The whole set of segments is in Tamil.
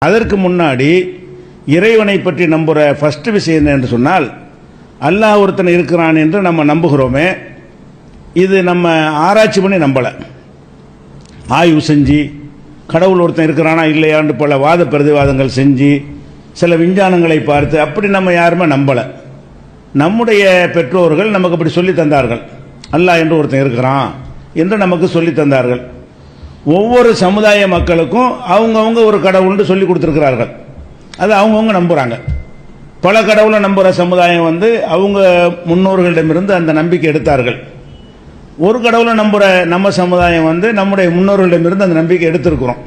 அதற்கு முன்னாடி இறைவனை பற்றி நம்புகிற ஃபர்ஸ்ட் விஷயம் என்ன என்று சொன்னால், அல்லாஹ் ஒருத்தன் இருக்கிறான் என்று நம்ம நம்புகிறோமே, இது நம்ம ஆராய்ச்சி பண்ணி நம்பலை. ஆய்வு செஞ்சு கடவுள் ஒருத்தன் இருக்கிறானா இல்லையான்னு பல வாத பிரதிவாதங்கள் செஞ்சு சில விஞ்ஞானங்களை பார்த்து அப்படி நம்ம யாருமே நம்பலை. நம்முடைய பெற்றோர்கள் நமக்கு அப்படி சொல்லி தந்தார்கள், அல்லாஹ் என்று ஒருத்தன் இருக்கிறான் என்று நமக்கு சொல்லி தந்தார்கள். ஒவ்வொரு சமுதாய மக்களுக்கும் அவங்கவுங்க ஒரு கடவுள்னு சொல்லி கொடுத்துருக்கிறார்கள். அது அவங்கவுங்க நம்புகிறாங்க. பல கடவுளை நம்புகிற சமுதாயம் அவங்க முன்னோர்களிடமிருந்து அந்த நம்பிக்கை எடுத்தார்கள். ஒரு கடவுளை நம்புகிற நம்ம சமுதாயம் நம்முடைய முன்னோர்களிடமிருந்து அந்த நம்பிக்கை எடுத்திருக்கிறோம்.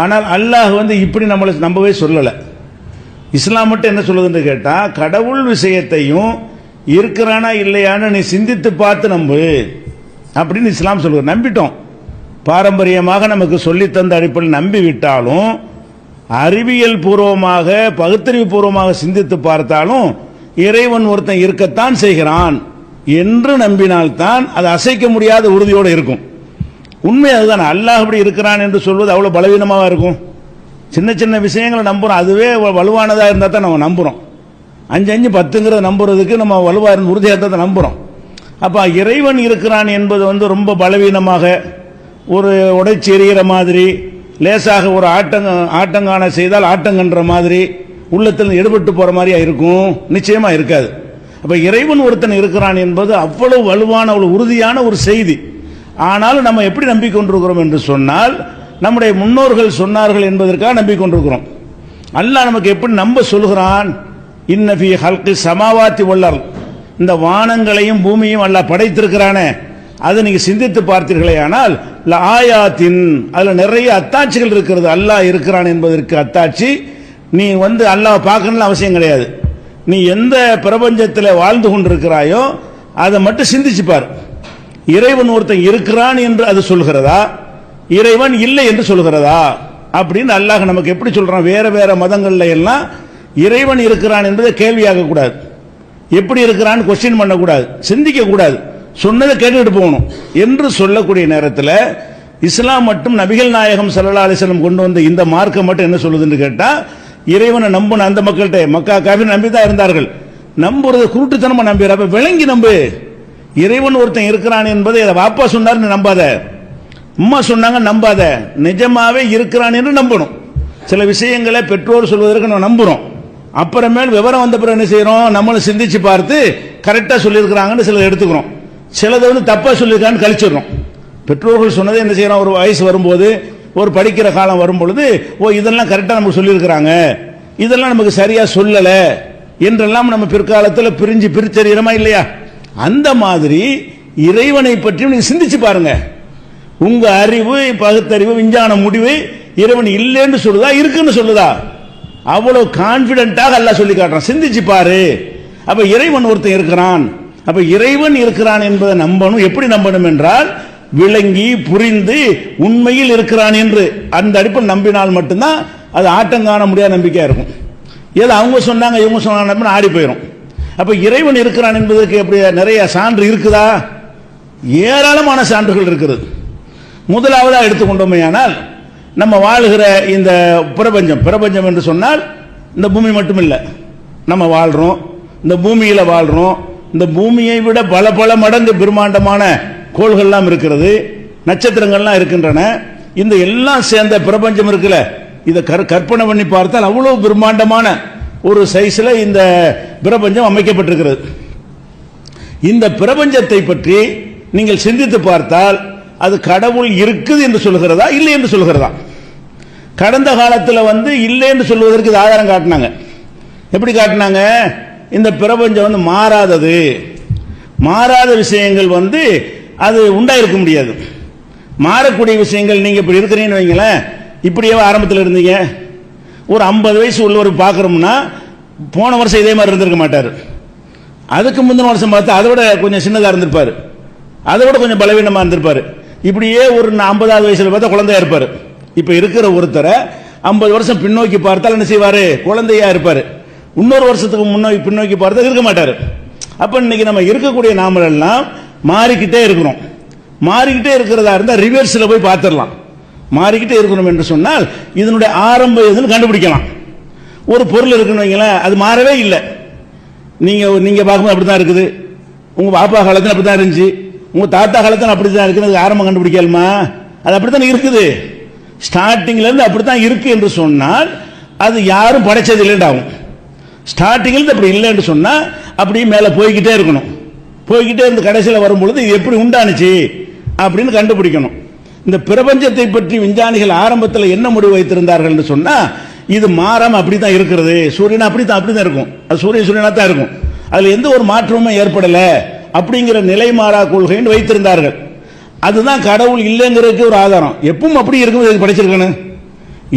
ஆனால் அல்லாஹ் இப்படி நம்மளை நம்பவே சொல்லலை. இஸ்லாம் மட்டும் என்ன சொல்லுதுன்னு கேட்டால், கடவுள் விஷயத்தையும் இருக்கிறானா இல்லையான்னு நீ சிந்தித்து பார்த்து நம்பு அப்படின்னு இஸ்லாம் சொல்லுது. நம்பிட்டோம், பாரம்பரியமாக நமக்கு சொல்லித்தந்த அடிப்படையில் நம்பிவிட்டாலும், அறிவியல் பூர்வமாக பகுத்தறிவு பூர்வமாக சிந்தித்து பார்த்தாலும் இறைவன் ஒருத்தன் இருக்கத்தான் செய்கிறான் என்று நம்பினால்தான் அது அசைக்க முடியாத உறுதியோடு இருக்கும். உண்மை அதுதான். அல்லாஹ் அப்படி இருக்கிறான் என்று சொல்வது அவ்வளோ பலவீனமாக இருக்கும். சின்ன சின்ன விஷயங்களை நம்புகிறோம், அதுவே வலுவானதாக இருந்தால் தான் நம்ம நம்புகிறோம். 5 10ங்கிறத நம்புறதுக்கு நம்ம வலுவாக உறுதியாக இருந்தால் தான் நம்புகிறோம். அப்போ இறைவன் இருக்கிறான் என்பது ரொம்ப பலவீனமாக, ஒரு உடைச்சி எறிகிற மாதிரி, லேசாக ஒரு ஆட்டங்கான செய்தால் ஆட்டங்கன்ற மாதிரி உள்ளத்தில் எடுபட்டு போகிற மாதிரியா இருக்கும்? நிச்சயமாக இருக்காது. அப்போ இறைவன் ஒருத்தன் இருக்கிறான் என்பது அவ்வளவு வலுவான ஒரு உறுதியான ஒரு செய்தி. ஆனாலும் நம்ம எப்படி நம்பிக்கொண்டிருக்கிறோம் என்று சொன்னால், நம்முடைய முன்னோர்கள் சொன்னார்கள் என்பதற்காக நம்பிக்கொண்டிருக்கிறோம். அல்லாஹ் நமக்கு எப்படி நம்ப சொல்கிறான்? இன்ன ஃபீ ஹல்கி ஸமாவாத்தி வல் அர்த், இந்த வானங்களையும் பூமியும் அல்லாஹ் படைத்திருக்கிறானே, அதை நீங்க சிந்தித்து பார்த்தீர்களே ஆனால் ஆயாத்தின், அதில் நிறைய அத்தாட்சிகள் இருக்கிறது. அல்லாஹ் இருக்கிறான் என்பதற்கு அத்தாட்சி. நீ அல்லாஹ் பார்க்கணும்னு அவசியம் கிடையாது. நீ எந்த பிரபஞ்சத்தில் வாழ்ந்து கொண்டிருக்கிறாயோ அதை மட்டும் சிந்திச்சுப்பார். இறைவன் ஒருத்தன் இருக்கிறான் என்று அது சொல்கிறதா, இறைவன் இல்லை என்று சொல்கிறதா அப்படின்னு அல்லாஹ் நமக்கு எப்படி சொல்றான்? வேற வேற மதங்கள்ல எல்லாம் இறைவன் இருக்கிறான் என்பதை கேள்வியாக கூடாது, எப்படி இருக்கிறான்னு கொஸ்டின் பண்ணக்கூடாது, சிந்திக்க கூடாது, சொன்னதை கேட்டுட்டு போகணும் என்று சொல்லக்கூடிய நேரத்தில் இஸ்லாம் மட்டும் நபிகள் நாயகம் ஸல்லல்லாஹு அலைஹி வஸல்லம் கொண்டு வந்த இந்த மார்க்கம் மட்டும் என்ன சொல்லுதுன்னு கேட்டா, இறைவனை நம்புன அந்த மக்கள்கிட்ட, மக்கா காஃபிர் நம்பி தான் இருந்தார்கள், நம்புறது குருட்டுத்தனமா நம்புற. அப்ப விளங்கி நம்பு. இறைவன் ஒருத்தன் இருக்கிறான் என்பதை வாப்பா சொன்னார்னு நம்பாத, அம்மா சொன்னாங்க நம்பாத, நிஜமாவே இருக்கிறான் என்று நம்பணும். சில விஷயங்களை பெற்றோர் சொல்வதற்கு நம்ம நம்புறோம், அப்புறமேல் விவரம் வந்த பிறகு என்ன செய்யறோம்? நம்மளும் சிந்திச்சு பார்த்து கரெக்டா சொல்லியிருக்கிறாங்கன்னு சிலர் எடுத்துக்கிறோம், சிலதை தப்பா சொல்லியிருக்கான்னு கழிச்சிடறோம். பெற்றோர்கள் சொன்னதை என்ன செய்யறோம்? ஒரு வயசு வரும்போது, ஒரு படிக்கிற காலம் வரும் பொழுது, ஓ இதெல்லாம் கரெக்டா நமக்கு சொல்லியிருக்கிறாங்க, இதெல்லாம் நமக்கு சரியா சொல்லல என்றெல்லாம் நம்ம பிற்காலத்தில் பிரிச்சறிகிறோமா இல்லையா? அந்த மாதிரி இறைவனை பற்றி நீங்க சிந்திச்சு பாருங்க. உங்க அறிவு, பகுத்தறிவு, விஞ்ஞான முடிவு இறைவன் இல்லைன்னு சொல்லுதா, இருக்குன்னு சொல்லுதா? அவ்வளவு கான்பிடென்ட்டாக அல்லாஹ் சொல்லி காட்டுறான், சிந்திச்சு பாரு. அப்ப இறைவன் ஒருத்தன் இருக்கிறான். அப்ப இறைவன் இருக்கிறான் என்பதை நம்பணும். எப்படி நம்பணும் என்றால், விளங்கி புரிந்து உண்மையில் இருக்கிறான் என்று அந்த அடிப்படையில் நம்பினால் மட்டும்தான் அது ஆட்டங்காண முடியாத நம்பிக்கையா இருக்கும். ஏதோ அவங்க சொன்னாங்க இவங்க சொன்னாங்க ஆடி போயிடும். அப்ப இறைவன் இருக்கிறான் என்பதற்கு எப்படி நிறைய சான்று இருக்குதா? ஏராளமான சான்றுகள் இருக்கிறது. முதலாவதா எடுத்துக்கொண்டோமே ஆனால், நம்ம வாழுகிற இந்த பிரபஞ்சம் என்று சொன்னால் இந்த பூமி மட்டும் இல்லை, நம்ம வாழ்றோம், இந்த பூமியில வாழ்றோம். இந்த பூமியை விட பல பல மடங்கு பிரம்மாண்டமான கோள்கள்லாம் இருக்கிறது, நட்சத்திரங்கள்லாம் இருக்கின்றன. இந்த எல்லாம் சேர்ந்த பிரபஞ்சம் இருக்குல்ல, இதை கற்பனை பண்ணி பார்த்தால் அவ்வளவு பிரம்மாண்டமான ஒரு சைஸ்ல இந்த பிரபஞ்சம் அமைக்கப்பட்டிருக்கிறது. இந்த பிரபஞ்சத்தை பற்றி நீங்கள் சிந்தித்து பார்த்தால் அது கடவுள் இருக்குது என்று சொல்கிறதா, இல்லை என்று சொல்கிறதா? கடந்த காலத்தில் இல்லை என்று சொல்வதற்கு இது ஆதாரம் காட்டினாங்க. எப்படி காட்டினாங்க? இந்த பிரபஞ்சம் மாறாதது, மாறாத விஷயங்கள் அது உண்டாயிருக்க முடியாது. மாறக்கூடிய விஷயங்கள், நீங்க இப்படி இருக்கிறீங்கன்னு வைங்களேன், இப்படியே ஆரம்பத்தில் இருந்தீங்க, ஒரு 50 வயசு உள்ளவர் பார்க்குறோம்னா போன வருஷம் இதே மாதிரி இருந்திருக்க மாட்டார், அதுக்கு முந்தின வருஷம் பார்த்தா அதை விட கொஞ்சம் சின்னதாக இருந்திருப்பார், அதை விட கொஞ்சம் பலவீனமாக இருந்திருப்பார். இப்படியே ஒரு 50வது வயசுல பார்த்தா குழந்தையா இருப்பார். இப்ப இருக்கிற ஒருத்தரை 50 வருஷம் பின்னோக்கி பார்த்தால் என்ன செய்வாரு? குழந்தையா இருப்பாரு. இன்னொரு வருஷத்துக்கு பின்னோக்கி பார்த்தா இருக்க மாட்டாரு. அப்ப இன்னைக்கு நம்ம இருக்கக்கூடிய நாமெல்லாம் மாறிக்கிட்டே இருக்கிறோம். மாறிக்கிட்டே இருக்கிறதா இருந்தா ரிவர்ஸ்ல போய் பார்த்துடலாம். மாறிக்கிட்டே இருக்கணும் என்று சொன்னால் இதனுடைய ஆரம்பம் எதுன்னு கண்டுபிடிக்கலாம். ஒரு பொருள் இருக்குன்னு வைங்களேன், அது மாறவே இல்லை. நீங்க பார்க்கும்போது அப்படித்தான் இருக்குது, உங்க பாப்பா காலத்தில் அப்படித்தான் இருந்துச்சு, உங்க தாத்தா காலத்தில் அப்படித்தான் இருக்குது. ஆரம்பம் கண்டுபிடிக்கலாமா? அது அப்படித்தான் இருக்குது, ஸ்டார்டிங்ல இருந்து அப்படித்தான் இருக்கு என்று சொன்னால் அது யாரும் படைச்சது இல்லைன்னு ஆகும். ஸ்டார்டிங்ல இருந்து அப்படி இல்லை என்று சொன்னா அப்படியே மேல போய்கிட்டே இருக்கணும். போய்கிட்டே இருந்து கடைசியில் வரும்பொழுது இது எப்படி உண்டானுச்சு அப்படின்னு கண்டுபிடிக்கணும். இந்த பிரபஞ்சத்தை பற்றி விஞ்ஞானிகள் ஆரம்பத்தில் என்ன முடிவு வைத்திருந்தார்கள் என்று சொன்னா, இது மாறாம அப்படித்தான் இருக்கிறது, சூரியன் அப்படித்தான் இருக்கும், அது சூரியனா தான் இருக்கும், அதுல எந்த ஒரு மாற்றமும் ஏற்படல அப்படிங்கிற நிலை மாறா கொள்கைன்னு வைத்திருந்தார்கள். அதுதான் கடவுள் இல்லைங்கிறதுக்கு ஒரு ஆதாரம். எப்பவும் அப்படி இருக்கும் படைச்சிருக்கணும்,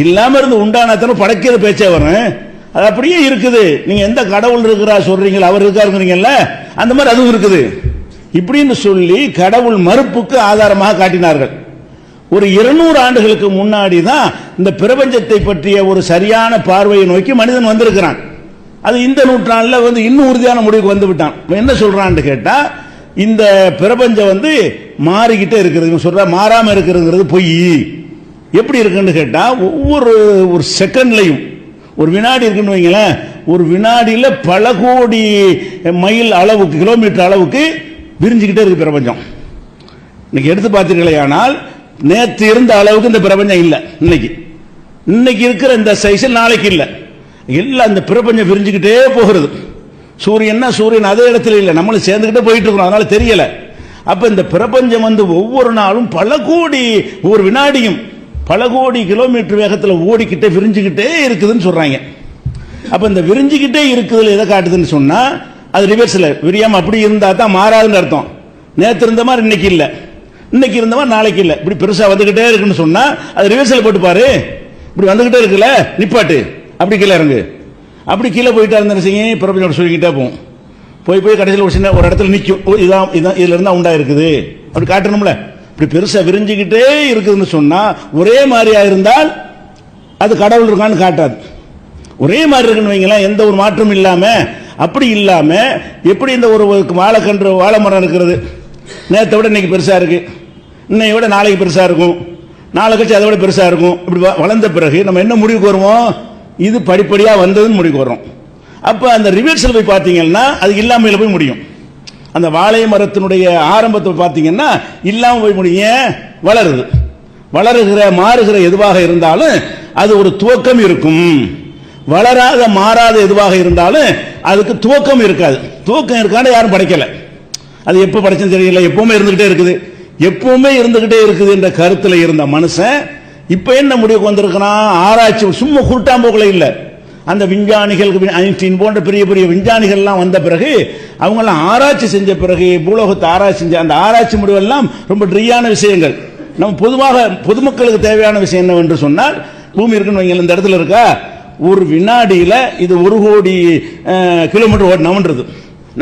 இல்லாம இருந்து உண்டானத்தன படைக்கிற பேச்சே வரும். அது அப்படியே இருக்குது. நீங்க எந்த கடவுள் இருக்கிறா சொல்றீங்களா, அவர் இருக்காருங்கிறீங்கல்ல, அந்த மாதிரி அதுவும் இருக்குது இப்படின்னு சொல்லி கடவுள் மறுப்புக்கு ஆதாரமாக காட்டினார்கள். ஒரு 200 ஆண்டுகளுக்கு முன்னாடி தான் இந்த பிரபஞ்சத்தை பற்றிய ஒரு சரியான பார்வையை நோக்கி மனிதன் வந்திருக்கிறான். அது இந்த நூற்றாண்டில் இன்னும் உறுதியான முடிவுக்கு வந்து விட்டான். என்ன சொல்றான்னு கேட்டா, இந்த பிரபஞ்சம் மாறிக்கிட்டே இருக்கிறது சொல்ற, மாறாம இருக்கிறது பொய். எப்படி இருக்குன்னு கேட்டா, ஒரு செகண்ட்லையும் ஒரு வினாடி இருக்குன்னு வைங்களேன், ஒரு வினாடியில பல கோடி மைல் அளவுக்கு, கிலோமீட்டர் அளவுக்கு விரிஞ்சுக்கிட்டே இருக்கு பிரபஞ்சம். இன்னைக்கு எடுத்து பார்த்தீர்களே, ஆனால் நேற்று இருந்த அளவுக்கு இந்த பிரபஞ்சம் இல்லை. இன்னைக்கு இருக்கிற இந்த சைஸில் நாளைக்கு இல்லை. எல்லாம் இந்த பிரபஞ்சம் விரிஞ்சுக்கிட்டே போகிறது. சூரியன் அதே இடத்துல இல்லை, நம்மளும் சேர்ந்துக்கிட்டே போயிட்டு இருக்கிறோம், அதனால தெரியல. அப்ப இந்த பிரபஞ்சம் ஒவ்வொரு நாளும் பல கோடி, ஒவ்வொரு வினாடியும் பல கோடி கிலோமீட்டர் வேகத்தில் ஓடிக்கிட்டே விரிஞ்சுக்கிட்டே இருக்குதுன்னு சொல்றாங்க. அப்ப இந்த விரிஞ்சுக்கிட்டே இருக்குதுல எதை காட்டுதுன்னு சொன்னா, அது ரிவர்ஸ்ல விரியாம அப்படி இருந்தா தான் மாறாதுன்னு அர்த்தம். நேற்று இருந்த மாதிரி இன்னைக்கு இல்லை, இன்னைக்கு இருந்த மாதிரி நாளைக்கு இல்லை. இப்படி பெருசா வந்துகிட்டே இருக்குன்னு சொன்னா அது ரிவர்ஸ்ல போட்டு பாரு, இப்படி வந்துகிட்டே இருக்குல்ல, நிப்பாட்டு, அப்படி கீழே இறங்கு. அப்படி கீழே போயிட்டா இருந்தா செய்யும், பிரபஞ்சம் சொல்லிக்கிட்டே போகும். போய் கடைசியில் ஒரு சின்ன ஒரு இடத்துல நிற்கும். இதான் இதுல இருந்தா உண்டா இருக்குது அப்படி காட்டணும்ல. இப்படி பெருசா விரிஞ்சுக்கிட்டே இருக்குதுன்னு சொன்னா, ஒரே மாதிரியா இருந்தால் அது கடவுள் இருக்கான்னு காட்டாது. ஒரே மாதிரி இருக்குன்னு வைங்களேன், எந்த ஒரு மாற்றம் இல்லாம, அப்படி இல்லாம எப்படி இந்த ஒரு வாழைக்கன்று, வாழை மரம் இருக்கிறது, நேற்றை விட இன்னைக்கு பெருசா இருக்கு, இன்னையை விட நாளைக்கு பெருசா இருக்கும், நாளை கழிச்சு அதை விட பெருசா இருக்கும். இப்படி வளர்ந்த பிறகு நம்ம என்ன முடிவுக்கு வருவோம், இது படிப்படியா வந்ததுன்னு முடிவுக்கு வரும். அப்ப அந்த ரிவர்ஸில் போய் பார்த்தீங்கன்னா அது இல்லாமையில போய் முடியும். அந்த வாழை மரத்தினுடைய ஆரம்பத்தை பார்த்தீங்கன்னா இல்லாம போய் முடியும். வளருகிற மாறுகிற எதுவாக இருந்தாலும் அது ஒரு துவக்கம் இருக்கும். வளராத மாறாத எதுவாக இருந்தாலும் அதுக்கு துவக்கம் இருக்காது. துவக்கம் இருக்கான்னு யாரும் படைக்கல. அது எப்ப படைச்சுன்னு தெரியல, எப்பவுமே இருந்துகிட்டே இருக்குது என்ற கருத்தில் இருந்த மனுஷன் இப்ப என்ன முடிவுக்கு வந்திருக்கிறான், ஆராய்ச்சி சும்மா குருட்டாம்போக்குல இல்ல. அந்த விஞ்ஞானிகள், ஐன்ஸ்டீன் போன்ற பெரிய பெரிய விஞ்ஞானிகள்லாம் வந்த பிறகு, அவங்கெல்லாம் ஆராய்ச்சி செஞ்ச பிறகு, பூலோகத்தை ஆராய்ச்சி செஞ்ச அந்த ஆராய்ச்சி முடிவெல்லாம் ரொம்ப ட்ரியான விஷயங்கள். நம்ம பொதுவாக பொதுமக்களுக்கு தேவையான விஷயம் என்னவென்று சொன்னால், பூமி இருக்குன்னு வைங்க, இந்த இடத்துல இருக்கா, ஒரு வினாடியில இது 1 கோடி கிலோமீட்டர் ஓடணும்ன்றது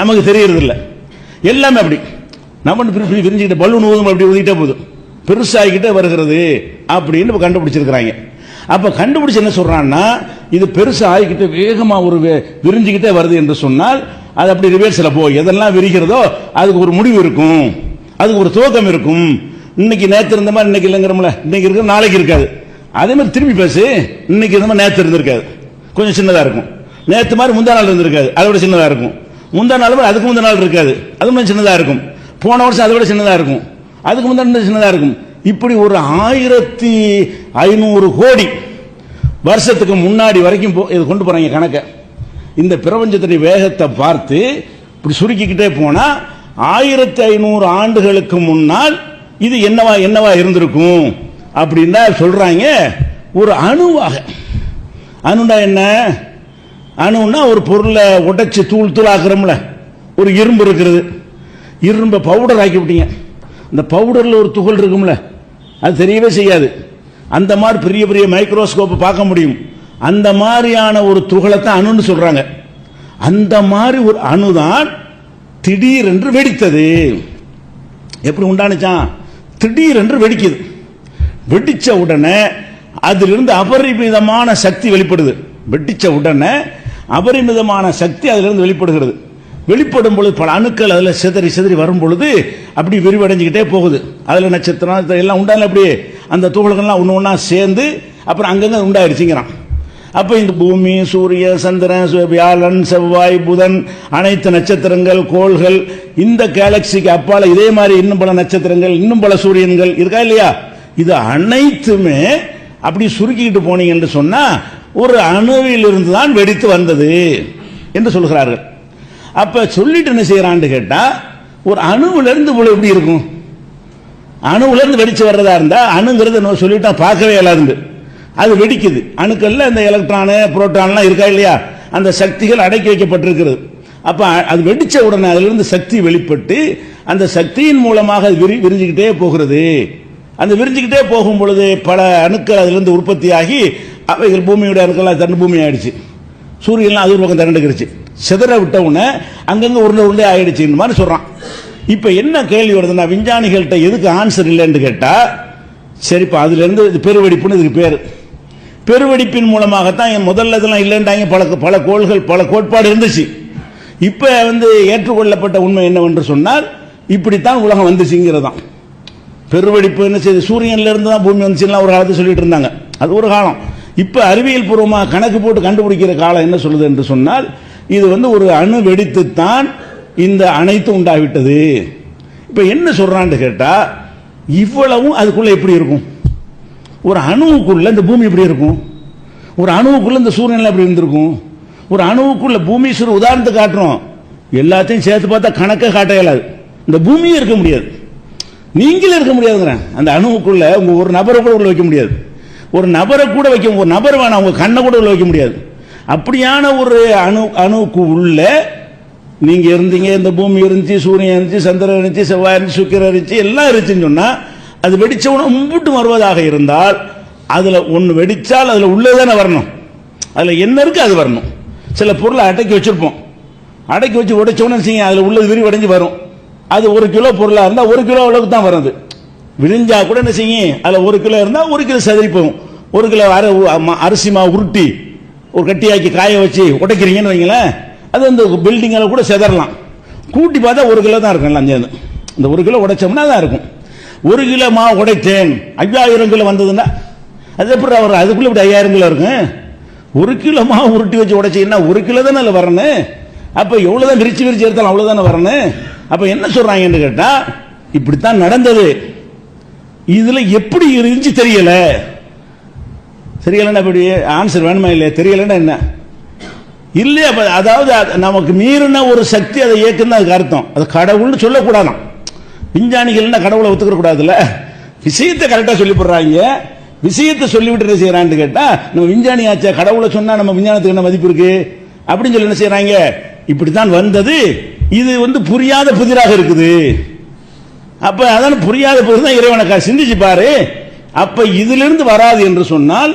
நமக்கு தெரியறது இல்லை. எல்லாமே அப்படி நம்ம விரிஞ்சுக்கிட்ட பலூன் ஊதும், அப்படி ஊதிக்கிட்டே போகுது, பெருசாகிக்கிட்டே வருகிறது அப்படின்னு கண்டுபிடிச்சிருக்கிறாங்க. அப்ப கண்டுபிடிச்சு என்ன சொல்றான்னா, இது பெருசா ஆகிக்கிட்டு வேகமா ஒரு விரிஞ்சுக்கிட்டே வருது என்று சொன்னால் அது அப்படி ரிவர்ஸ்ல போய் எதெல்லாம் விரிகிறதோ அதுக்கு ஒரு முடிவு இருக்கும், அதுக்கு ஒரு துவக்கம் இருக்கும். இன்னைக்கு நேற்று இருந்த மாதிரி இன்னைக்கு இல்லைங்கிறோம்ல, இன்னைக்கு இருக்கு நாளைக்கு இருக்காது. அதே மாதிரி திரும்பி பேசு, இன்னைக்கு இருந்த மாதிரி நேற்று இருந்திருக்காது, கொஞ்சம் சின்னதா இருக்கும். நேற்று மாதிரி முந்தா நாள் இருந்திருக்காது, அதை விட சின்னதா இருக்கும். முந்தா நாள் அதுக்கு முந்தா நாள் இருக்காது, அது மாதிரி சின்னதா இருக்கும். போன வருஷம் அதை விட சின்னதா இருக்கும், அதுக்கு முந்தா சின்னதா இருக்கும். இப்படி ஒரு 1500 கோடி வருஷத்துக்கு முன்னாடி வரைக்கும் இது கொண்டு போறாங்க கணக்க. இந்த பிரபஞ்சத்துடைய வேகத்தை பார்த்து இப்படி சுருக்கிக்கிட்டே போனா 1500 ஆண்டுகளுக்கு முன்னால் இது என்னவா இருந்திருக்கும் அப்படின்னா சொல்றாங்க. ஒரு அணுவாக, அணுனா என்ன, அணுன்னா ஒரு பொருளை உடைச்சு தூள் ஆக்குறோம்ல, ஒரு இரும்பு இருக்கிறது, இரும்பை பவுடர் ஆக்கி விட்டீங்க, இந்த பவுடர்ல ஒரு துகள் இருக்கும்ல, அது தெரியவே செய்யாது. அந்த மாதிரி பெரிய பெரிய மைக்ரோஸ்கோப் பார்க்க முடியும். அந்த மாதிரியான ஒரு துகளை தான் அணுன்னு சொல்றாங்க. அந்த மாதிரி ஒரு அணுதான் திடீரென்று வெடித்தது. எப்படி உண்டானுச்சான், திடீரென்று வெடிக்குது. வெடிச்ச உடனே அதிலிருந்து அபரிமிதமான சக்தி வெளிப்படுது. வெடிச்ச உடனே அபரிமிதமான சக்தி அதிலிருந்து வெளிப்படுகிறது. வெளிப்படும் பொழுது பல அணுக்கள் அதில் சிதறி வரும் பொழுது அப்படி விரிவடைஞ்சுக்கிட்டே போகுது. அதில் நட்சத்திரம் எல்லாம் உண்டான அப்படியே அந்த துகள்கள்லாம் ஒன்று ஒன்றா சேர்ந்து அப்புறம் அங்கங்கே உண்டாயிருச்சுங்கிறான். அப்போ இந்த பூமி, சூரியன், சந்திரன், வியாழன், செவ்வாய், புதன், அனைத்து நட்சத்திரங்கள், கோள்கள், இந்த கேலக்சிக்கு அப்பால இதே மாதிரி இன்னும் பல நட்சத்திரங்கள், இன்னும் பல சூரியன்கள் இருக்கா இல்லையா? இது அனைத்துமே அப்படி சுருக்கிட்டு போனீங்க என்று சொன்னா ஒரு அணுவிலிருந்து தான் வெடித்து வந்தது என்று சொல்கிறார்கள். அப்ப சொல்லிட்டு என்ன செய்யறான்னு கேட்டா, ஒரு அணுவிலிருந்து இவ்வளவு எப்படி இருக்கும்? அணுவிலிருந்து வெடிச்சு வர்றதா இருந்தா அணுங்கிறது சொல்லிட்டா பார்க்கவே இயலாது. அது வெடிக்குது. அணுக்கள்ல இந்த எலக்ட்ரானு, புரோட்டான்லாம் இருக்கா இல்லையா? அந்த சக்திகள் அடக்கி வைக்கப்பட்டிருக்கிறது. அப்ப அது வெடிச்ச உடனே அதிலிருந்து சக்தி வெளிப்பட்டு அந்த சக்தியின் மூலமாக விரிஞ்சுக்கிட்டே போகிறது. அந்த விரிஞ்சுக்கிட்டே போகும் பொழுது பல அணுக்கள் அதிலிருந்து உற்பத்தியாகி அவைகள் பூமியுடைய அணுக்கள் தண்டு பூமி ஆயிடுச்சு. சூரியன்லாம் அது ஒரு பக்கம் திரண்டுக்கிடுச்சு. சிதற விட்ட உடனே அங்கங்க உருண்டை உருண்டே ஆயிடுச்சு மாதிரி சொல்றான். இப்ப என்ன கேள்வி வருதுன்னா, விஞ்ஞானிகள்கிட்ட எதுக்கு ஆன்சர் இல்லைன்னு கேட்டா, சரிப்பா அதுல இருந்து இது பெருவெடிப்புன்னு இதுக்கு பேரு. பெருவெடிப்பின் மூலமாகத்தான் முதல்ல இதெல்லாம் இல்லைன்றாங்க. பல கோள்கள், பல கோட்பாடு இருந்துச்சு. இப்ப ஏற்றுக்கொள்ளப்பட்ட உண்மை என்னவென்று சொன்னால், இப்படித்தான் உலகம் வந்துச்சுங்கிறதான். பெருவெடிப்பு என்ன செய்யுது? சூரியன்ல இருந்து தான் பூமி வந்துச்சுன்னா ஒரு காலத்தை சொல்லிட்டு இருந்தாங்க. அது ஒரு காலம். இப்ப அறிவியல் பூர்வமாக கணக்கு போட்டு கண்டுபிடிக்கிற காலம் என்ன சொல்லுது என்று சொன்னால், இது ஒரு அணு வெடித்துத்தான் இந்த அனைத்து உண்டாகிவிட்டது. இப்ப என்ன சொல்றான்னு கேட்டா, இவ்வளவும் அதுக்குள்ள எப்படி இருக்கும்? ஒரு அணுவுக்குள்ள இந்த பூமி எப்படி இருக்கும்? ஒரு அணுவுக்குள்ள இந்த சூரியன் எப்படி இருந்திருக்கும்? ஒரு அணுவுக்குள்ள பூமி உதாரணத்துக்கு காட்டுறோம். எல்லாத்தையும் சேர்த்து பார்த்தா கணக்கே காட்ட இயலாது. இந்த பூமியே இருக்க முடியாது, நீங்களே இருக்க முடியாதுங்கிறேன். அந்த அணுவுக்குள்ள உங்க ஒரு நபரை கூட உள்ள வைக்க முடியாது. ஒரு நபரை கூட வைக்க, ஒரு நபர் வேணாம், உங்க கண்ணை கூட உள்ள வைக்க முடியாது. அப்படியான ஒரு அணுவுக்கு உள்ள நீங்க இருந்தீங்க. இந்த பூமி இருந்துச்சு, சூரியன் இருந்துச்சு, சந்திரன் இருந்துச்சு, செவ்வாய் இருந்துச்சு, சுக்கிரன் இருந்துச்சு, எல்லாம் இருந்துச்சுன்னு சொன்னா அது வெடிச்ச உடனே மும்பிட்டு வருவதாக இருந்தால் அதுல ஒன்னு வெடிச்சால் அதுல உள்ளதானே வரணும். அதுல என்ன இருக்கு அது வரணும். சில பொருளை அடக்கி வச்சிருப்போம், அடக்கி வச்சு உடைச்ச உடனே அதுல உள்ளது விரிவடைஞ்சு வரும். அது 1 கிலோ பொருளா இருந்தா 1 கிலோ அளவுக்கு தான் வருது. விரிஞ்சா கூட என்ன செய்யும், அதுல 1 கிலோ இருந்தா 1 கிலோ சதுரி போகும். 1 கிலோ அரிசி மாவு உருட்டி ஒரு கட்டியாக்கி காய வச்சு உடைக்கிறீங்கன்னு வைங்களேன், அது அந்த பில்டிங்கில் கூட செதறலாம். கூட்டி பார்த்தா 1 கிலோ தான் இருக்கும். எல்லாம் இந்த 1 கிலோ உடைச்சோம்னா தான் இருக்கும். 1 கிலோ மாவு உடைத்தேன் 5000 கிலோ வந்ததுன்னா அது எப்படி வரும்? அதுக்குள்ள இப்படி 5000 கிலோ இருக்கும். 1 கிலோ மாவு உருட்டி வச்சு உடைச்சீங்கன்னா 1 கிலோ தானே அதில் வரணும். அப்ப எவ்வளவுதான் விரிச்சு எடுத்தாலும் அவ்வளவுதானே வரணும். அப்ப என்ன சொல்றாங்கன்னு கேட்டா, இப்படித்தான் நடந்தது. இதுல எப்படி இருந்துச்சு தெரியல. தெரியலன்னா இப்படி ஆன்சர் வேணுமா இல்லையா? தெரியலன்னா என்ன இல்லையா? அதாவது நமக்கு மீறின ஒரு சக்தி அதை இயக்குன்னு அதுக்கு அர்த்தம். அது கடவுள்னு சொல்லக்கூடாதான். விஞ்ஞானிகள் கடவுளை ஒத்துக்க கூடாதுல்ல. விஷயத்தை கரெக்டா சொல்லி போடுறாங்க. விஷயத்தை சொல்லிவிட்டு என்ன செய்யறான்னு கேட்டா, நம்ம விஞ்ஞானி ஆச்சா, கடவுளை சொன்னா நம்ம விஞ்ஞானத்துக்கு என்ன மதிப்பு இருக்கு அப்படின்னு சொல்லி என்ன செய்யறாங்க. இப்படித்தான் வந்தது, இது புரியாத புதிராக இருக்குது. அப்ப அதான் புரியாத புதிர் இறைவனுக்கா சிந்திச்சு பாரு. அப்ப இதிலிருந்து வராது என்று சொன்னால்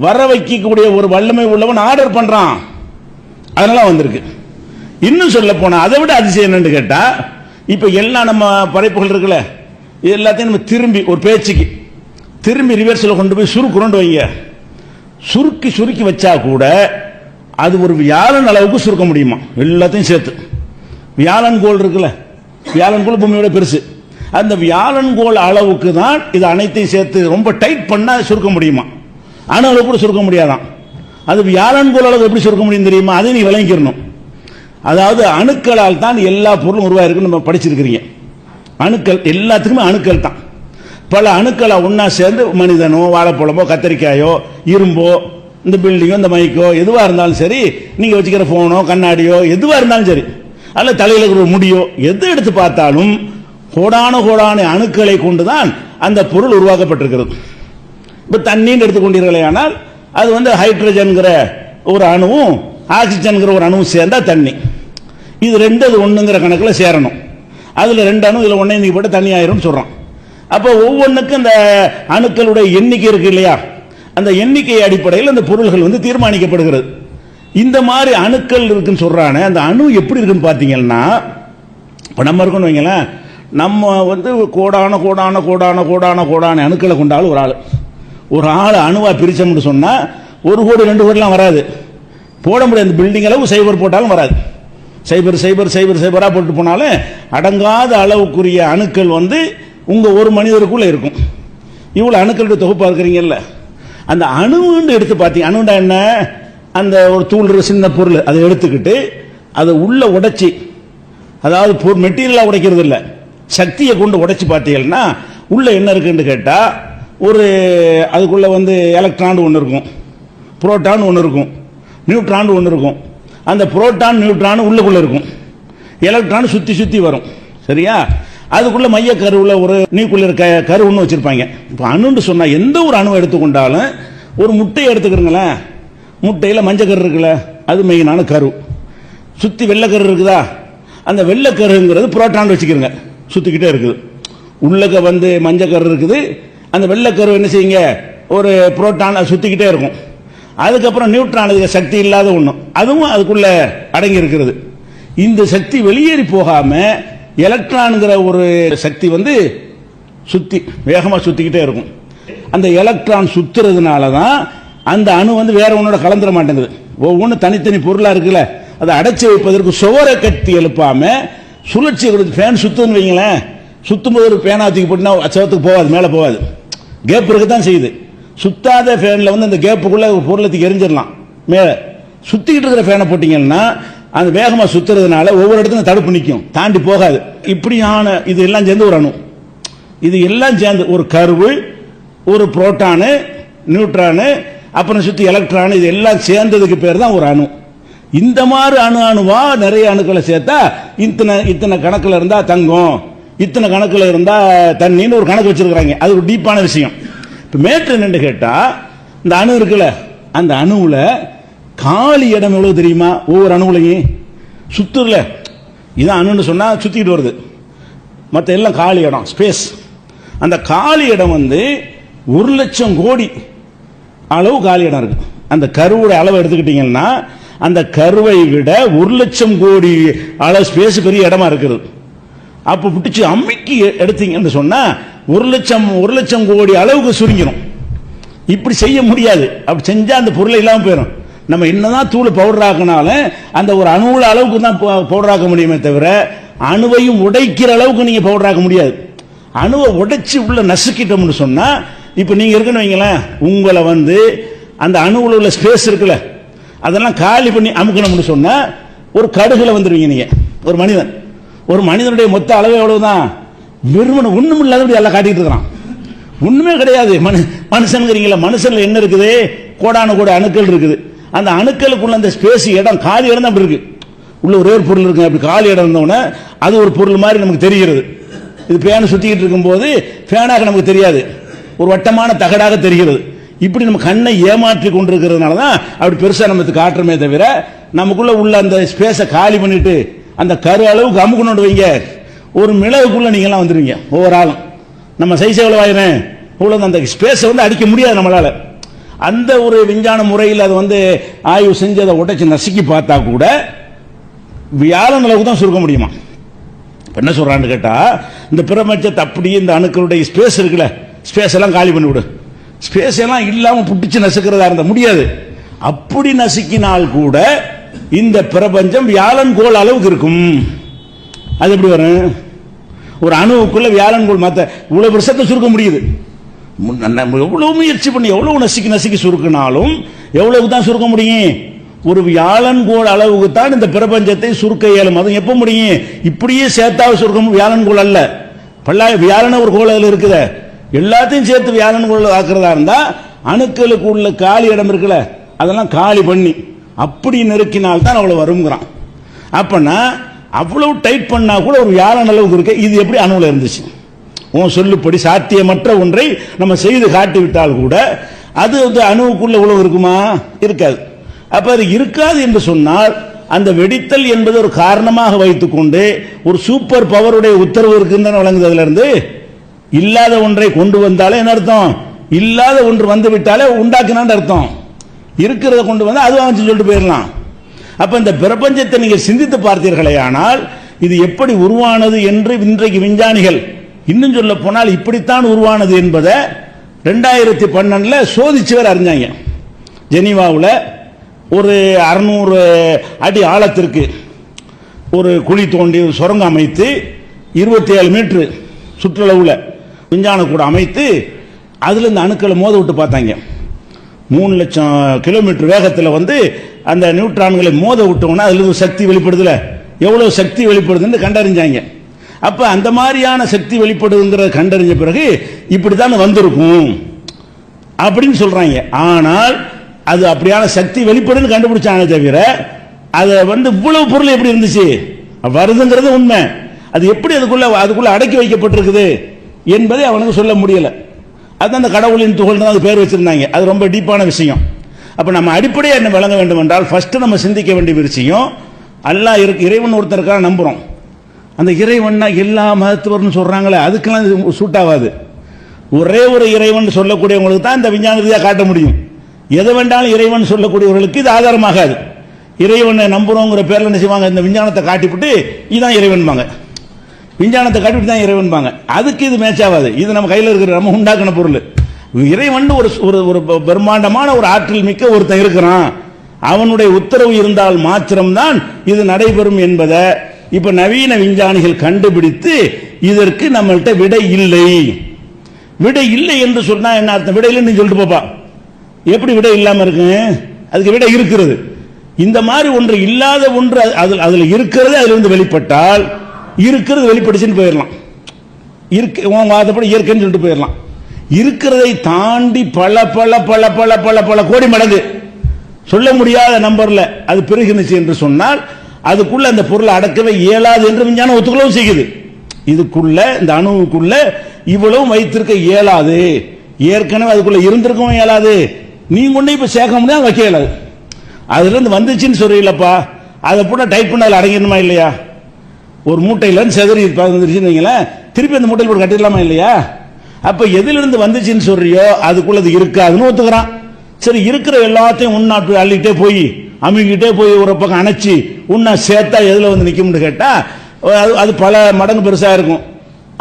வர வைக்கக்கூடிய ஒரு வல்லமை உள்ளவன் ஆர்டர் பண்றான், அதனால வந்திருக்கு. இன்னும் சொல்ல போனா அதை விட அதிசயம் என்னன்னு கேட்டா, இப்ப எல்லாம் நம்ம படைப்புகள் இருக்குல்ல, எல்லாத்தையும் நம்ம திரும்பி ஒரு பேச்சுக்கு திரும்பி ரிவர்ஸில் கொண்டு போய் சுருக்குறோண்டு வைங்க. சுருக்கி சுருக்கி வச்சா கூட அது ஒரு வியாழன் அளவுக்கு சுருக்க முடியுமா? எல்லாத்தையும் சேர்த்து வியாழன் கோள் இருக்குல்ல, வியாழன் கோள் பூமியோட பெருசு. அந்த வியாழன் கோள் அளவுக்கு தான் இது அனைத்தையும் சேர்த்து ரொம்ப டைட் பண்ணா சுருக்க முடியுமா? அணு அளவு கூட சுருக்க முடியாதான். அது வியாழன் கோள் அளவு எப்படி சுருக்க முடியும் தெரியுமா? அதை நீ விளங்கிக்கணும். அதாவது அணுக்களால் தான் எல்லா பொருளும் உருவாயிருக்குன்னு நம்ம படிச்சிருக்கிறீங்க. அணுக்கள் எல்லாத்துக்குமே அணுக்கள் தான். பல அணுக்களை ஒன்னா சேர்ந்து மனிதனோ, வாழைப்பழமோ, கத்திரிக்காயோ, இரும்போ, இந்த பில்டிங்கோ, இந்த மைக்கோ, எதுவா இருந்தாலும் சரி, நீங்க வச்சுக்கிற போனோ, கண்ணாடியோ, எதுவா இருந்தாலும் சரி, அல்ல தலையில இருக்கிற முடியோ, எது எடுத்து பார்த்தாலும் கோடான கோடான அணுக்களை கொண்டுதான் அந்த பொருள் உருவாக்கப்பட்டிருக்கிறது. இப்ப தண்ணீர் எடுத்துக்கொண்டீர்களே ஆனால் அது ஹைட்ரஜன்கிற ஒரு அணுவும் ஆக்சிஜன்கிற ஒரு அணுவும் சேர்ந்தா தண்ணி. இது ரெண்டு அது ஒண்ணுங்கிற கணக்கில் சேரணும். அதுல 2 அணு இதுல 1 போட்டு தண்ணி ஆயிரும் சொல்றோம். அப்ப ஒவ்வொன்றுக்கும் அந்த அணுக்களுடைய எண்ணிக்கை இருக்கு இல்லையா, அந்த எண்ணிக்கை அடிப்படையில் அந்த பொருள்கள் தீர்மானிக்கப்படுகிறது. இந்த மாதிரி அணுக்கள் இருக்குன்னு சொல்றானே, அந்த அணு எப்படி இருக்குன்னு பாத்தீங்கன்னா, இப்ப நம்ம இருக்கணும் வைங்களேன், நம்ம கோடான கோடான கோடான கோடான கோடான அணுக்களை கொண்டாலும் ஒரு ஆள் அணுவா பிரிச்சோம்னு சொன்னா 1 கோடி 2 கோடிலாம் வராது, போட முடியாது. பில்டிங் அளவு சைபர் போட்டாலும் வராது. சைபர் சைபர் சைபர் சைபரா போட்டு போனாலும் அடங்காத அளவுக்குரிய அணுக்கள் உங்க ஒரு மனிதருக்குள்ள இருக்கும். இவ்வளவு அணுக்களுடைய தொகுப்பா இருக்கிறீங்கல்ல, அந்த அணுன்னு எடுத்து பார்த்தீங்க, அணுண்டா என்ன, அந்த ஒரு தூள் சின்ன பொருள் அதை எடுத்துக்கிட்டு அதை உள்ள உடைச்சி, அதாவது மெட்டீரியலா உடைக்கிறது இல்லை, சக்தியை கொண்டு உடைச்சு பார்த்தீங்கன்னா உள்ள என்ன இருக்குன்னு கேட்டா, ஒரு அதுக்குள்ள எலக்ட்ரான் ஒன்று இருக்கும், புரோட்டான் ஒன்று இருக்கும், நியூட்ரான் ஒன்று இருக்கும். அந்த புரோட்டான் நியூட்ரான் உள்ளுக்குள்ள இருக்கும், எலக்ட்ரான் சுத்தி சுத்தி வரும். சரியா? அதுக்குள்ள மைய கருவுல ஒரு நியூக்ளியர் கரு ஒன்று வச்சிருப்பாங்க. இப்போ அணுன்னு சொன்னா எந்த ஒரு அணுவை எடுத்துக்கொண்டாலும், ஒரு முட்டையை எடுத்துக்கிறீங்களேன், முட்டையில மஞ்சள் கரு இருக்குல்ல, அது மெயினான கரு. சுத்தி வெள்ளைக்கரு இருக்குதா, அந்த வெள்ளைக்கருங்கிறது புரோட்டான் வச்சுக்கிறங்க, சுத்திக்கிட்டே இருக்குது. உள்ளக மஞ்சள் கரு இருக்குது, அந்த வெள்ளைக்கரு என்ன செய்யுங்க, ஒரு புரோட்டான் சுத்திக்கிட்டே இருக்கும். அதுக்கப்புறம் நியூட்ரான், அதுக்கு சக்தி இல்லாத ஒன்று, அதுவும் அதுக்குள்ள அடங்கி இருக்கிறது. இந்த சக்தி வெளியேறி போகாம எலக்ட்ரான்ங்கிற ஒரு சக்தி சுத்தி வேகமா சுத்திக்கிட்டே இருக்கும். அந்த எலக்ட்ரான் சுத்துறதுனால தான் அந்த அணு வேற ஒன்னோட கலந்துட மாட்டேங்குது. ஒவ்வொன்று தனித்தனி பொருளா இருக்குல்ல, அதை அடைச்சி வைப்பதற்கு சுவரை கட்டி எழுப்பாம சுழற்சி ஃபேன் சுத்துன்னு வைங்களேன், சுத்தும் போது ஒரு பேனா தூக்கி போட்டுனா சவத்துக்கு போகாது, மேலே போகாது, கேப் இருக்கத்தான் செய்யுது. சுத்தாத ஃபேன்ல அந்த கேப்புக்குள்ள பொருளை தூக்கி எரிஞ்சிடலாம். மேலே சுத்திக்கிட்டு இருக்கிற ஃபேனை போட்டீங்கன்னா அந்த வேகமா சுத்துறதுனால ஒவ்வொரு இடத்துல தடுப்பு நிற்கும், தாண்டி போகாது. இப்படியான இது எல்லாம் சேர்ந்து ஒரு அணு, இது எல்லாம் சேர்ந்து ஒரு கருவு, ஒரு புரோட்டானு, நியூட்ரானு, அப்புறம் சுத்தி எலக்ட்ரான், இது எல்லாம் சேர்ந்ததுக்கு பேர் தான் ஒரு அணு. இந்த மாதிரி அணுவா நிறைய அணுக்களை சேர்த்தா இத்தனை கணக்குல இருந்தா தங்கம், இத்தனை கணக்குல இருந்தா தண்ணின்னு ஒரு கணக்கு வச்சிருக்காங்க. அது ஒரு டீப்பான விஷயம். இப்ப மேட்ரு என்னன்னு கேட்டா, இந்த அணு இருக்குல்ல, அந்த அணுவுல காலி இடம் எவ்வளவு தெரியுமா? ஒவ்வொரு அணுவுலையும் சுத்துல, இதான் அணுன்னு சொன்னா சுத்திட்டு வருது, மற்ற எல்லாம் காலி இடம், ஸ்பேஸ். அந்த காலி இடம் 1,00,000 கோடி அளவு காலி இடம் இருக்கு. அந்த கருவோட அளவு எடுத்துக்கிட்டீங்கன்னா, அந்த கருவை விட 1,00,000 கோடி அளவு ஸ்பேஸ் பெரிய இடமா இருக்குது. அப்ப பிடிச்சி அம்மிக்கு எடுத்தீங்கன்னு சொன்னா 1,00,000 கோடி அளவுக்கு சுருங்கிடும். இப்படி செய்ய முடியாது. அப்படி செஞ்சா அந்த பொருளை இல்லாம போயிடும். நம்ம என்னதான் தூள் பவுடர் ஆக்கினாலும் அந்த ஒரு அணுவுல அளவுக்கு தான் பவுடர் ஆக்க முடியுமே தவிர, அணுவையும் உடைக்கிற அளவுக்கு நீங்க பவுடர் ஆக்க முடியாது. அணுவை உடைச்சு உள்ள நசுக்கிட்டோம்னு சொன்னா, இப்ப நீங்க இருக்குன்னு வைங்களேன், உங்களை அந்த அணுவுல உள்ள ஸ்பேஸ் இருக்குல்ல, அதெல்லாம் காலி பண்ணி அமுக்கணும்னு சொன்னா ஒரு கடுகுல வந்துருவீங்க நீங்க. ஒரு மனிதனுடைய மொத்த அளவு எவ்வளவுதான்? வெறுமனை ஒண்ணும் இல்லாதபடி எல்லாம் காட்டிட்டு இருக்கிறான், ஒண்ணுமே கிடையாது. மனுஷனுங்கிறீங்களா, மனுஷன்ல என்ன இருக்குது? கோடான கோடி அணுக்கள் இருக்குது. அந்த அணுக்களுக்குள்ள அந்த ஸ்பேஸ் இடம், காலி இடம் தான் அப்படி இருக்கு. உள்ள ஒரே ஒரு பொருள் இருக்கு, அப்படி காலி இடம் இருந்தோம்னா அது ஒரு பொருள் மாதிரி நமக்கு தெரிகிறது. இது பேனை சுத்திக்கிட்டு இருக்கும் போது பேனாக நமக்கு தெரியாது, ஒரு வட்டமான தகடாக தெரிகிறது. இப்படி நம்ம கண்ணை ஏமாற்றி கொண்டிருக்கிறதுனால தான் அப்படி பெருசா நமக்கு காட்டுறமே தவிர, நமக்குள்ள உள்ள அந்த ஸ்பேஸை காலி பண்ணிட்டு அந்த கரு அளவுக்கு அமுக்கணும் வைங்க, ஒரு மிளகுக்குள்ள நீங்க எல்லாம் வந்துருவீங்க. ஒவ்வொரு ஆளும் நம்ம சைஸ் எவ்வளவு ஆயிரும், இவ்வளவு அந்த ஸ்பேஸை அடிக்க முடியாது நம்மளால. அந்த ஒரு விஞ்ஞான முறையில் அது ஆய்வு செஞ்சு அதை உடைச்சு நசுக்கி பார்த்தா கூட வியாழன் அளவுக்கு தான் சுருக்க முடியுமா? என்ன சொல்றான்னு கேட்டா, இந்த பிரபஞ்சத்தை அப்படியே இந்த அணுக்களுடைய ஸ்பேஸ் இருக்குல்ல, ஸ்பேஸ் எல்லாம் காலி பண்ணி விடு, ஸ்பேஸ் எல்லாம் இல்லாம புட்டிச்சு நசுக்கிறதா இருந்த முடியாது. அப்படி நசுக்கினால் கூட இந்த பிரபஞ்சம் வியாழன் கோள் அளவுக்கு இருக்கும். அது எப்படி வரும்? ஒரு அணுவுக்குள்ள வியாழன் கோள் மத்த இவ்வளவு வருஷத்தை சுருக்க முடியுது. எவ்வளவு முயற்சி பண்ணி எவ்வளவு நசுக்கி சுருக்கினாலும் எவ்வளவு தான் சுருக்க முடியும்? ஒரு வியாழன் கோள் அளவுக்கு தான் இந்த பிரபஞ்சத்தை சுருக்க இயலும். அது எப்ப முடியும்? இப்படியே சேர்த்தாவது சுருக்க வியாழன் கோள் அல்ல, வியாழன ஒரு கோள் அதில் இருக்குது. எல்லாத்தையும் சேர்த்து வியாழன் கோள் ஆக்குறதா இருந்தா அணுக்களுக்கு உள்ள காலி இடம் இருக்குல்ல, அதெல்லாம் காலி பண்ணி அப்படி நெருக்கினால் தான் அவ்வளவு வருங்கிறான். அப்பனா அவ்வளவு டைட் பண்ணா கூட ஒரு வியாழன் அளவுக்கு இருக்கு. இது எப்படி அணுவில் இருந்துச்சு? உன் சொல்லுப்படி சாத்தியமற்ற ஒன்றை நம்ம செய்து காட்டிவிட்டால் கூட அது அணுவுக்குள்ள உழவு இருக்குமா? இருக்காது. அப்ப அது இருக்காது என்று சொன்னால் அந்த வெடித்தல் என்பது ஒரு காரணமாக வைத்துக் கொண்டு ஒரு சூப்பர் பவருடைய உத்தரவு இருக்குன்னு வழங்குறதுல இருந்து இல்லாத ஒன்றை கொண்டு வந்தாலே என்ன அர்த்தம்? இல்லாத ஒன்று வந்து விட்டாலே உண்டாக்குனான்னு அர்த்தம். இருக்கிறத கொண்டு வந்து அது வந்து சொல்லிட்டு போயிடலாம். அப்ப இந்த பிரபஞ்சத்தை நீங்க சிந்தித்து பார்த்தீர்களே, ஆனால் இது எப்படி உருவானது என்று இன்றைக்கு விஞ்ஞானிகள் இன்னும் சொல்ல போனால் இப்படித்தான் உருவானது என்பதை 2012 சோதிச்சு வேற அறிஞ்சாங்க. ஜெனீவாவில் ஒரு 600 அடி ஆழத்திற்கு ஒரு குழி தோண்டி சுரங்கம் அமைத்து 27 மீட்டர் சுற்றளவுல விஞ்ஞான கூட அமைத்து அதில் இந்த அணுக்களை மோத விட்டு பார்த்தாங்க. 3 லட்சம் கிலோமீட்டர் வேகத்தில் வந்து அந்த நியூட்ரான்களை மோத விட்டோம்னா அதுல ஒரு சக்தி வெளிப்படுதுல, எவ்வளவு சக்தி வெளிப்படுதுன்னு கண்டறிஞ்சாங்க. அப்ப அந்த மாதிரியான சக்தி வெளிப்படுதுங்கிறத கண்டறிஞ்ச பிறகு இப்படித்தான் வந்திருக்கும் அப்படின்னு சொல்றாங்க. ஆனால் அது அப்படியான சக்தி வெளிப்படுன்னு கண்டுபிடிச்சாங்க தவிர அதை வந்து இவ்வளவு பொருள் எப்படி இருந்துச்சு வருதுங்கிறது உண்மை. அது எப்படி அதுக்குள்ள அடக்கி வைக்கப்பட்டிருக்குது என்பதை அவனுக்கு சொல்ல முடியல. அது அந்த கடவுளின் துகள் தான் அது பேர் வச்சிருந்தாங்க. அது ரொம்ப டீப்பான விஷயம். அப்ப நம்ம அடிப்படையாக என்ன விளங்க வேண்டும் என்றால், ஃபர்ஸ்ட் நம்ம சிந்திக்க வேண்டிய விஷயம், அல்லாஹ் இறைவன் ஒருத்தருக்காக நம்புறோம். அந்த இறைவன்னா எல்லா மதத்தவர்னு சொல்றாங்களே அதுக்கெல்லாம் சூட் ஆகாது. ஒரே ஒரு இறைவன் சொல்லக்கூடியவங்களுக்கு தான் இந்த விஞ்ஞான ரீதியாக காட்ட முடியும். எதை வேண்டாலும் இறைவன் சொல்லக்கூடியவர்களுக்கு இது ஆதாரமாகாது. இறைவனை நம்புறோங்கிற பேர்ல என்ன செய்வாங்க, இந்த விஞ்ஞானத்தை காட்டிவிட்டு இதுதான் இறைவன்பாங்க, விஞ்ஞானத்தை காட்டிவிட்டு தான் இறைவன்பாங்க. அதுக்கு இது மேட்ச் ஆகாது. இது நம்ம கையில் இருக்கிற நம்ம உண்டாக்கின பொருள். இறைவன் ஒரு பிரம்மாண்டமான ஒரு ஆற்றல் மிக்க ஒருத்தன் இருக்கிறான், அவனுடைய உத்தரவு இருந்தால் மாத்திரம்தான் இது நடைபெறும் என்பதை இப்ப நவீன விஞ்ஞானிகள் கண்டுபிடித்து இதற்கு நம்மள்கிட்ட விடை இல்லை. விடை இல்லை என்று சொன்னா என்ன அர்த்தம்? விடை இல்லைன்னு சொல்லிட்டு போப்பா, எப்படி விடை இல்லாம இருக்கு? அதுக்கு விடை இருக்கிறது. இந்த மாதிரி ஒன்று இல்லாத ஒன்று அதுல இருக்கிறது, அதுல இருந்து வெளிப்பட்டால் இருக்கிறது வெளிப்பட்டுச்சுன்னு போயிடலாம். இயற்கைன்னு சொல்லிட்டு போயிடலாம். இருக்கிறதை தாண்டி பல பல பல பல பல பல கோடி மடங்கு சொல்ல முடியாத நம்பர்ல அது பெருகினுச்சு என்று சொன்னால் அதுக்குள்ள அந்த பொருளை அடக்கவே இயலாது என்று விஞ்ஞானம் ஒத்துக்கவும் செய்யுது. இதுக்குள்ள இந்த அணுவுக்குள்ள இவ்வளவு வைத்திருக்க இயலாது, ஏற்கனவே அதுக்குள்ள இருந்திருக்கவும் இயலாது, நீங்க கொண்டு இப்ப சேர்க்க முடியாது, வைக்க இயலாது. அதுல இருந்து வந்துச்சுன்னு சொல்றீங்களப்பா, அதை கூட டைப் பண்ணால அடங்கிடணுமா இல்லையா? ஒரு மூட்டையில இருந்து செதறி வந்துருச்சுன்னு வைங்களேன், திருப்பி அந்த மூட்டையில் போட்டு கட்டிடலாமா இல்லையா? அப்ப எதிலிருந்து வந்துச்சுன்னு சொல்றியோ அதுக்குள்ள அது இருக்காதுன்னு ஒத்துக்கிறான். சரி, இருக்கிற எல்லாத்தையும் உன்னாட்டு அள்ளிட்டே போய் அமுகிட்டே போய் ஒரு பக்கம் அணைச்சி உன்னா சேர்த்தா எதுல வந்து நிக்கும்னு கேட்டா அது பல மடங்கு பெருசா இருக்கும்.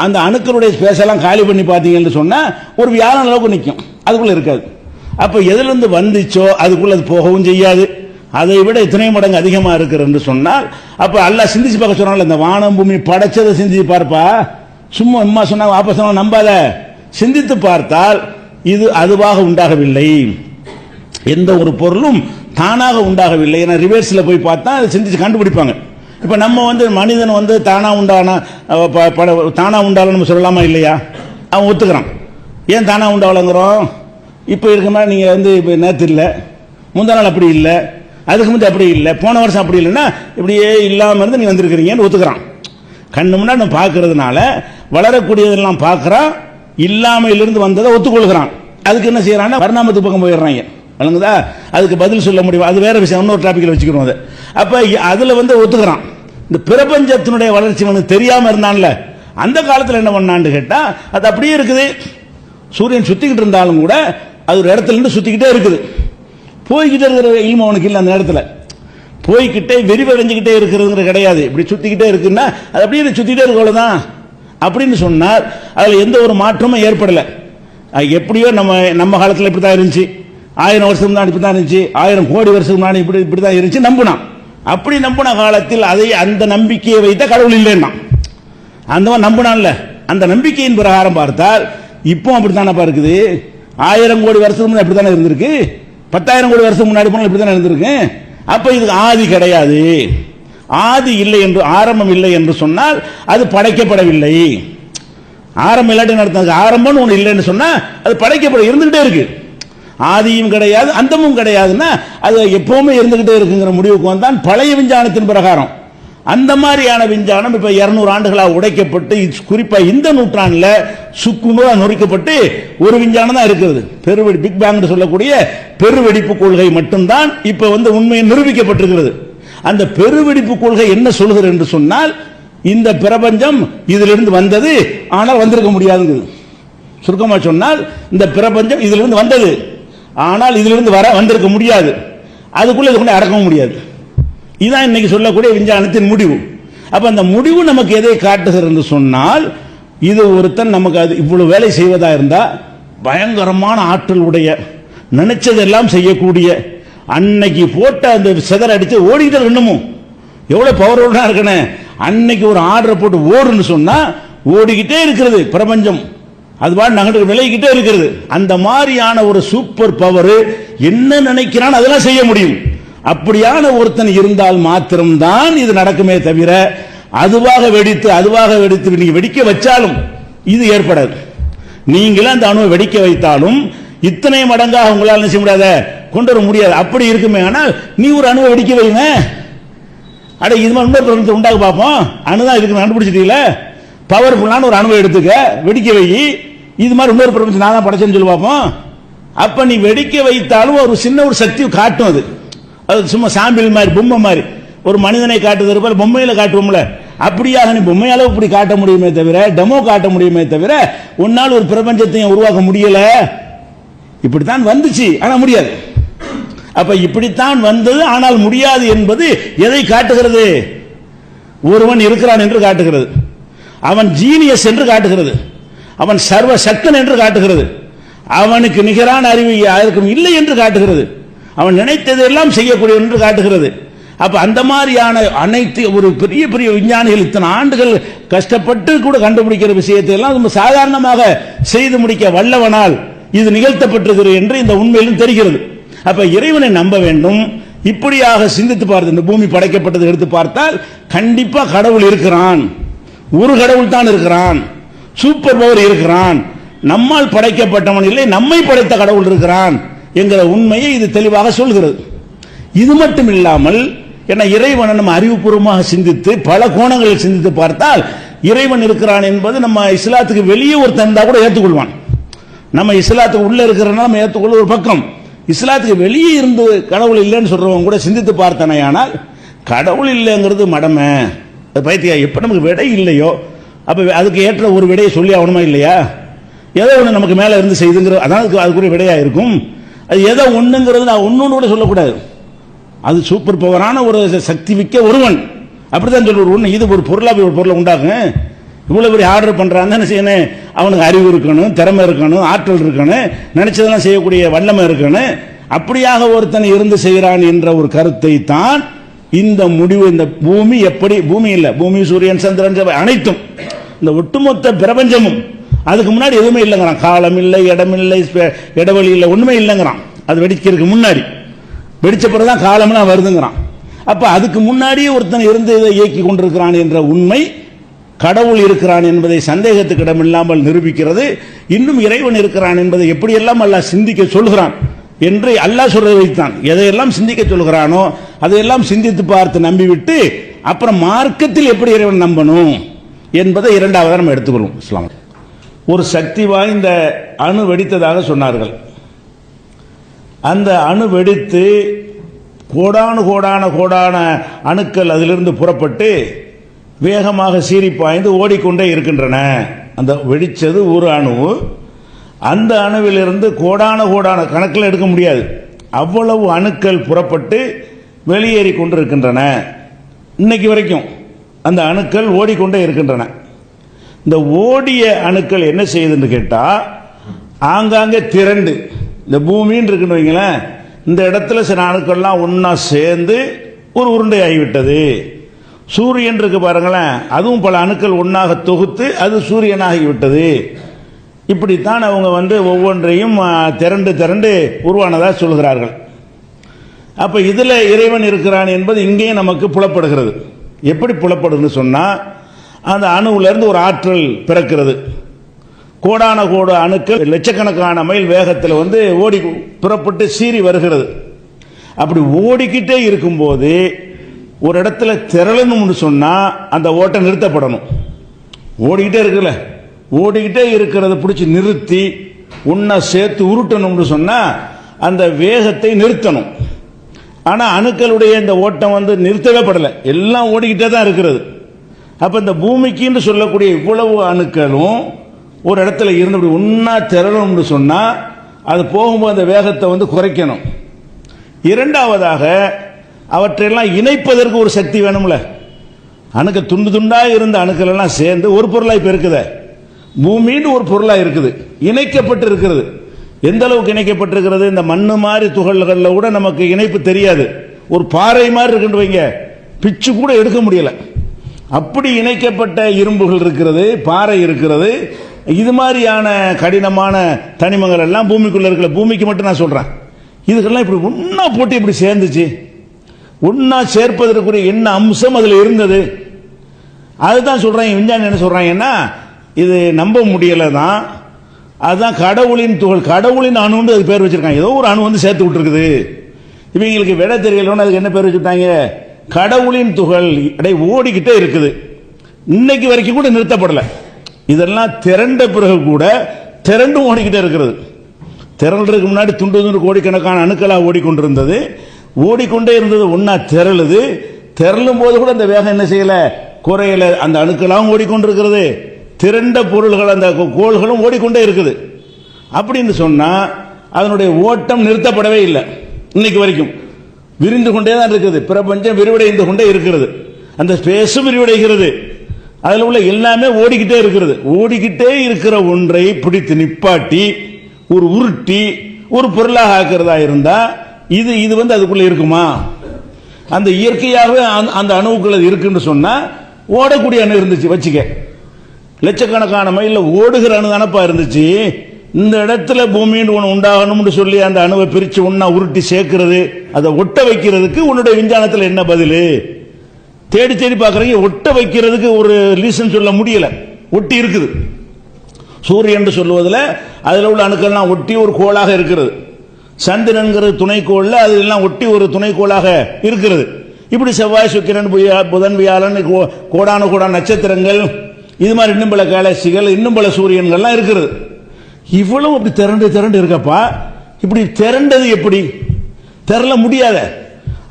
அந்த அணுக்களுடைய ஸ்பேஸ் எல்லாம் காலி பண்ணி பாத்தீங்கன்னு சொன்னா ஒரு வியாழன் அளவுக்கு நிற்கும், அதுக்குள்ள இருக்காது. அப்ப எதுல இருந்து வந்துச்சோ அதுக்குள்ள அது போகவும் செய்யாது. அதை விட இத்தனை மடங்கு அதிகமா இருக்கிறது சொன்னால் அப்ப அல்லாஹ் சிந்திச்சு பார்க்க சொன்னால, இந்த வானம் பூமி படைச்சதை சிந்திச்சு பார்ப்பா, சும்மா அம்மா சொன்னா வாபஸ் நம்பாத, சிந்தித்து பார்த்தால் இது அதுவாக உண்டாகவில்லை, எந்த ஒரு பொருளும் தானாக உண்டாகவில்லை. ஏன்னா ரிவர்ஸ்ல போய் பார்த்தா அதை சிந்திச்சு கண்டுபிடிப்பாங்க. இப்ப நம்ம வந்து மனிதன் வந்து தானா உண்டால நம்ம சொல்லலாமா இல்லையா? அவன் ஒத்துக்கிறான். ஏன் தானா உண்டாவலங்கிறோம்? இப்ப இருக்க மாதிரி நீங்க வந்து இப்ப நேற்று இல்லை, முந்தா நாள் அப்படி இல்லை, அதுக்கு முந்தைய அப்படி இல்லை, போன வருஷம் அப்படி இல்லைன்னா இப்படியே இல்லாம இருந்து நீ வந்திருக்கிறீங்கன்னு ஒத்துக்கிறான். கண்ணு முன்னாடி நம்ம பார்க்கறதுனால வளரக்கூடியதெல்லாம் பார்க்கறான், இல்லாமையிலிருந்து வந்ததை ஒத்துக்கொள்கிறான். அதுக்கு என்ன செய்யறான்னா பரிணாமத்துக்கு பக்கம் போயிடுறாங்க. வழங்குதா? அதுக்கு பதில் சொல்ல முடியும், அது வேற விஷயம், இன்னொரு டாபிக்ல வச்சுக்கிறோம். அது அப்ப அதுல வந்து ஒத்துக்கிறான். இந்த பிரபஞ்சத்தினுடைய வளர்ச்சி வந்து தெரியாம இருந்தான்ல, அந்த காலத்தில் என்ன பண்ணான்னு கேட்டா அது அப்படியே இருக்குது. சூரியன் சுத்திக்கிட்டு இருந்தாலும் கூட அது ஒரு இடத்துல இருந்து சுத்திக்கிட்டே இருக்குது. போய்கிட்டே இருக்கிற இல்மு அவனுக்கு இல்லை. அந்த இடத்துல போய்கிட்டே விரிவடைஞ்சுக்கிட்டே இருக்கிறதுங்கிற கிடையாது. இப்படி சுத்திக்கிட்டே இருக்குன்னா அது அப்படியே சுத்திக்கிட்டே இருக்கதான் அப்படின்னு சொன்னார். அதுல எந்த ஒரு மாற்றமும் ஏற்படல. எப்படியோ நம்ம காலத்தில் இப்படித்தான் இருந்துச்சு, 1000 வருஷம் முன்னாடி இப்படித்தான் இருந்துச்சு, 1000 கோடி வருஷம் முன்னாடி இப்படித்தான் இருந்துச்சு நம்பினான். அப்படி நம்பின காலத்தில் அதை அந்த நம்பிக்கையை வைத்த கடவுள் இல்லைன்னா அந்த நம்பினான்ல, அந்த நம்பிக்கையின் பிரகாரம் பார்த்தால் இப்போ அப்படித்தானப்பா இருக்குது. 1000 கோடி வருஷம் முன்னாடி அப்படித்தானே இருந்திருக்கு, 10,000 கோடி வருஷம் முன்னாடி போனால் இப்படித்தானே இருந்திருக்கு. அப்ப இதுக்கு ஆதி கிடையாது, ஆதி இல்லை என்று, ஆரம்பம் இல்லை என்று சொன்னால் அது படைக்கப்படவில்லை. ஆரம்பம் இல்லாட்டி நடத்த ஆரம்பம்னு ஒன்று இல்லைன்னு சொன்னா அது படைக்கப்பட இருந்துகிட்டே இருக்கு. ஆதியும் கிடையாது அந்தமும் கிடையாதுன்னா அது எப்பவுமே இருந்துகிட்டே இருக்குங்கிற முடிவுக்கு வந்தான் பழைய விஞ்ஞானத்தின் பிரகாரம். அந்த மாதிரியான விஞ்ஞானம் இப்ப 200 ஆண்டுகளாக உடைக்கப்பட்டு குறிப்பா இந்த நூற்றாண்டுல சுக்குநூறா நொறுக்கப்பட்டு ஒரு விஞ்ஞானம் தான் இருக்கிறது. பிக் பேங் சொல்லக்கூடிய பெருவெடிப்பு கொள்கை மட்டும்தான் இப்ப வந்து உண்மையை நிரூபிக்கப்பட்டிருக்கிறது. அந்த பெருவெடிப்பு கொள்கை என்ன சொல்கிறது என்று சொன்னால், இந்த பிரபஞ்சம் இதிலிருந்து வந்தது ஆனால் வந்திருக்க முடியாதுங்கிறது. சுருக்கமா சொன்னால் இந்த பிரபஞ்சம் இதிலிருந்து வந்தது ஆனால் இதிலிருந்து வந்திருக்க முடியாது, அதுக்குள்ள இது கொண்டு அடக்கவும் முடியாது. இதுதான் இன்னைக்கு சொல்லக்கூடிய விஞ்ஞானத்தின் முடிவு. அப்ப அந்த முடிவு நமக்கு எதை காட்டுகிறது என்று சொன்னால், இது ஒருத்தன் நமக்கு அது இவ்வளவு வேலை செய்வதா இருந்தா பயங்கரமான ஆற்றல் உடைய, நினைச்சதெல்லாம் செய்யக்கூடிய, அன்னைக்கு போட்ட அந்த செதற அடிச்சு ஓடிக்கிட்டே இன்னமும் எவ்வளவு பவரோட இருக்கணும். அன்னைக்கு ஒரு ஆர்டர் போட்டு ஓடுன்னு சொன்னா ஓடிக்கிட்டே இருக்கிறது பிரபஞ்சம். அதுவா நாங்கள் விலகிக்கிட்டே இருக்கிறது. அந்த மாதிரியான ஒரு சூப்பர் பவர் என்ன நினைக்கிறான் அதெல்லாம் செய்ய முடியும். அப்படியான ஒருத்தன் இருந்தால் மாத்திரம்தான் இது நடக்குமே தவிர அதுவாக வெடித்து நீங்க வெடிக்க வச்சாலும் இது ஏற்படாது. நீங்களே அந்த அணுவை வெடிக்க வைத்தாலும் இத்தனை மடங்காக உங்களால் என்ன செய்ய முடியாத கொண்டு வர முடியாது. அப்படி இருக்குமே. ஆனால் நீ ஒரு அணுவை வெடிக்க வைங்க, அட இது மாதிரி இன்னொரு பிரபஞ்சத்தை உண்டாக பார்ப்போம். அணுதான் இதுக்கு கண்டுபிடிச்சிட்டீங்களா, பவர்ஃபுல்லான ஒரு அணுவை எடுத்துக்க வெடிக்க வை, இது மாதிரி இன்னொரு பிரபஞ்சம் நான் தான் படைச்சேன்னு சொல்லி பார்ப்போம். அப்ப நீ வெடிக்க வைத்தாலும் ஒரு சின்ன ஒரு சக்தி காட்டும். அது சும்மா சாம்பிள் மாதிரி பொம்மை மாதிரி ஒரு மனிதனை காட்டுவது போல பொம்மையில காட்டுவோம்ல, அப்படியாக நீ பொம்மையால இப்படி காட்ட முடியுமே தவிர டெமோ காட்ட முடியுமே தவிர உன்னால் ஒரு பிரபஞ்சத்தையும் உருவாக்க முடியல. இப்படித்தான் வந்துச்சு ஆனா முடியாது. அப்ப இப்படித்தான் வந்தது ஆனால் முடியாது என்பது எதை காட்டுகிறது? ஒருவன் இருக்கிறான் என்று காட்டுகிறது, அவன் ஜீனியஸ் என்று காட்டுகிறது, அவன் சர்வ சக்தன் என்று காட்டுகிறது, அவனுக்கு நிகரான அறிவு யாருக்கும் இல்லை என்று காட்டுகிறது, அவன் நினைத்ததெல்லாம் செய்யக்கூடிய என்று காட்டுகிறது. அப்ப அந்த மாதிரியான அனைத்து ஒரு பெரிய பெரிய விஞ்ஞானிகள் இத்தனை ஆண்டுகள் கஷ்டப்பட்டு கூட கண்டுபிடிக்கிற விஷயத்தை எல்லாம் சாதாரணமாக செய்து முடிக்க வல்லவனால் இது நிகழ்த்தப்பட்டிருக்கிறது என்று இந்த உண்மையிலும் தெரிகிறது. அப்ப இறைவனை நம்ப வேண்டும். இப்படியாக சிந்தித்து பார்த்து இந்த பூமி படைக்கப்பட்டது எடுத்து பார்த்தால் கண்டிப்பா கடவுள் இருக்கிறான், ஒரு கடவுள் தான் இருக்கிறான், சூப்பர் பவர் இருக்கிறான், நம்மால் படைக்கப்பட்டவன் இல்லை நம்மை படைத்த கடவுள் இருக்கிறான் என்கிற உண்மையை இது தெளிவாக சொல்கிறது. இது மட்டும் இல்லாமல் ஏன்னா இறைவனை நம்ம அறிவுபூர்வமாக சிந்தித்து பல கோணங்களில் சிந்தித்து பார்த்தால் இறைவன் இருக்கிறான் என்பது நம்ம இஸ்லாத்துக்கு வெளியே ஒரு தந்தா கூட ஏற்றுக்கொள்வான். நம்ம இஸ்லாத்துக்கு உள்ள இருக்கிறனா நம்ம ஏற்றுக்கொள்ள ஒரு பக்கம், இஸ்லாத்துக்கு வெளியே இருந்து கடவுள் இல்லைன்னு சொல்றவங்க கூட சிந்தித்து பார்த்தானே ஆனால் கடவுள் இல்லைங்கிறது மடமை பைத்தியா. எப்ப நமக்கு விடை இல்லையோ அப்ப அதுக்கு ஏற்ற ஒரு விடையை சொல்லி ஆகணுமா இல்லையா? ஏதோ ஒன்று நமக்கு மேல இருந்து செய்துங்கிற அதான் அதுக்குரிய விடையா இருக்கும். அது ஏதோ ஒண்ணுங்கிறது நான் ஒன்னு கூட சொல்லக்கூடாது. அது சூப்பர் பவரான ஒரு சக்தி மிக்க ஒருவன் அப்படித்தான் சொல்லுவார். இது ஒரு பொருளா ஒரு பொருளை உண்டாக்குங்க, இவ்வளவு பெரிய ஆர்டர் பண்றாங்க என்ன செய்யணும்? அவனுக்கு அறிவு இருக்கணும், திறமை இருக்கணும், ஆற்றல் இருக்கணும், நினைச்சதெல்லாம் செய்யக்கூடிய வல்லமை இருக்கணும். அப்படியாக ஒருத்தன் இருந்து செய்கிறான் என்ற ஒரு கருத்தை தான் இந்த முடிவு. இந்த பூமி எப்படி பூமி இல்ல, பூமி சூரியன் சந்திரன் அனைத்தும் இந்த ஒட்டுமொத்த பிரபஞ்சமும் அதுக்கு முன்னாடி எதுவுமே இல்லைங்கிறான். காலம் இல்லை, இடம் இல்லை, இடைவெளி இல்லை, ஒண்ணுமே இல்லைங்கிறான். அது வெடிக்கிறதுக்கு முன்னாடி, வெடிச்ச பிறகுதான் காலம்லாம் வருதுங்கிறான். அப்ப அதுக்கு முன்னாடியே ஒருத்தன் இருந்து இதை இயக்கி கொண்டிருக்கிறான் என்ற உண்மை, கடவுள் இருக்கிறான் என்பதை சந்தேகத்துக்கு இடமில்லாமல் நிரூபிக்கிறது. இன்னும் இறைவன் இருக்கிறான் என்பதை எப்படியெல்லாம் அல்லாஹ் சிந்திக்க சொல்கிறான் என்று அல்லாஹ் சொல்றதை வைத்தான். எதையெல்லாம் சிந்திக்க சொல்கிறானோ அதையெல்லாம் சிந்தித்து பார்த்து நம்பிவிட்டு அப்புறம் மார்க்கத்தில் எப்படி இறைவன் நம்பணும் என்பதை இரண்டாவதாக நம்ம எடுத்துக்கொள்வோம். இஸ்லாம் ஒரு சக்தி வாய்ந்த அணு வெடித்ததாக சொன்னார்கள். அந்த அணு வெடித்து கோடானு கோடான அணுக்கள் அதிலிருந்து புறப்பட்டு வேகமாக சீறி பாய்ந்து ஓடிக்கொண்டே இருக்கின்றன. அந்த வெடிச்சது ஒரு அணு, அந்த அணுவிலிருந்து கோடான கணக்கில் எடுக்க முடியாது, அவ்வளவு அணுக்கள் புறப்பட்டு வெளியேறி கொண்டிருக்கின்றன. இன்னைக்கு வரைக்கும் அந்த அணுக்கள் ஓடிக்கொண்டே இருக்கின்றன. இந்த ஓடிய அணுக்கள் என்ன செய்யுதுன்னு கேட்டா ஆங்காங்கே திரண்டு இந்த பூமின்னு இருக்குன்னு வைங்களேன், இந்த இடத்துல சில அணுக்கள்லாம் ஒன்னா சேர்ந்து ஒரு உருண்டை ஆகிவிட்டது. சூரியன் இருக்கு பாருங்களேன், அதுவும் பல அணுக்கள் ஒன்றாக தொகுத்து அது சூரியனாகிவிட்டது. இப்படித்தான் அவங்க ஒவ்வொன்றையும் திரண்டு உருவானதா சொல்கிறார்கள். அப்ப இதுல இறைவன் இருக்கிறான் என்பது இங்கேயும் நமக்கு புலப்படுகிறது. எப்படி புலப்படுதுன்னு சொன்னா அந்த அணுவுல இருந்து ஒரு ஆற்றல் பிறக்கிறது. கோடான அணுக்கள் லட்சக்கணக்கான மைல் வேகத்தில் ஓடி புறப்பட்டு சீறி வருகிறது. அப்படி ஓடிக்கிட்டே இருக்கும்போது ஒரு இடத்துல திரளணும்னு சொன்னா அந்த ஓட்டம் நிறுத்தப்படணும். ஓடிக்கிட்டே இருக்குல்ல, ஓடிக்கிட்டே இருக்கிறத பிடிச்சி நிறுத்தி உன்னை சேர்த்து உருட்டணும்னு சொன்னா அந்த வேகத்தை நிறுத்தணும். ஆனா அணுக்களுடைய இந்த ஓட்டம் நிறுத்தவே படலை, எல்லாம் ஓடிக்கிட்டே தான் இருக்கிறது. அப்ப இந்த பூமிக்குன்னு சொல்லக்கூடிய இவ்வளவு அணுக்களும் ஒரு இடத்துல இருந்து ஒன்னா திரளணும்னு சொன்னா அது போகும்போது அந்த வேகத்தை குறைக்கணும். இரண்டாவதாக அவற்றையெல்லாம் இணைப்பதற்கு ஒரு சக்தி வேணும்ல. அணுக்க துண்டு துண்டா இருந்த அணுக்கள் எல்லாம் சேர்ந்து ஒரு பொருளா இப்ப இருக்குது. பூமின்னு ஒரு பொருளா இருக்குது, இணைக்கப்பட்டு இருக்கிறது. எந்த அளவுக்கு இணைக்கப்பட்டிருக்கிறது? இந்த மண்ணு மாதிரி துகள்கள்ல கூட நமக்கு இணைப்பு தெரியாது. ஒரு பாறை மாதிரி இருக்குன்னு வைங்க, பிச்சு கூட எடுக்க முடியல. அப்படி இணைக்கப்பட்ட இரும்புகள் இருக்கிறது, பாறை இருக்கிறது. இது மாதிரியான கடினமான தனிமங்கள் எல்லாம் பூமிக்குள்ள இருக்கிற, பூமிக்கு மட்டும் நான் சொல்றேன், இதுக்கெல்லாம் இப்படி ஒன்னா போட்டு இப்படி சேர்ந்துச்சு, ஒன்னா சேர்ப்பதற்குரிய என்ன அம்சம் அதுல இருந்தது, அதுதான் சொல்றாங்க. விஞ்ஞானி என்ன சொல்றாங்கன்னா, இது நம்ப முடியல தான், அதுதான் கடவுளின் துகள், கடவுளின் அணுன்னு அதுக்கு பேர் வச்சிருக்காங்க. ஏதோ ஒரு அணு வந்து சேர்த்து விட்டுருக்குது, இவங்களுக்கு விட தெரியலன்னு அதுக்கு என்ன பேர் வச்சுட்டாங்க, கடவுளின் துகள் ஓடிக்கிட்டே இருக்குது. இன்னைக்கு வரைக்கும் கூட நிறுத்தப்படல. இதெல்லாம் திரண்ட பிறகு கூட திரண்டும் ஓடிக்கிட்டே இருக்கிறது. திரள்றதுக்கு முன்னாடி துண்டு துண்டு கோடிக்கணக்கான அணுக்களாக ஓடிக்கொண்டிருந்தது, ஓடிக்கொண்டே இருந்தது, ஒன்னா திரளுது. திரளும் போது கூட அந்த வேகம் என்ன செய்யல, குறையல. அந்த அணுக்களாகவும் ஓடிக்கொண்டிருக்கிறது, திரண்ட பொருள்கள் அந்த கோள்களும் ஓடிக்கொண்டே இருக்குது. அப்படின்னு சொன்னா அதனுடைய ஓட்டம் நிறுத்தப்படவே இல்லை. இன்னைக்கு வரைக்கும் விரிந்து கொண்டே தான் இருக்குது. பிரபஞ்சம் விரிவடைந்து கொண்டே இருக்கிறது, அந்த ஸ்பேஸும் விரிவடைகிறது, அதில் உள்ள எல்லாமே ஓடிக்கிட்டே இருக்கிறது. ஓடிக்கிட்டே இருக்கிற ஒன்றை பிடித்து நிப்பாட்டி ஒரு உருட்டி ஒரு பொருளாக ஆக்கிறதா இருந்தா இது இது வந்து அதுக்குள்ள இருக்குமா? அந்த இயற்கையாகவே அந்த அணுவுக்குள்ள இருக்குன்னு சொன்னா ஓடக்கூடிய அணு இருந்துச்சு வச்சுக்க, லட்சக்கணக்கான மைல்ல ஓடுகிற அணு தானப்பா இருந்துச்சு. இந்த இடத்துல பூமின்னு ஒன்று உண்டாகணும்னு சொல்லி அந்த அணுவை பிரிச்சு ஒன்னா உருட்டி சேர்க்கிறது, அதை ஒட்ட வைக்கிறதுக்கு உன்னுடைய விஞ்ஞானத்தில் என்ன பதில்? தேடி தேடி பார்க்கறீங்க, ஒட்ட வைக்கிறதுக்கு ஒரு ரீசன் சொல்ல முடியல. ஒட்டி இருக்குது. சூரியன் சொல்லுவதில் அதில் உள்ள அணுக்கள்லாம் ஒட்டி ஒரு கோளாக இருக்கிறது. சந்திரன்கிற துணைக்கோள்ல அது எல்லாம் ஒட்டி ஒரு துணைக்கோளாக இருக்கிறது. இப்படி செவ்வாய், சுக்கிரன், புதன், வியாழன், கோடான கோடான நட்சத்திரங்கள், இது மாதிரி இன்னும் பல கேலக்சிகள், இன்னும் பல சூரியன்கள்லாம் இருக்கிறது. இவ்வளவு அப்படி திரண்டு திரண்டு இருக்கப்பா. இப்படி திரண்டது எப்படி? திரள முடியாத.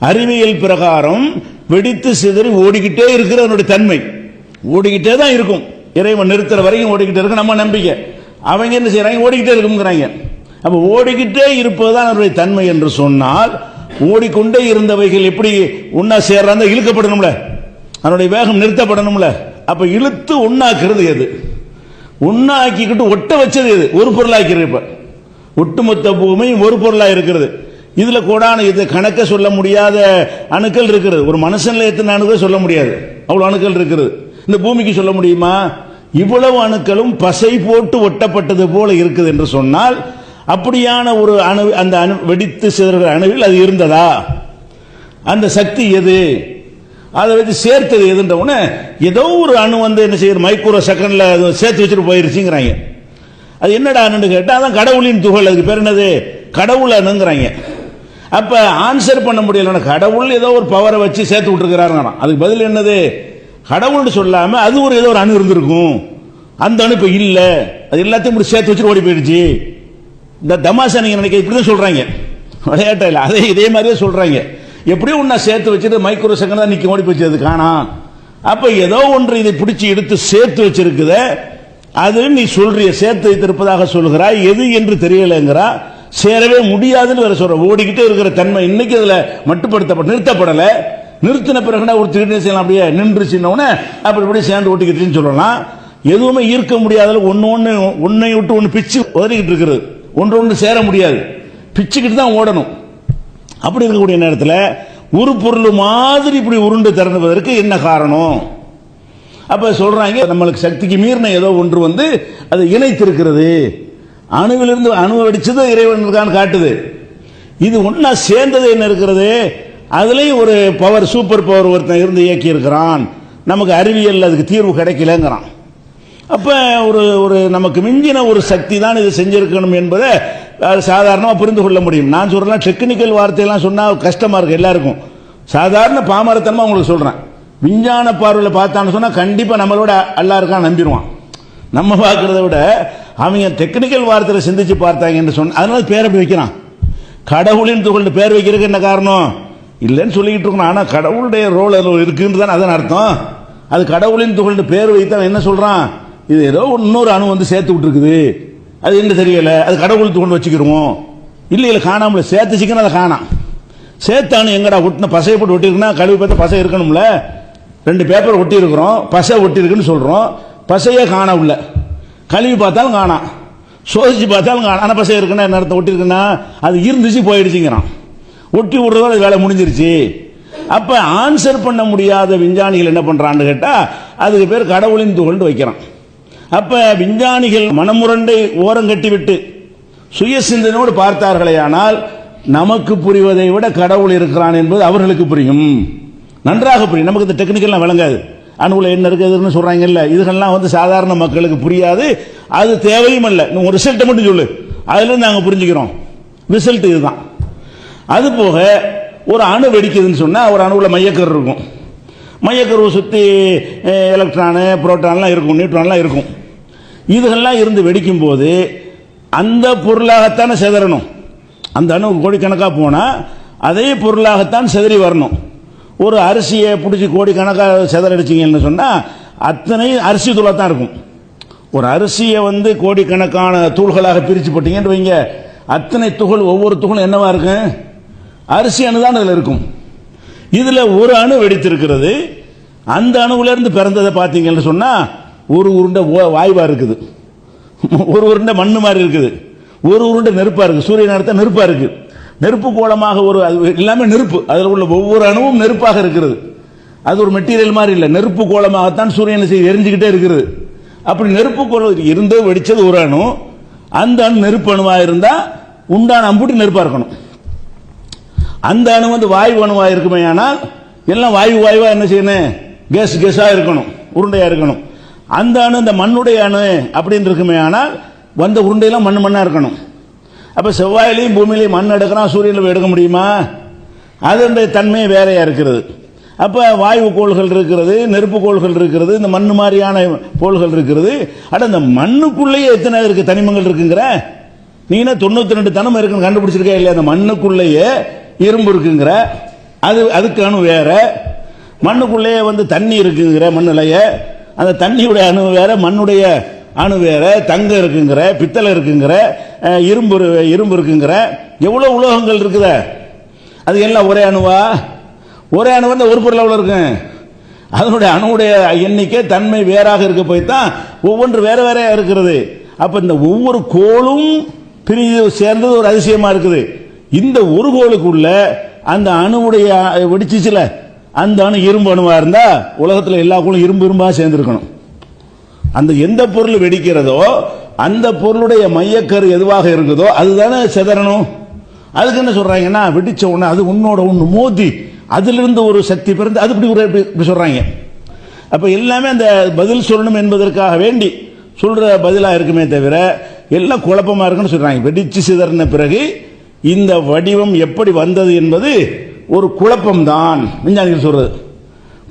அறிவியல் பிரகாரம் வெடித்து சிதறி ஓடிக்கிட்டே இருக்கிற அதனுடைய தன்மை ஓடிக்கிட்டே தான் இருக்கும். இறைவன் நிறுத்துற வரைக்கும் ஓடிக்கிட்டே இருக்கு நம்ம நம்பிக்கை. அவங்க என்ன செய்யறாங்க, ஓடிக்கிட்டே இருக்குங்கிறாங்க. அப்ப ஓடிக்கிட்டே இருப்பதுதான் அதனுடைய தன்மை என்று சொன்னால், ஓடிக்கொண்டே இருந்தவைகள் எப்படி ஒன்னா சேர்றாங்க, இழுக்கப்படணும்ல, அதனுடைய வேகம் நிறுத்தப்படணும்ல. அப்ப இழுத்து ஒன்னாக்குறது எது? ஒன்னாக்கிக்கிட்டு ஒட்ட வச்சது எது? ஒரு பொருளாக்கிறது. இப்ப ஒட்டுமொத்த பூமியும் ஒரு பொருளா இருக்கிறது. இதுல கூடான இது கணக்க சொல்ல முடியாத அணுக்கள் இருக்கிறது. ஒரு மனுஷன்ல எத்தனை அணுக்கள் சொல்ல முடியாது, அவ்வளவு அணுக்கள் இருக்கிறது. இந்த பூமிக்கு சொல்ல முடியுமா? இவ்வளவு அணுக்களும் பசை போட்டு ஒட்டப்பட்டது போல இருக்குது என்று சொன்னால், அப்படியான ஒரு அணு, அந்த அணு வெடித்து சிதறுகிற அணுவில் அது இருந்ததா? அந்த சக்தி எது? அதை வச்சு சேர்த்தது எதுன்ற உடனே ஏதோ ஒரு அணு வந்து என்ன செய்யுற, மைக்ரோ செகண்ட்ல சேர்த்து வச்சுட்டு போயிருச்சுங்கிறாங்க. அது என்னடா அணுன்னு கேட்டா அதான் கடவுளின் துகள். அதுக்கு பேர் என்னது? கடவுள் அணுங்கிறாங்க. அப்ப ஆன்சர் பண்ண முடியல. கடவுள் ஏதோ ஒரு பவரை வச்சு சேர்த்து விட்டுருக்கிறாரு. அதுக்கு பதில் என்னது? கடவுள்னு சொல்லாம அது ஒரு ஏதோ ஒரு அணு இருந்திருக்கும். அந்த அணு இப்ப இல்ல, அது எல்லாத்தையும் இப்படி சேர்த்து வச்சுட்டு ஓடி போயிடுச்சு. இந்த தமாஷா நீங்க நினைக்க இப்படிதான் சொல்றாங்க, விளையாட்டா இல்ல, அதே இதே மாதிரியே சொல்றாங்க. எப்படியும் ஒன்னா சேர்த்து வச்சுட்டு மைக்ரோ செகண்ட் தான் நிக்க ஓடி போச்சு, அது காணா. அப்ப ஏதோ ஒன்று இதை பிடிச்சி எடுத்து சேர்த்து வச்சிருக்குத, அது நீ சொல்றிய சேர்த்து வைத்திருப்பதாக சொல்கிறாய், எது என்று தெரியலங்கிறா. சேரவே முடியாதுன்னு வேற சொல்ற. ஓடிக்கிட்டே இருக்கிற தன்மை இன்னைக்கு அதுல மட்டுப்படுத்தப்பட, நிறுத்தப்படல. நிறுத்தின பிறகு ஒரு திடீர்னு செய்யலாம், அப்படியே நின்றுச்சுன்னு அப்படி இப்படி சேர்ந்து ஓட்டிக்கிட்டுன்னு சொல்லலாம். எதுவுமே ஈர்க்க முடியாத ஒன்னை விட்டு ஒன்னு பிச்சு உதறிக்கிட்டு இருக்கிறது, ஒன்று சேர முடியாது, பிச்சுக்கிட்டு தான் ஓடணும். அப்படி இருக்கக்கூடிய நேரத்தில் ஒரு பொருள் மாதிரி இப்படி உருண்டு திறந்துவதற்கு என்ன காரணம்? அப்ப சொல்றாங்க, நம்மளுக்கு சக்திக்கு மீறின ஏதோ ஒன்று வந்து அது இணைத்திருக்கிறது. அணுவிலிருந்து அணு வெடிச்சது இறைவனுக்கான காட்டுது. இது ஒன்னா சேர்ந்தது என்ன இருக்கிறது? அதுலயும் ஒரு பவர், சூப்பர் பவர் ஒருத்தன் இருந்து இயக்கி இருக்கிறான். நமக்கு அறிவியல் அதுக்கு தீர்வு கிடைக்கலங்கிறான். அப்ப ஒரு நமக்கு மிஞ்சின ஒரு சக்தி தான் இது செஞ்சிருக்கணும் என்பதை சாதாரணமாக புரிந்து கொள்ள முடியும். நான் சொல்றேன், டெக்னிக்கல் வார்த்தையெல்லாம் சொன்னா கஷ்டமா இருக்கு எல்லாருக்கும். சாதாரண பாமரத்தனமா உங்களுக்கு சொல்றேன். விஞ்ஞான பார்வையில் பார்த்தான்னு சொன்னா கண்டிப்பா நம்மளோட அல்லா இருக்கான்னு நம்பிடுவான். நம்ம பார்க்கறத விட அவங்க டெக்னிக்கல் வார்த்தையில சிந்திச்சு பார்த்தாங்க என்று சொன்ன, அதனால பேர் அப்படி வைக்கிறான். கடவுளின் துகள் பேர் வைக்கிறதுக்கு என்ன காரணம்? இல்லைன்னு சொல்லிக்கிட்டு இருக்கணும். ஆனா கடவுளுடைய ரோல் இருக்குன்னு தான் அதன் அர்த்தம். அது கடவுளின் துகள் பேர் வைத்தா என்ன சொல்றான்? இது ஏதோ இன்னொரு அணு வந்து சேர்த்து விட்டுருக்குது, அது என்ன தெரியல, அது கடவுள் துகள் வச்சுக்கிடுவோம். இல்லை காணாமல சேர்த்துச்சிக்கணும், அதை காணாம். சேர்த்தானு எங்கடா ஒட்டின பசையை போட்டு ஒட்டிருக்குன்னா கழுவி பார்த்து பசை இருக்கணும்ல. 2 பேப்பர் ஒட்டி இருக்கிறோம், பசை ஒட்டி இருக்குன்னு சொல்றோம், பசையே காண உள்ள. கழுவி பார்த்தாலும் காணாம், சோதிச்சு பார்த்தாலும் காணாம். ஆனால் பசை இருக்குன்னா என்ன அர்த்தம்? ஒட்டி இருக்குன்னா அது இருந்துச்சு போயிடுச்சுங்கிறான். ஒட்டி விடுறதோட வேலை முடிஞ்சிருச்சு. அப்ப ஆன்சர் பண்ண முடியாத விஞ்ஞானிகள் என்ன பண்றான்னு கேட்டா அதுக்கு பேர் கடவுளின் துகள்னு வைக்கிறான். அப்ப விஞ்ஞானிகள் மனமுரண்டை ஓரம் கட்டிவிட்டு சுய சிந்தனையோடு பார்த்தார்களே ஆனால் நமக்கு புரிவதை விட கடவுள் இருக்கிறான் என்பது அவர்களுக்கு புரியும், நன்றாக புரியும். நமக்கு இந்த டெக்னிக்கல்லாம் விளங்காது. அணுகுல என்ன இருக்குதுன்னு சொல்றாங்கல்ல, இதுகள்லாம் வந்து சாதாரண மக்களுக்கு புரியாது, அது தேவையும் இல்லை. ஒரு ரிசல்ட்டை மட்டும் சொல்லு, அதுல நாங்கள் புரிஞ்சுக்கிறோம். ரிசல்ட் இதுதான். அது போக ஒரு அணு வெடிக்குதுன்னு சொன்னா ஒரு அணுவுல மையக்கரு இருக்கும். மையக்கருவை சுற்றி எலக்ட்ரானு புரோட்டான்லாம் இருக்கும், நியூட்ரான்லாம் இருக்கும். இதுகள்லாம் இருந்து வெடிக்கும் போது அந்த பொருளாகத்தானே சிதறணும். அந்த அணு கோடிக்கணக்காக போனால் அதே பொருளாகத்தான் சிதறி வரணும். ஒரு அரிசியை பிடிச்சி கோடிக்கணக்காக சிதறடிச்சிங்கன்னு சொன்னால் அத்தனை அரிசி தூளாக தான் இருக்கும். ஒரு அரிசியை வந்து கோடிக்கணக்கான தூள்களாக பிரித்து போட்டீங்கன்னு வைங்க, அத்தனை துகள் ஒவ்வொரு துகளும் என்னவா இருக்கும்? அரிசி அணு தான் அதில் இருக்கும். இதில் ஒரு அணு வெடித்திருக்கிறது. அந்த அணுவிலிருந்து பிறந்ததை பார்த்தீங்கன்னு சொன்னால் ஒரு உருண்டை வாயுவா இருக்குது, ஒரு உருண்டை மண்ணு மாதிரி இருக்குது, ஒரு உருண்டை நெருப்பா இருக்கு. சூரியன் அடுத்த நெருப்பா இருக்கு. நெருப்பு கோலமாக ஒரு எல்லாமே நெருப்பு, அதில் உள்ள ஒவ்வொரு அணுவும் நெருப்பாக இருக்கிறது. அது ஒரு மெட்டீரியல் மாதிரி இல்லை, நெருப்பு கோலமாகத்தான் சூரியனை எரிஞ்சுக்கிட்டே இருக்கிறது. அப்படி நெருப்பு கோலம் இருந்து வெடிச்சது ஒரு அணு. அந்த அணு நெருப்பு அணுவாக இருந்தால் உண்டான அம்புட்டி நெருப்பாக இருக்கணும். அந்த அணு வந்து வாயு அணுவாக இருக்குமே ஆனால் எல்லாம் வாயுவா என்ன செய்யணும்? கேஸாக இருக்கணும், உருண்டையாக இருக்கணும். அந்த அணு இந்த மண்ணுடைய அணு அப்படின்னு இருக்குமே ஆனால் வந்த உருண்டையெல்லாம் மண்ணா இருக்கணும். அப்போ செவ்வாயிலையும் பூமியிலையும் மண் எடுக்கிறான், சூரியனில் எடுக்க முடியுமா? அதனுடைய தன்மை வேறையா இருக்கிறது. அப்போ வாயு கோள்கள் இருக்கிறது, நெருப்பு கோள்கள் இருக்கிறது, இந்த மண்ணு மாதிரியான கோள்கள் இருக்கிறது. அட இந்த மண்ணுக்குள்ளேயே எத்தனை இருக்கு தனிமங்கள் இருக்குங்கிற நீங்க 92 தனிமம் இருக்குன்னு கண்டுபிடிச்சிருக்கே இல்லையா? அந்த மண்ணுக்குள்ளேயே இரும்பு இருக்குங்கிற, அதுக்கு அணு வேற. மண்ணுக்குள்ளேயே வந்து தண்ணி இருக்குங்கிற மண்ணுலைய, அந்த தண்ணியுடைய அணு வேற, மண்ணுடைய அணு வேற. தங்கம் இருக்குங்கிற, பித்தளை இருக்குங்கிற, இரும்பு இருக்குங்கிற, எவ்வளவு உலோகங்கள் இருக்குத. அது எல்லாம் ஒரே அணுவா? ஒரே அணு வந்து ஒரு பொருள் எவ்வளவு இருக்கு? அதனுடைய அணுடைய எண்ணிக்கை தன்மை வேறாக இருக்க போய் தான் ஒவ்வொன்று வேற வேறையா இருக்கிறது. அப்ப இந்த ஒவ்வொரு கோளும் பிரிவு சேர்ந்தது ஒரு அதிசயமா இருக்குது. இந்த ஒரு கோளுக்குள்ள அந்த அணுவுடைய வெடிச்சிச்சுல, அந்த அணு இரும்பு அணுவா இருந்தா உலகத்தில் எல்லா கோளும் இரும்பா சேர்ந்திருக்கணும். அந்த எந்த பொருள் வெடிக்கிறதோ அந்த பொருளுடைய மையக்கரு எதுவாக இருக்குதோ அதுதானே சிதறணும். அதுக்கு என்ன சொல்றாங்கன்னா, வெடிச்ச உடனே அது உன்னோட ஒன்று மோதி அதிலிருந்து ஒரு சக்தி பிறந்து அது இப்படி சொல்றாங்க. அப்ப எல்லாமே அந்த பதில் சொல்லணும் என்பதற்காக வேண்டி சொல்ற பதிலா இருக்குமே தவிர எல்லாம் குழப்பமா இருக்குன்னு சொல்றாங்க. வெடிச்சு சிதறின பிறகு இந்த வடிவம் எப்படி வந்தது என்பது ஒரு குழப்பம் தான். விஞ்ஞானிகள் சொல்றது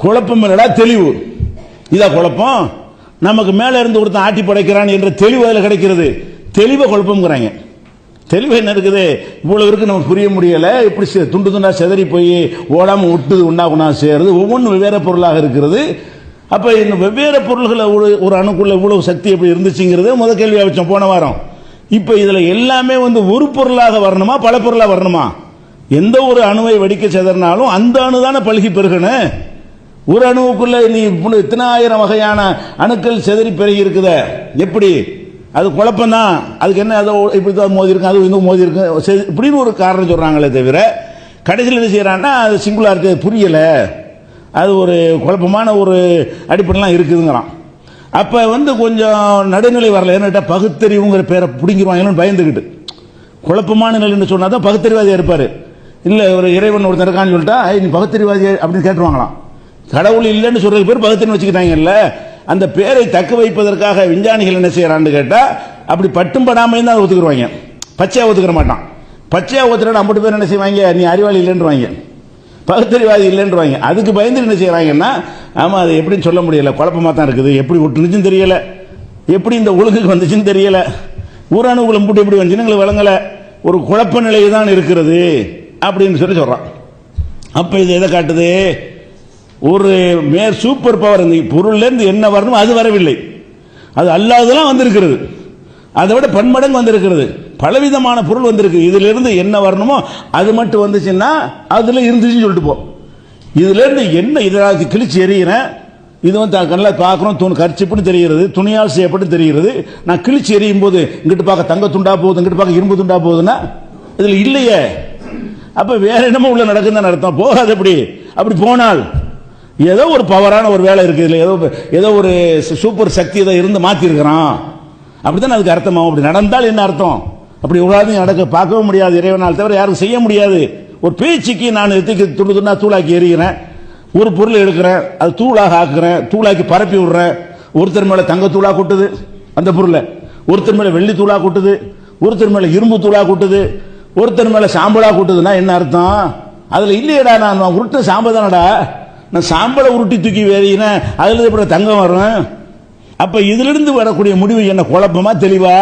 குழப்பம் இல்லடா, தெளிவு. இதா குழப்பம். நமக்கு மேல இருந்து ஒருத்தன் ஆட்டி படைக்கிறான் என்ற தெளிவு அதில் கிடைக்கிறது. தெளிவை குழப்பம்ங்கிறாங்க. தெளிவு என்ன இருக்குது? இவ்வளவு இருக்கு நமக்கு புரிய முடியல, இப்படி துண்டு துண்டா செதறி போய் ஓடாம விட்டுது உண்டா சேருது, ஒவ்வொன்றும் வெவ்வேறு பொருளாக இருக்கிறது. அப்ப இந்த வெவ்வேறு பொருள்களை ஒரு அணுக்குள்ள இவ்வளவு சக்தி எப்படி இருந்துச்சுங்கிறது முதல் கேள்வியா வச்சோம் போன வாரம். இப்ப இதுல எல்லாமே வந்து ஒரு பொருளாக வரணுமா பல பொருளாக வரணுமா? எந்த ஒரு அணுவை வெடிக்க செதறினாலும் அந்த அணு தானே பழுகி பெருகணும். ஒரு அணுவுக்குள்ள நீ இத்தனை ஆயிரம் வகையான அணுக்கள் செதறி பெருகி இருக்குத, எப்படி? அது குழப்பம் தான். அதுக்கு என்ன, அதை இப்படி தான் மோதி இருக்கு, அது இன்னும் மோதி இருக்கு இப்படின்னு ஒரு காரணம் சொல்றாங்களே தவிர கடைசியில் என்ன செய்யறான்னா அது சிங்குலாரிட்டி புரியல, அது ஒரு குழப்பமான ஒரு அடிப்படைலாம் இருக்குதுங்கிறான். அப்ப வந்து கொஞ்சம் நடுநிலை வரல. ஏன்னா பகுத்தறிவுங்கிற பேரை பிடிங்கிருவாங்கன்னு பயந்துக்கிட்டு குழப்பமான நிலைன்னு சொன்னா தான் பகுத்தறிவாதியா இருப்பாரு. இல்ல ஒரு இறைவன் ஒருத்தர் இருக்கான்னு சொல்லிட்டா நீ பகுத்தறிவாதி அப்படின்னு கேட்டுருவாங்களாம். கடவுள் இல்லைன்னு சொல்றது பேர் பகுத்தறிவு வச்சுக்கிட்டாங்கல்ல. அந்த பேரை தக்க வைப்பதற்காக விஞ்ஞானிகள் என்ன செய்யறான்னு கேட்டா அப்படி பட்டும் படாமையும் தான் ஒத்துக்குருவாங்க, பச்சையா ஒத்துக்கிற மாட்டான். பச்சையா ஒத்துக்கிற 50 பேர் என்ன செய்வாங்க, நீ அறிவாளி இல்லைன்றுவாங்க, பகுத்தறிவாதி இல்லைன்றுவாங்க. அதுக்கு பயந்து என்ன செய்யறாங்கன்னா, ஆமா அது எப்படின்னு சொல்ல முடியல, குழப்பமா தான் இருக்குது, எப்படி ஒட்டுனுச்சுன்னு தெரியல, எப்படி இந்த ஒழுங்குக்கு வந்துச்சுன்னு தெரியல, ஊரானுக்குள்ள போட்டு எப்படி வந்துச்சுன்னு எங்களுக்கு வழங்கல, ஒரு குழப்ப நிலை தான் இருக்கிறது அப்படின்னு சொல்றான். அப்ப இது எதை காட்டுது? ஒரு சூப்பர் பவர் இந்த பொருள்ல இருந்து என்ன வரணும் அது வரவில்லை, அது அல்லாதெல்லாம் வந்திருக்கிறது, அதை விட பன்மடங்கு வந்திருக்கிறது, பலவிதமான பொருள் வந்திருக்கு. இதுல இருந்து என்ன வரணுமோ அது மட்டும் வந்துச்சுன்னா அதுல இருந்துச்சுன்னு சொல்லிட்டு போ. இதுல இருந்து என்ன இதை கிழிச்சு எறிகிறேன், இது வந்து கண்ணில் பார்க்கணும், கரிச்சிப்புன்னு தெரிகிறது, துணியால் செய்யப்பட்டு தெரிகிறது. நான் கிழிச்சு எறியும் போது இங்கிட்டு பார்க்க தங்க துண்டா போகுது, இங்கிட்டு பார்க்க இரும்பு துண்டா போகுதுன்னா இதுல இல்லையே. அப்ப வேற என்னமோ உள்ள நடக்குதுன்னு அர்த்தம். போகாது. அப்படி போனால் ஏதோ ஒரு பவரான ஒரு வேலை இருக்கு, இல்லை ஏதோ ஒரு சூப்பர் சக்தி இதை இருந்து மாற்றிருக்கிறான், அப்படித்தான் அதுக்கு அர்த்தமாகும். அப்படி நடந்தால் என்ன அர்த்தம்? அப்படி உலகம் நடக்க பார்க்கவும் முடியாது, இறைவனால் தவிர யாரும் செய்ய முடியாது. ஒரு பேச்சுக்கு நான் எத்திக்கு துண்டு துண்டா தூளாக்கி எறிகிறேன், ஒரு பொருள் எடுக்கிறேன், அது தூளாக ஆக்குறேன், தூளாக்கி பரப்பி விடுறேன். ஒருத்தர் மேல தங்க தூளா கொட்டுது அந்த பொருளை, ஒருத்தர் மேல வெள்ளி தூளா கொட்டுது, ஒருத்தர் மேல இரும்பு தூளா கொட்டுது, ஒருத்தர் மேல சாம்பலா கொட்டுதுன்னா என்ன அர்த்தம்? அதுல இல்லையடா, நான் உருட்ட சாம்பல் தானடா, நான் சாம்பலை உருட்டி தூக்கி வேறினேன், அதுல எப்படி தங்கம் வரும்? அப்ப இதுல இருந்து வரக்கூடிய முடிவு என்ன குழப்பமா தெளிவா?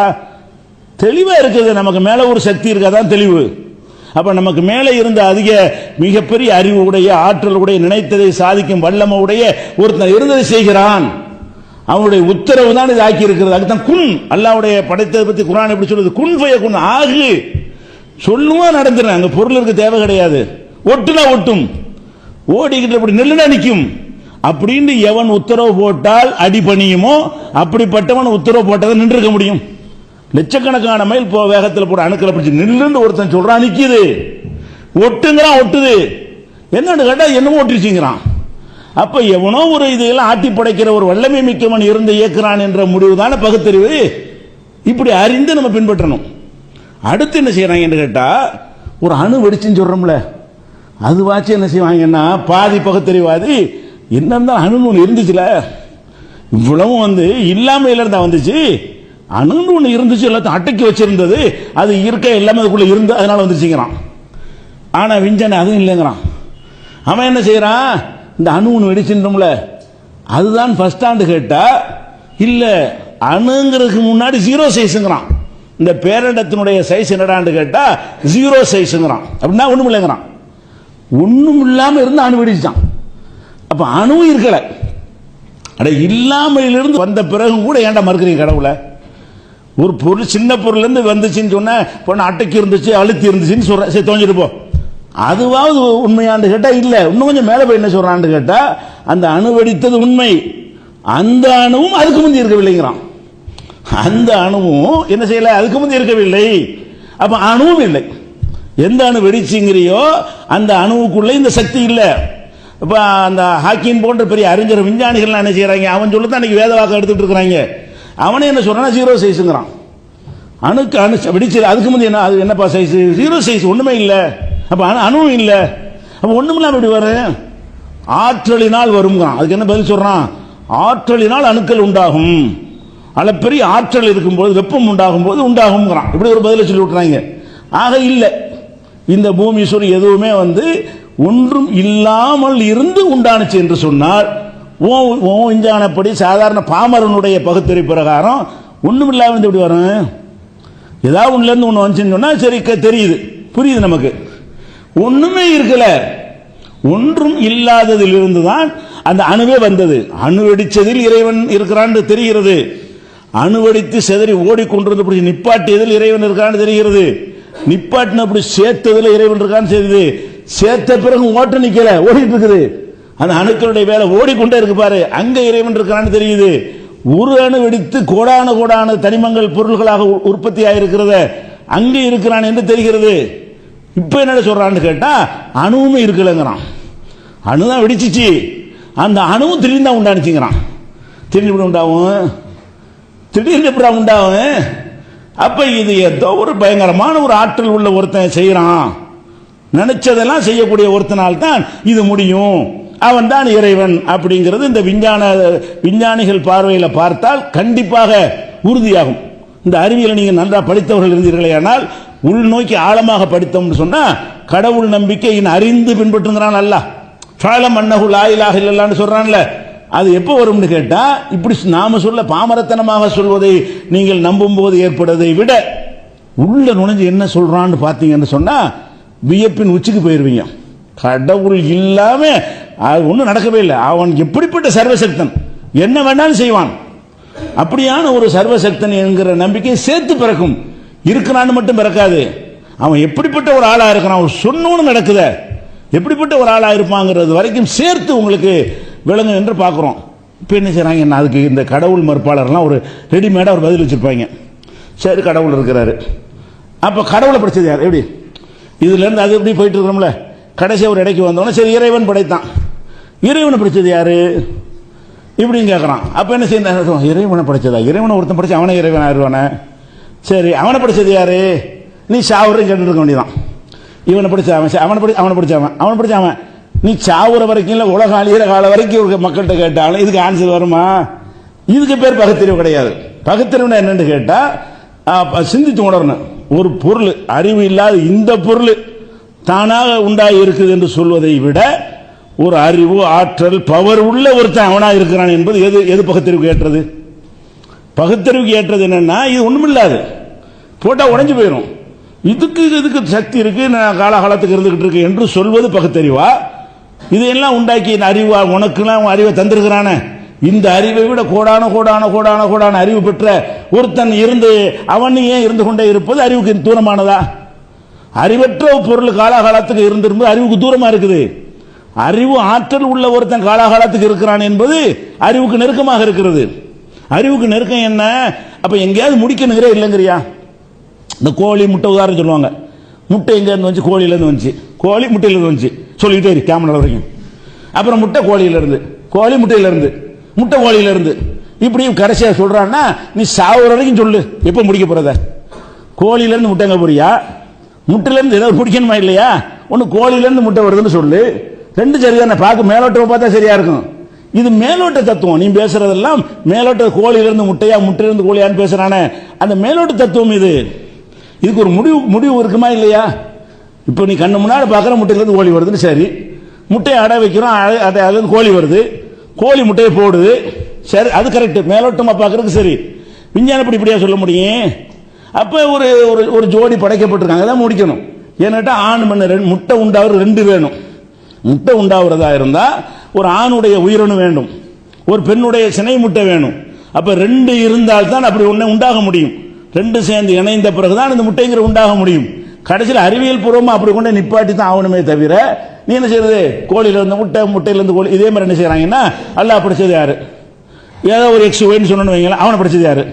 தெளிவா இருக்குது. நமக்கு மேல ஒரு சக்தி இருக்காதான் தெளிவு. அப்ப நமக்கு மேலே இருந்த அதிக மிகப்பெரிய அறிவு உடைய, ஆற்றல் உடைய, நினைத்ததை சாதிக்கும் வல்லமை உடைய ஒருத்தன் இருந்ததை செய்கிறான். அவனுடைய உத்தரவு தான் இது ஆக்கி இருக்கிறது. அதுதான் குன். அல்லாஹ்வுடைய படைத்ததை பத்தி குர்ஆன் எப்படி சொல்லுது? குன் ஃபயகுன், ஆகு சொல்லுவா நடந்துறேன். அங்க பொருள் இருக்க தேவை கிடையாது. ஒட்டுனா ஒட்டும், ஓடிக்கிட்டு அப்படி நெல்லுனா நிற்கும். அப்படின்னு எவன் உத்தரவு போட்டால் அடிபணியுமோ அப்படிப்பட்டவன் உத்தரவு போட்டதை நின்றுக்க முடியும். லட்சக்கணக்கான மைல் வேகத்தில் போட அணுக்களை பிடிச்சி நில்லுன்னு ஒருத்தன் சொல்றான், நிக்குது. ஒட்டுங்கிறான், ஒட்டுது. என்னன்னு கேட்டா என்னமோ ஒட்டிருச்சுங்கிறான். அப்ப எவனோ ஒரு இதையெல்லாம் ஆட்டி படைக்கிற ஒரு வல்லமை மிக்கவன் இருந்து இயக்குறான் என்ற முடிவு தானே பகுத்தறிவு. இப்படி அறிந்து நம்ம பின்பற்றணும். அடுத்து என்ன செய்யறாங்க என்று கேட்டா, ஒரு அணு வெடிச்சுன்னு சொல்றோம்ல, அதுவாச்சும் என்ன செய்வாங்கன்னா பாதி பகுத்தறிவாதி என்ன இருந்தாலும் அணுன்னு ஒன்று இருந்துச்சுல, இவ்வளவும் இல்லாமையில இருந்தா வந்துச்சு, அணுன்னு ஒன்று இருந்துச்சு, எல்லாத்தையும் அடக்கி வச்சிருந்தது, அது இருக்க எல்லாமே அதுக்குள்ள இருந்து அதனால வந்துச்சுங்கிறான். ஆனா விஞ்ஞானி அதுவும் இல்லைங்கிறான். அவன் என்ன செய்யறான், இந்த அணு ஒன்று வெடிச்சுன்றோம்ல அதுதான் ஃபர்ஸ்ட் ஆண்டு கேட்டா இல்ல, அணுங்கிறதுக்கு முன்னாடி ஜீரோ சைஸுங்கிறான். இந்த பேரண்டத்தினுடைய சைஸ் என்னடான்னு கேட்டா ஜீரோ சைஸுங்கிறான். அப்படின்னா ஒண்ணும் இல்லைங்கிறான். ஒண்ணும் இல்லாம இருந்து அணு வெடிச்சான். அப்ப அணுவும் இருக்கல. அட இல்லாமையிலிருந்து வந்த பிறகு கூட ஏன்டா மறுக்கிறீங்க கடவுளை? ஒரு பொருள் சின்ன பொருள் இருந்து வந்துச்சுன்னு சொன்ன பொண்ணு அட்டைக்கு இருந்துச்சு, அழுத்தி இருந்துச்சுன்னு சொல்றேன், சரி தோஞ்சிட்டு போ. அதுவாவது உண்மையாண்டு கேட்டா இல்ல, இன்னும் கொஞ்சம் மேல போய் என்ன சொல்றான்னு கேட்டா அந்த அணு வெடித்தது உண்மை, அந்த அணுவும் அதுக்கு முந்தி இருக்கவில்லைங்கிறான். அந்த அணுவும் என்ன செய்யல, அதுக்கு முந்தி இருக்கவில்லை. அப்ப அணுவும் இல்லை. எந்த அணு வெடிச்சுங்கிறியோ அந்த அணுவுக்குள்ள இந்த சக்தி இல்ல. இப்ப அந்த ஹாக்கின் போன்ற பெரிய அறிஞர் விஞ்ஞானிகள் என்ன செய்யறாங்க, அவன் சொல்லத்தான் இன்னைக்கு வேத வாக்கம் எடுத்துட்டு இருக்கிறாங்க. அவனே என்ன சொல்றான், ஜீரோ சைஸ்ங்கிறான். அணுக்கு அணு வெடிச்சு அதுக்கு முந்தி என்ன, அது என்னப்பா சைஸ், ஜீரோ சைஸ், ஒண்ணுமே இல்ல. அப்ப அணுவும் இல்ல, அப்ப ஒண்ணுமில்லாம எப்படி வரும்? ஆற்றலினால் வருங்கிறான். அதுக்கு என்ன பதில் சொல்றான், ஆற்றலினால் அணுக்கள் உண்டாகும், அளப்பெரிய ஆற்றல் இருக்கும்போது வெப்பம் உண்டாகும் போது உண்டாகும்ங்கிறான். இப்படி ஒரு பதில சொல்லி விட்டுறாங்க. ஆக இல்ல, இந்த பூமி சூரியன் எதுவுமே ஒன்றும் இல்லாமல் இருந்து உண்டானுச்சு என்று சொன்னால் விஞ்ஞானப்படி சாதாரண பாமரனுடைய பகுத்தறிவு பிரகாரம் ஒண்ணும் இல்லாம எப்படி வரும்? ஏதாவது ஒண்ணுல இருந்து ஒண்ணு வந்துச்சுன்னு சொன்னா சரி தெரியுது, புரியுது நமக்கு. ஒண்ணுமே இருக்கல, ஒன்றும் இல்லாததில் இருந்துதான் அந்த அணுவே வந்தது. அணு வெடிச்சதில் இறைவன் இருக்கிறான்னு தெரிகிறது. அணு வெடித்து செதறி ஓடிக்கொண்டிருந்த நிப்பாட்டியதில் இறைவன் இருக்கான்னு தெரிகிறது. நிப்பாட்டின அப்படி சேர்த்ததில் இறைவன் இருக்கான்னு தெரியுது. சேர்த்த பிறகு ஓட்ட நிக்கல, ஓடிட்டு இருக்குது. அந்த அணுக்களுடைய வேலை ஓடிக்கொண்டே இருக்கு பாரு, அங்க இறைவன் இருக்கிறான்னு தெரியுது. ஒரு அணு வெடித்து கோடான கோடான தனிமங்கள் பொருள்களாக உற்பத்தி ஆயிருக்கிறத அங்க இருக்கிறான் என்று தெரிகிறது. இப்ப என்ன சொல்றான்னு கேட்டா அணுவுமே இருக்கலங்கிறான். அணுதான் வெடிச்சிச்சு, அந்த அணுவும் திடீர்னு தான் உண்டானுச்சுங்கிறான். திடீர்னு எப்படி உண்டாகும்? திடீர்னு எப்படி உண்டாகும்? அப்ப இது ஏதோ ஒரு பயங்கரமான ஒரு ஆற்றல் உள்ள ஒருத்தன் செய்யறான், நினைச்சதெல்லாம் செய்யக்கூடிய ஒருத்தனால் தான் இது முடியும், அவன் தான் இறைவன் அப்படிங்கிறது இந்த விஞ்ஞானிகள் பார்வையில் பார்த்தால் கண்டிப்பாக உறுதியாகும். இந்த அறிவியலை நீங்க நன்றா படித்தவர்கள் இருந்தீர்களே, ஆனால் உள்நோக்கி ஆழமாக படித்தோம்னு சொன்னா கடவுள் நம்பிக்கை அறிந்து பின்பற்றுங்கிறான். அல்லாஹ் ஃபஅலம் அன்னஹு லா இலாஹ இல்லல்லாஹ்னு சொல்றான்ல, அது எப்போ வரும்னு கேட்டா இப்படி நாம சொல்ல பாமரத்தனமாக சொல்வதை நீங்கள் நம்பும் போது ஏற்படுவதை விட உள்ள நுழைஞ்சு என்ன சொல்றான்னு பாத்தீங்கன்னு சொன்னா வியப்பின் உச்சிக்கு போயிருவீங்க. கடவுள் இல்லாம அது ஒன்றும் நடக்கவே இல்லை. அவன் எப்படிப்பட்ட சர்வசக்தன், என்ன வேணாலும் செய்வான். அப்படியான ஒரு சர்வசக்தன் என்கிற நம்பிக்கை சேர்த்து பிறக்கும், இருக்கிறான்னு மட்டும் பிறக்காது. அவன் எப்படிப்பட்ட ஒரு ஆளா இருக்கிறான், அவன் சொன்னோன்னு நடக்குத, எப்படிப்பட்ட ஒரு ஆளா இருப்பாங்கிறது வரைக்கும் சேர்த்து உங்களுக்கு விளங்கும் என்று பார்க்கிறோம். இப்போ என்ன செய்யறாங்க, என்ன அதுக்கு இந்த கடவுள் மறுப்பாளர்லாம் ஒரு ரெடிமேடா ஒரு பதில் வச்சிருப்பாங்க. சரி கடவுள் இருக்கிறாரு, அப்ப கடவுளை படிச்சது யார்? எப்படி இதுல இருந்து அது எப்படி போயிட்டு இருக்கிறோம்ல, கடைசி ஒரு இடைக்கு வந்தோம்னா சரி இறைவன் படைத்தான். இறைவனை படைச்சது யாரு இப்படின்னு கேட்கறான். அப்ப என்ன செய்ய, இறைவனை படைச்சதா? இறைவனை ஒருத்தன் படைச்சு அவனை இறைவன் ஆயிடுவானே. சரி, அவனை படைச்சது யாரு? நீ சாவுறையும் கேட்டு இருக்க வேண்டியதான். இவனை படிச்ச அவன், அவனை படிச்ச அவன் நீ சாவுற வரைக்கும் இல்லை, உலக அழிகிற கால வரைக்கும் மக்கள்கிட்ட கேட்டாலும் இதுக்கு ஆன்சர் வருமா? இதுக்கு பேர் பகுத்தறிவு கிடையாது. பகுத்தறிவுனா என்னன்னு கேட்டா சிந்தித்து உணரணும். ஒரு பொருள், அறிவு இல்லாத இந்த பொருள் தானாக உண்டாகி இருக்குது என்று சொல்வதை விட ஒரு அறிவு, ஆற்றல், பவர் உள்ள ஒருத்தன் அவனா இருக்கிறான் என்பது எது பகுத்தறிவுக்கு ஏற்றது? பகுத்தறிவுக்கு ஏற்றது என்னன்னா, இது ஒண்ணுமில்லாது, போட்டா உடைஞ்சு போயிடும், இதுக்கு சக்தி இருக்கு, காலகாலத்துக்கு இருந்துகிட்டு இருக்கு என்று சொல்வது பகுத்தறிவா? இதையெல்லாம் உண்டாக்கி அறிவா? உனக்குலாம் அறிவை தந்திருக்கிறானே, இந்த அறிவை விட கோடான கோடான கோடான கோடான அறிவு பெற்ற ஒருத்தன் இருந்து அவனையே இருந்து கொண்டே இருப்பது அறிவுக்கு தூரமானதா? அறிவற்ற பொருள் காலாகாலத்துக்கு இருந்திருப்பது அறிவுக்கு தூரமா இருக்குது. அறிவு, ஆற்றல் உள்ள ஒருத்தன் காலாகாலத்துக்கு இருக்கிறான் என்பது அறிவுக்கு நெருக்கமாக இருக்கிறது. அறிவுக்கு நெருக்கம் என்ன? அப்ப எங்கேயாவது முடிக்கணுங்கிற இல்லைங்கிறியா? இந்த கோழி முட்டை உதாரணம் சொல்லுவாங்க. முட்டை எங்க இருந்து வந்துச்சு? கோழியில இருந்து வந்துச்சு. கோழி முட்டையில இருந்து வந்துச்சு சொல்லிட்டே இருக்கு கேமரா வரைக்கும். அப்புறம் முட்டை கோழியில இருந்து, கோழி முட்டையில இருந்து, முட்டை கோழியில இருந்து, இப்படி கடைசியா சொல்றான்னா நீ சாவுற வரைக்கும் சொல்லு, எப்ப முடிக்க போறத? கோழியில இருந்து முட்டைங்க போறியா? முட்டையில இருந்து ஏதாவது முடிக்கணுமா இல்லையா? ஒன்னு கோழியில இருந்து முட்டை வருதுன்னு சொல்லு. ரெண்டு சரிதானே? பார்க்க மேலோட்டம் பார்த்தா சரியா இருக்கும். இது மேலோட்ட தத்துவம். நீ பேசுறதெல்லாம் மேலோட்ட, கோழியில இருந்து முட்டையா, முட்டையில இருந்து கோழியான்னு பேசுறானே, அந்த மேலோட்ட தத்துவம் இது. இதுக்கு ஒரு முடிவு இருக்குமா இல்லையா? இப்போ நீ கண்ணு முன்னாடி பார்க்குற முட்டையில இருந்து கோழி வருதுன்னு, சரி, முட்டையை அடை வைக்கிறோம், அதுல இருந்து கோழி வருது, கோழி முட்டையை போடுது, சரி, அது கரெக்ட், மேலோட்டமா பார்க்கறதுக்கு சரி. விஞ்ஞானப்படி இப்படியா சொல்ல முடியும்? அப்ப ஒரு ஒரு ஜோடி படைக்கப்பட்டிருக்காங்க, அதான் முடிக்கணும். ஏன்னாட்டா ஆண் மண் முட்டை உண்டாவது ரெண்டு வேணும். முட்டை உண்டாகிறதா இருந்தா ஒரு ஆணுடைய உயிரணு வேண்டும், ஒரு பெண்ணுடைய சினை முட்டை வேணும். அப்ப ரெண்டு இருந்தால் தான் அப்படி ஒண்ணு உண்டாக முடியும். ரெண்டு சேர்ந்து இணைந்த பிறகுதான் இந்த முட்டைங்கிற உண்டாக முடியும். கடைசியில் அறிவியல் பூர்வமா அப்படி கொண்டு நிப்பாட்டி தான் ஆகணுமே தவிர, நீ என்ன செய்யறது? கோழியில இருந்து முட்டை, முட்டையில இருந்து கோழி, இதே மாதிரி என்ன செய்யறாங்கன்னா, அல்லாஹ் படிச்சது யாரு? ஏதோ ஒரு எக்ஸ் ஒய்னு சொன்னு வைங்களா, அவனை படிச்சது யாரு?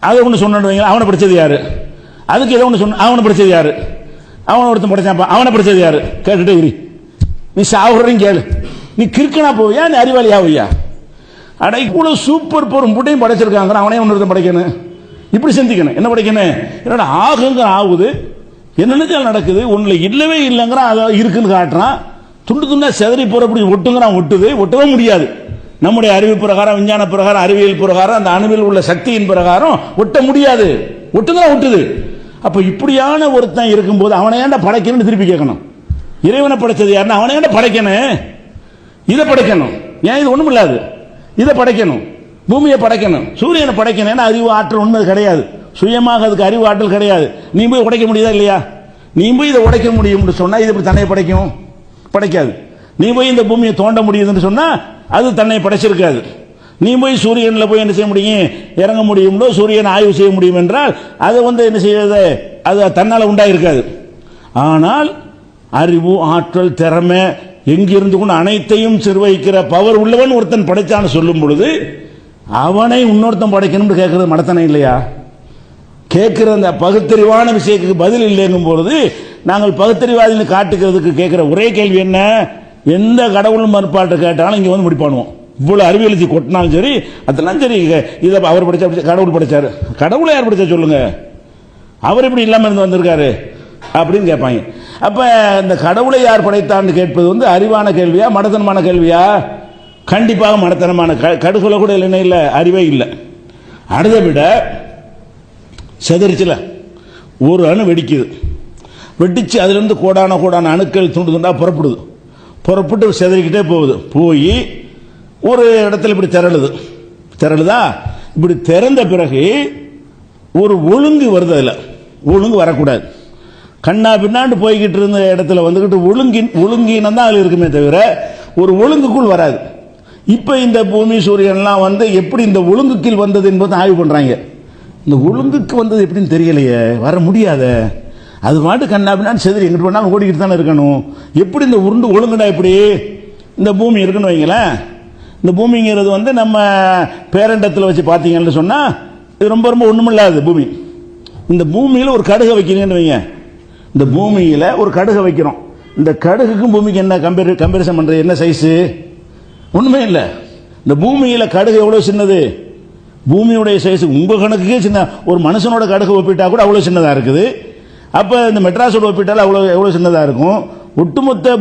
அதை ஒன்று சொன்னு வைங்களா, அவனை படிச்சது யாரு? அதுக்கு ஏதோ ஒன்று சொன்ன, அவனை படிச்சது யாரு? அவனை ஒருத்தன் படிச்சாப்பா, அவனை படிச்சது யாரு? கேட்டுட்டே இரு, நீ சாவுறதையும் கேளு. நீ கிறுக்கனா போவியா, நீ அறிவாளியா போவியா? அட இவ்வளவு சூப்பர் பொருள் முட்டையும் படைச்சிருக்காங்க, அவனே ஒன்று படைக்கணும். இப்படி சிந்திக்கணும். என்ன படைக்கணும்? என்னோட ஆகுங்க ஆகுது, என்னென்ன நடக்குது, ஒன்றுல இல்லவே இல்லைங்கிறான், அதை இருக்குன்னு காட்டுறான். துண்டு துண்டா செதறி போறப்படி ஒட்டுங்கிறான், ஒட்டவே முடியாது. நம்முடைய அறிவு பிரகாரம், விஞ்ஞான பிரகாரம், அறிவியல் பிரகாரம், அந்த அணுவில் உள்ள சக்தியின் பிரகாரம் ஒட்ட முடியாது, ஒட்டுதான் ஒட்டுது. அப்ப இப்படியான ஒருத்தன் இருக்கும்போது அவனை ஏன்டா படைக்கணும்னு திருப்பி கேட்கணும். இறைவனை படைச்சது யாருன்னா அவனை ஏன்டா படைக்கணும்? இதை படைக்கணும். ஏன் இது ஒண்ணும் இல்லாது, இதை படைக்கணும், பூமியை படைக்கணும், சூரியனை படைக்கணும். ஏன்னா அறிவு ஆற்றல் உண்மை கிடையாது, சுயமாக அதுக்கு அறிவு ஆற்றல் கிடையாது. நீ போய் உடைக்க முடியுதா இல்லையா? நீ போய் இதை உடைக்க முடியும்னு சொன்னா இது இப்படி தன்னை படைக்கும்? படைக்காது. நீ போய் இந்த பூமியை தோண்ட முடியுதுன்னு சொன்னா அது தன்னை படைச்சிருக்காது. நீ போய் சூரியனில் போய் என்ன செய்ய முடியும்? இறங்க முடியும்னோ சூரியனை ஆய்வு செய்ய முடியும் என்றால் அது என்ன செய்யறது? அது தன்னால் உண்டாயிருக்காது. ஆனால் அறிவு, ஆற்றல், திறமை எங்கிருந்து கொண்டு அனைத்தையும் நிர்வகிக்கிற பவர் உள்ளவன் ஒருத்தன் படைச்சான்னு சொல்லும் பொழுது அவனை இன்னொருத்தன் படைக்கணும்னு கேட்கறது மடத்தனம் இல்லையா? கேட்கிற அந்த பகுத்தறிவான விஷயத்துக்கு பதில் இல்லைங்கும் பொழுது நாங்கள் பகுத்தறிவாதின்னு காட்டுக்கிறதுக்கு கேட்கிற ஒரே கேள்வி என்ன? எந்த கடவுளும் மறுப்பாட்டு கேட்டாலும் இங்க வந்து முடிப்பானுவோம். இவ்வளவு அறிவியல் கொட்டினாலும் சரி, அதெல்லாம் சரி, இதை அவர் படிச்சா, கடவுள் படிச்சாரு, கடவுளை யார் படிச்சா சொல்லுங்க, அவர் எப்படி இல்லாம இருந்து வந்திருக்காரு அப்படின்னு கேட்பாங்க. அப்ப இந்த கடவுளை யார் படைத்தான்னு கேட்பது அறிவான கேள்வியா, மடத்தனமான கேள்வியா? கண்டிப்பாக மடத்தனமான. கடுகுல கூட இல்லை, அறிவே இல்லை. அடுத்த விட செதறிச்சுல ஒரு அணு வெடிக்குது, வெடிச்சு அதுல இருந்து கோடான கோடான அணுக்கள் துண்டு துண்டா புறப்பட்டு செதறிக்கிட்டே போகுது. போய் ஒரு இடத்துல இப்படி திரளுதா, இப்படி திறந்த பிறகு ஒரு ஒழுங்கு வருது. அதுல ஒழுங்கு வரக்கூடாது. கண்ணா பின்னாண்டு போய்கிட்டு இருந்த இடத்துல வந்துகிட்டு ஒழுங்கினம் தான் அதுல இருக்குமே தவிர ஒரு ஒழுங்குக்குள் வராது. இப்ப இந்த பூமி சூரியன்லாம் எப்படி இந்த ஒழுங்குக்குள் வந்தது என்பதை ஆய்வு பண்றாங்க. இந்த ஒழுங்குக்கு வந்தது எப்படின்னு தெரியலையே, வர முடியாத, அது மாட்டு கண்ணா பின்னாண்டு செதிரி எங்கிட்டு பண்ணாலும் ஓடிக்கிட்டு தானே இருக்கணும். எப்படி இந்த உருண்டு ஒழுங்குடா இப்படி இந்த பூமி இருக்குன்னு வைங்களேன். இந்த பூமிங்கிறது நம்ம பேரண்டத்தில் வச்சு பார்த்தீங்கன்னு சொன்னா இது ரொம்ப ரொம்ப ஒண்ணுமில்லாது பூமி. இந்த பூமியில ஒரு கடுகை வைக்கிறீங்கன்னு வைங்க, இந்த பூமியில ஒரு கடுகை வைக்கிறோம். இந்த கடுகுக்கும் பூமிக்கு என்ன கம்பேரிசன் பண்றது? என்ன சைஸ்? ஒண்ணுமே இல்லை. இந்த பூமியில கடுகு எவ்வளவு சின்னது, பூமியுடைய சைஸ் உங்க கணக்குக்கே சின்ன, ஒரு மனுஷனோட கடுகு ஒப்பிட்டா கூட அவ்வளவு சின்னதா இருக்குது. அப்ப இந்த மெட்ராஸோட ஒப்பிட்டால் எவ்வளவு சின்னதா இருக்கும். ஒட்டுமொத்த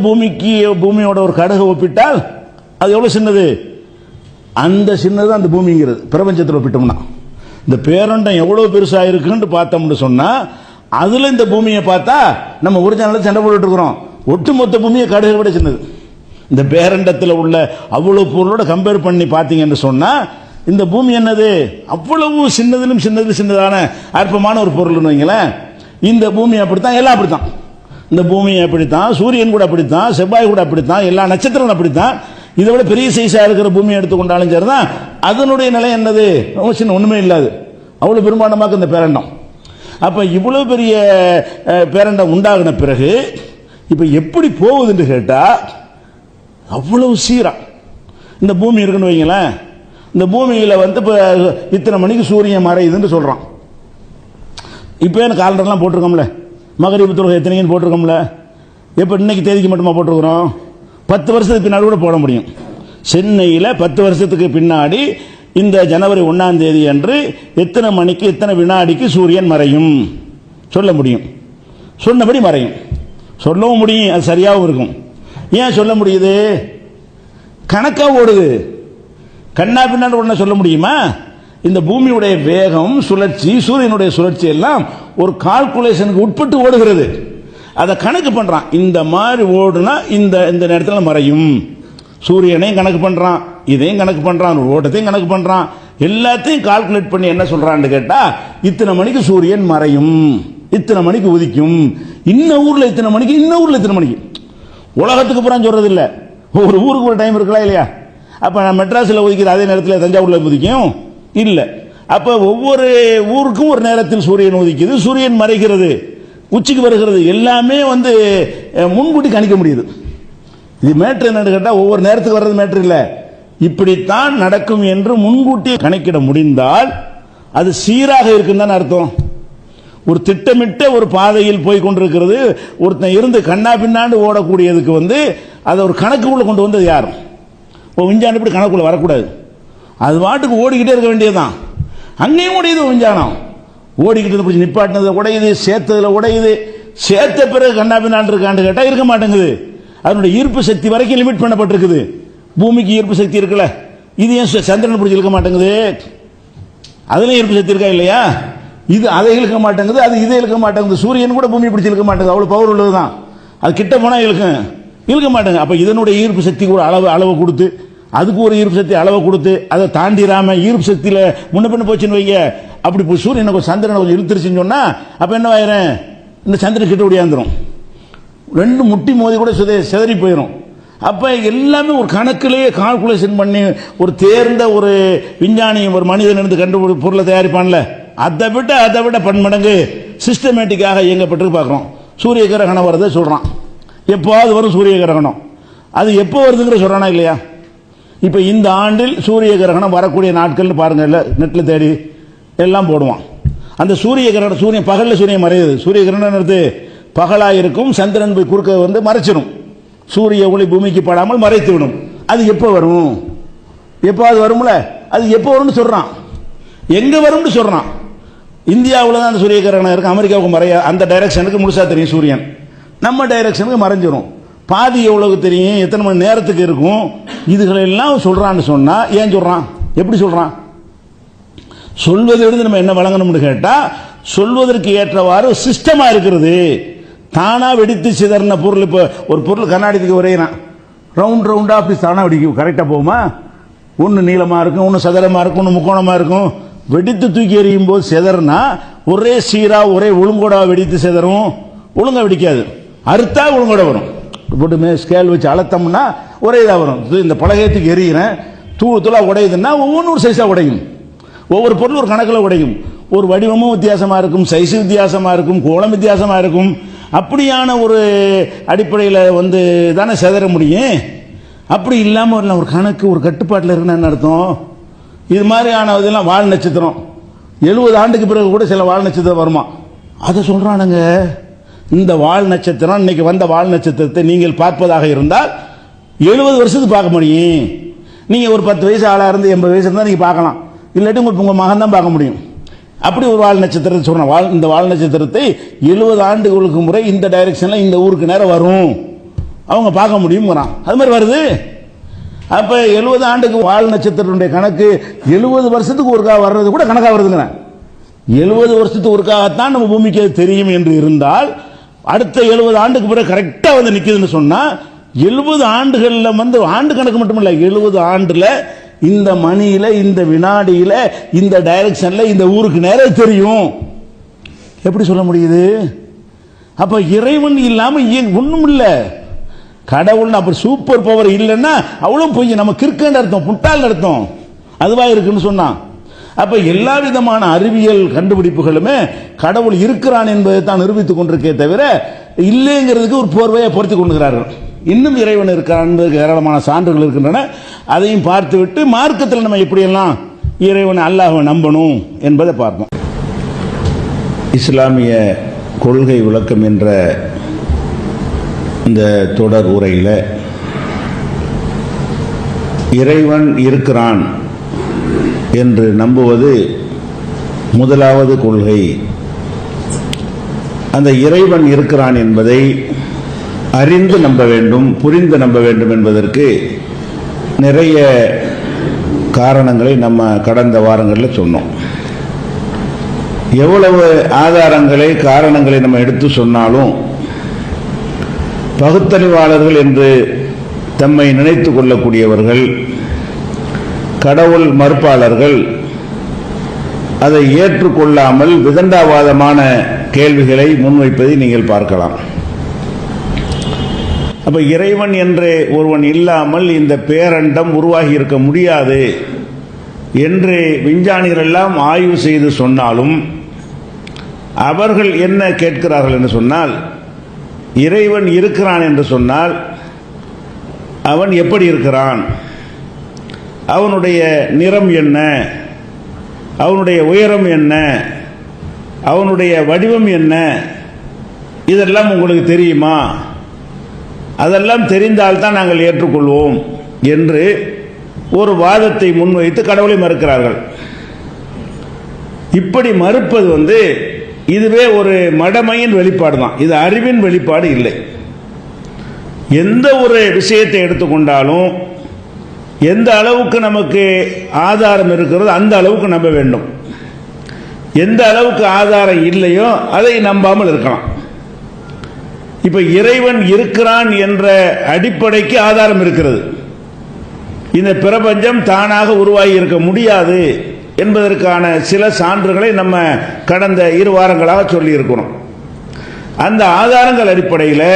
பூமியோட ஒரு கடுகு ஒப்பிட்டால் அது எவ்வளவு சின்னது, அந்த சின்னது அந்த பூமிங்கிறது பிரபஞ்சத்தில் ஒப்பிட்டோம்னா. இந்த பேரண்டம் எவ்வளவு பெருசா இருக்குன்னு பார்த்தோம்னு சொன்னா, அதுல இந்த பூமியை பார்த்தா நம்ம ஒரிஜினல்ல சண்டை போட்டுட்டு இருக்கிறோம். ஒட்டுமொத்த பூமியை கடுகு விட சின்னது. இந்த பேரண்டத்தில் உள்ள அவ்வளவு பொருளோட கம்பேர் பண்ணி பார்த்தீங்கன்னு சொன்னா, இந்த பூமி என்னது, அவ்வளவு சின்னதிலும் சின்னதான அற்பமான ஒரு பொருள்னு வைங்களேன். இந்த பூமி அப்படித்தான், எல்லாம் அப்படித்தான். இந்த பூமி அப்படித்தான், சூரியன் கூட அப்படித்தான், செவ்வாய் கூட அப்படித்தான், எல்லா நட்சத்திரங்களும் அப்படித்தான். இதை விட பெரிய சைஸா இருக்கிற பூமி எடுத்துக்கொண்டாலும் சரிதான், அதனுடைய நிலை என்னது, சின்ன, ஒண்ணுமே இல்லாது. அவ்வளவு பெரும்பான்மையாக இந்த பேரண்டம். அப்ப இவ்வளவு பெரிய பேரண்டம் உண்டாகின பிறகு இப்ப எப்படி போகுதுன்னு கேட்டா, அவ்வளவு சீரா இந்த பூமி இருக்குன்னு வைங்களேன். இந்த பூமியில வந்து இப்ப இத்தனை மணிக்கு சூரியன் மறையுதுன்னு சொல்றான். இப்ப எனக்கு காலண்டர்லாம் போட்டிருக்கோம்ல, மகரிபு தொழுகை எத்தனைன்னு போட்டிருக்கோம்ல. எப்ப இன்னைக்கு தேதிக்கு மட்டுமா போட்டிருக்கிறோம், 10 வருஷத்துக்கு பின்னாடி கூட போட முடியும். சென்னையில் 10 வருஷத்துக்கு பின்னாடி இந்த ஜனவரி 1ஆம் தேதி அன்று எத்தனை மணிக்கு எத்தனை வினாடிக்கு சூரியன் மறையும் சொல்ல முடியும். சொன்னபடி மறையும், சொல்லவும் முடியும், அது சரியாகவும் இருக்கும். ஏன் சொல்ல முடியுது, கணக்கா ஓடுது. கண்ணா பின்னாடி உடனே சொல்ல முடியுமா? இந்த பூமியுடைய வேகம், சுழற்சி, சூரியனுடைய சுழற்சி எல்லாம் ஒரு கால்குலேஷனுக்கு உட்பட்டு ஓடுகிறது. அதை கணக்கு பண்றான். இந்த மாதிரி ஓடுனா இந்த நேரத்தில் மறையும். சூரியனையும் கணக்கு பண்றான், இதையும் கணக்கு பண்றான், ஓட்டத்தையும் கணக்கு பண்றான். எல்லாத்தையும் கால்குலேட் பண்ணி என்ன சொல்றான்னு கேட்டா, இத்தனை மணிக்கு சூரியன் மறையும், இத்தனை மணிக்கு உதிக்கும், இன்ன ஊர்ல இத்தனை மணிக்கு, இன்ன ஊர்ல இத்தனை மணிக்கு. உலகத்துக்கு புறம் சொல்றது இல்ல, ஒரு ஊருக்கு ஒரு டைம் இருக்கலாம் இல்லையா? அப்ப நான் மெட்ராஸில் உதிக்கிற அதே நேரத்தில் தஞ்சாவூர்ல உதிக்கும் இல்ல. அப்ப ஒவ்வொரு ஊருக்கும் ஒரு நேரத்தில் சூரியன் உதிக்குது, சூரியன் மறைகிறது, உச்சிக்கு வருகிறது. எல்லாமே வந்து முன்கூட்டி கணிக்க முடியுது. இது மேட்ரு என்னன்னு கேட்டா, ஒவ்வொரு நேரத்துக்கு வர்றது மேட்ரு இல்ல, இப்படித்தான் நடக்கும் என்று முன்கூட்டி கணக்கிட முடிந்தால் அது சீராக இருக்குன்னு அர்த்தம். ஒரு திட்டமிட்ட ஒரு பாதையில் போய் கொண்டிருக்கிறது. ஒருத்தன் இருந்து கண்ணா பின்னாண்டு ஓடக்கூடியதுக்கு வந்து அதை ஒரு கணக்குக்குள்ள கொண்டு வந்தது யார்? விஞ்ஞானம் இப்படி கணக்குள்ள வரக்கூடாது. அது பாட்டுக்கு ஓடிக்கிட்டே இருக்க வேண்டியதுதான். அங்கேயும் ஓடியது விஞ்ஞானம், ஓடிக்கிட்டு பிடிச்சி நிப்பாட்டினது உடையுது, சேர்த்ததுல உடையுது. சேர்த்த பிறகு கண்ணா பின்னாண்டு இருக்கான்னு கேட்டா இருக்க மாட்டேங்குது. அதனுடைய ஈர்ப்பு சக்தி வரைக்கும் லிமிட் பண்ணப்பட்டிருக்குது. பூமிக்கு ஈர்ப்பு சக்தி இருக்குல்ல, இது ஏன் சந்திரன் பிடிச்சி இழுக்க மாட்டேங்குது? அதுல ஈர்ப்பு சக்தி இருக்கா இல்லையா? இது அதை இழுக்க மாட்டேங்குது, அது இதை இழுக்க மாட்டேங்குது. சூரியன் கூட பூமி பிடிச்சி இழுக்க மாட்டேங்குது, அவ்வளவு பவர் உள்ளதுதான். அது கிட்ட போனா இழுக்க மாட்டேங்க. அப்ப இதனுடைய ஈர்ப்பு சக்தி ஒரு அளவு கொடுத்து, அதுக்கு ஒரு ஈர்ப்பு சக்தி அளவை கொடுத்து, அதை தாண்டிராம ஈர்ப்பு சக்தியில முன்ன பின்ன போச்சுன்னு வைங்க. அப்படி சூரியனை சந்திரனை கொஞ்சம் இழுத்துருச்சுன்னு சொன்னா அப்ப என்ன ஆயிரும், இந்த சந்திரன் கிட்ட ஓடியாந்துரும், ரெண்டு முட்டி மோதி கூட சிதறி போயிடும். அப்ப எல்லாமே ஒரு கணக்கிலேயே கால்குலேஷன் பண்ணி ஒரு தேர்ந்த ஒரு விஞ்ஞானி, ஒரு மனிதன் இருந்து கண்டு பொருளை தயாரிப்பான்ல, அதை விட பன்மடங்கு சிஸ்டமேட்டிக்காக இயங்கப்பட்டு பார்க்கிறோம். சூரிய கிரகணம் வரதை சொல்றான், எப்போது வரும் சூரிய கிரகணம், அது எப்போ வருதுங்கிற சொல்றானா இல்லையா? இப்ப இந்த ஆண்டில் சூரிய கிரகணம் வரக்கூடிய நாட்கள் பாருங்க, நெட்ல தேடி எல்லாம் போடுவான். அந்த சூரிய கிரகணம், சூரியன் பகல்ல சூரியன் மறையுது. சூரிய கிரகணம் எடுத்து பகலா இருக்கும், சந்திரன் போய் குறுக்க வந்து மறைச்சிடும், சூரிய ஒளி பூமிக்கு படாமல் மறைத்து விடும். அது எப்போ வரும், எப்பாவது வரும்ல, அது எப்போ வரும்னு சொல்றான், எங்க வரும்னு சொல்றான். இந்தியாவில் தான் அந்த சூரிய கிரகணம் இருக்கு, அமெரிக்காவுக்கு மறைய அந்த டைரக்ஷனுக்கு முழுசா தெரியும் சூரியன், நம்ம டைரக்ஷனுக்கு மறைஞ்சிரும். பாதி எவ்வளவு தெரியும், எத்தனை மணி நேரத்துக்கு இருக்கும், இதுகளெல்லாம் சொல்றான்னு சொன்னா ஏன் சொல்றான், எப்படி சொல்றான்? சொல்வதை விட நம்ம என்ன வழங்கணும்னு கேட்டா, சொல்வதற்கு ஏற்றவாறு சிஸ்டமா இருக்கிறது. தானா வெடித்து சிதறின பொருள், இப்போ ஒரு பொருள் கண்ணாடிக்கு வரையிறான், ரவுண்ட் ரவுண்டா அப்படி தானா வெடிக்கும், கரெக்டா போகுமா? ஒன்று நீளமா இருக்கும், ஒன்று சதுரமா இருக்கும், ஒன்று முக்கோணமா இருக்கும். வெடித்து தூக்கி எறியும் போது சிதறனா ஒரே சீரா ஒரே ஒழுங்கோட வெடித்து சிதறும், ஒழுங்கா வெடிக்காது. அறுத்தா ஒழுங்கோட வரும், போட்டு ஸ்கேல் வச்சு அளத்தோம்னா ஒரே இதாக வரும். இந்த பலகையத்துக்கு எரியிறேன், தூள் தூளா உடையுதுன்னா ஒவ்வொன்றும் சைஸா உடையும், ஒவ்வொரு பொருள் ஒரு கணக்கில் உடையும். ஒரு வடிவமும் வித்தியாசமா இருக்கும், சைஸ் வித்தியாசமா இருக்கும், கோணம் வித்தியாசமா இருக்கும். அப்படியான ஒரு அடிப்படையில் வந்து தானே சிதற முடியும். அப்படி இல்லாமல் ஒரு கணக்கு, ஒரு கட்டுப்பாட்டில் இருக்குன்னு என்ன அர்த்தம்? இது மாதிரியான இதெல்லாம் வால் நட்சத்திரம் 70 ஆண்டுக்கு பிறகு கூட சில வால் நட்சத்திரம் வருமா, அதை சொல்றானுங்க. இந்த வால் நட்சத்திரம், இன்னைக்கு வந்த வால் நட்சத்திரத்தை நீங்கள் பார்ப்பதாக இருந்தால் 70 வருஷத்துக்கு பார்க்க முடியும். நீங்கள் ஒரு 10 வயசு ஆளாக இருந்து 80 வயசு இருந்தால் நீங்கள் பார்க்கலாம், இல்லாட்டி உங்கள் மகன் தான் பார்க்க முடியும். அப்படி ஒரு வால் நட்சத்திரத்தை சொல்கிறேன். இந்த வால் நட்சத்திரத்தை 70 ஆண்டுகளுக்கு முறை இந்த டைரக்ஷனில் இந்த ஊருக்கு நேரம் வரும், அவங்க பார்க்க முடியுங்கிறான். அது மாதிரி வருது. அப்போ 70 ஆண்டுக்கு வால் நட்சத்திரத்துடைய கணக்கு 70 வருஷத்துக்கு ஒருக்கா வர்றது கூட கணக்காக வருதுங்கிறேன். 70 வருஷத்துக்கு ஒருக்காகத்தான் நம்ம பூமிக்கு அது தெரியும் என்று இருந்தால், அடுத்த 70 ஆண்டுக்கு பிறகு கரெக்டாக வந்து நிற்குதுன்னு சொன்னால், 70 ஆண்டுகளில் வந்து ஆண்டு கணக்கு மட்டும் இல்லை, 70 ஆண்டுல இந்த மணியில, இந்த வினாடியில, இந்த டைரக்ஷன்ல இந்த ஊருக்கு நேரம் தெரியும். எப்படி சொல்ல முடியுது? அப்ப இறைவன் இல்லாம ஒண்ணும் இல்லை. கடவுள் அப்படி சூப்பர் பவர் இல்லைன்னா அவ்வளவு பொய், நம்ம கிறுக்கன்னு அர்த்தம், முட்டாள் அர்த்தம். அதுவா இருக்குன்னு சொன்னான். அப்ப எல்லா விதமான அறிவியல் கண்டுபிடிப்புகளுமே கடவுள் இருக்கிறான் என்பதை தான் நிரூபித்துக் கொண்டிருக்கே தவிர இல்லைங்கிறதுக்கு ஒரு போர்வையை பொருத்தி கொண்டுகிறார்கள். இன்னும் இறைவன் இருக்கிறான் என்பதற்கு ஏராளமான சான்றுகள் இருக்கின்றன. அதையும் பார்த்துவிட்டு மார்க்கத்தில் நம்ம எப்படியெல்லாம் இறைவன் அல்லாஹ்வை நம்பணும் என்பதை பார்ப்போம். இஸ்லாமிய கொள்கை விளக்கம் என்ற இந்த தொடர் உரையில் இறைவன் இருக்கிறான் என்று நம்புவது முதலாவது கொள்கை. அந்த இறைவன் இருக்கிறான் என்பதை அறிந்து நம்ப வேண்டும், புரிந்து நம்ப வேண்டும் என்பதற்கு நிறைய காரணங்களை நம்ம கடந்த வாரங்களில் சொன்னோம். எவ்வளவு ஆதாரங்களை, காரணங்களை நம்ம எடுத்து சொன்னாலும் பகுத்தறிவாளர்கள் என்று தம்மை நினைத்து கொள்ளக்கூடியவர்கள், கடவுள் மறுப்பாளர்கள் அதை ஏற்றுக்கொள்ளாமல் விதண்டாவாதமான கேள்விகளை முன்வைப்பதை நீங்கள் பார்க்கலாம். அப்ப இறைவன் என்று ஒருவன் இல்லாமல் இந்த பேரண்டம் உருவாகி இருக்க முடியாது என்று விஞ்ஞானிகள் எல்லாம் ஆய்வு செய்து சொன்னாலும் அவர்கள் என்ன கேட்கிறார்கள் என்று சொன்னால், இறைவன் இருக்கிறான் என்று சொன்னால் அவன் எப்படி இருக்கிறான், அவனுடைய நிறம் என்ன, அவனுடைய உயரம் என்ன, அவனுடைய வடிவம் என்ன, இதெல்லாம் உங்களுக்கு தெரியுமா? அதெல்லாம் தெரிந்தால்தான் நாங்கள் ஏற்றுக்கொள்வோம் என்று ஒரு வாதத்தை முன்வைத்து கடவுளை மறுக்கிறார்கள். இப்படி மறுப்பது இதுவே ஒரு மடமையின் வெளிப்பாடு தான், இது அறிவின் வெளிப்பாடு இல்லை. எந்த ஒரு விஷயத்தை எடுத்துக்கொண்டாலும் எந்த அளவுக்கு நமக்கு ஆதாரம் இருக்கிறதோ அந்த அளவுக்கு நம்ப வேண்டும். எந்த அளவுக்கு ஆதாரம் இல்லையோ அதை நம்பாமல் இருக்கலாம். இப்ப இறைவன் இருக்கிறான் என்ற அடிப்படைக்கு ஆதாரம் இருக்கிறது. இந்த பிரபஞ்சம் தானாக உருவாகி இருக்க முடியாது என்பதற்கான சில சான்றுகளை நம்ம கடந்த 2 வாரங்களாக சொல்லி இருக்கிறோம். அந்த ஆதாரங்கள் அடிப்படையில்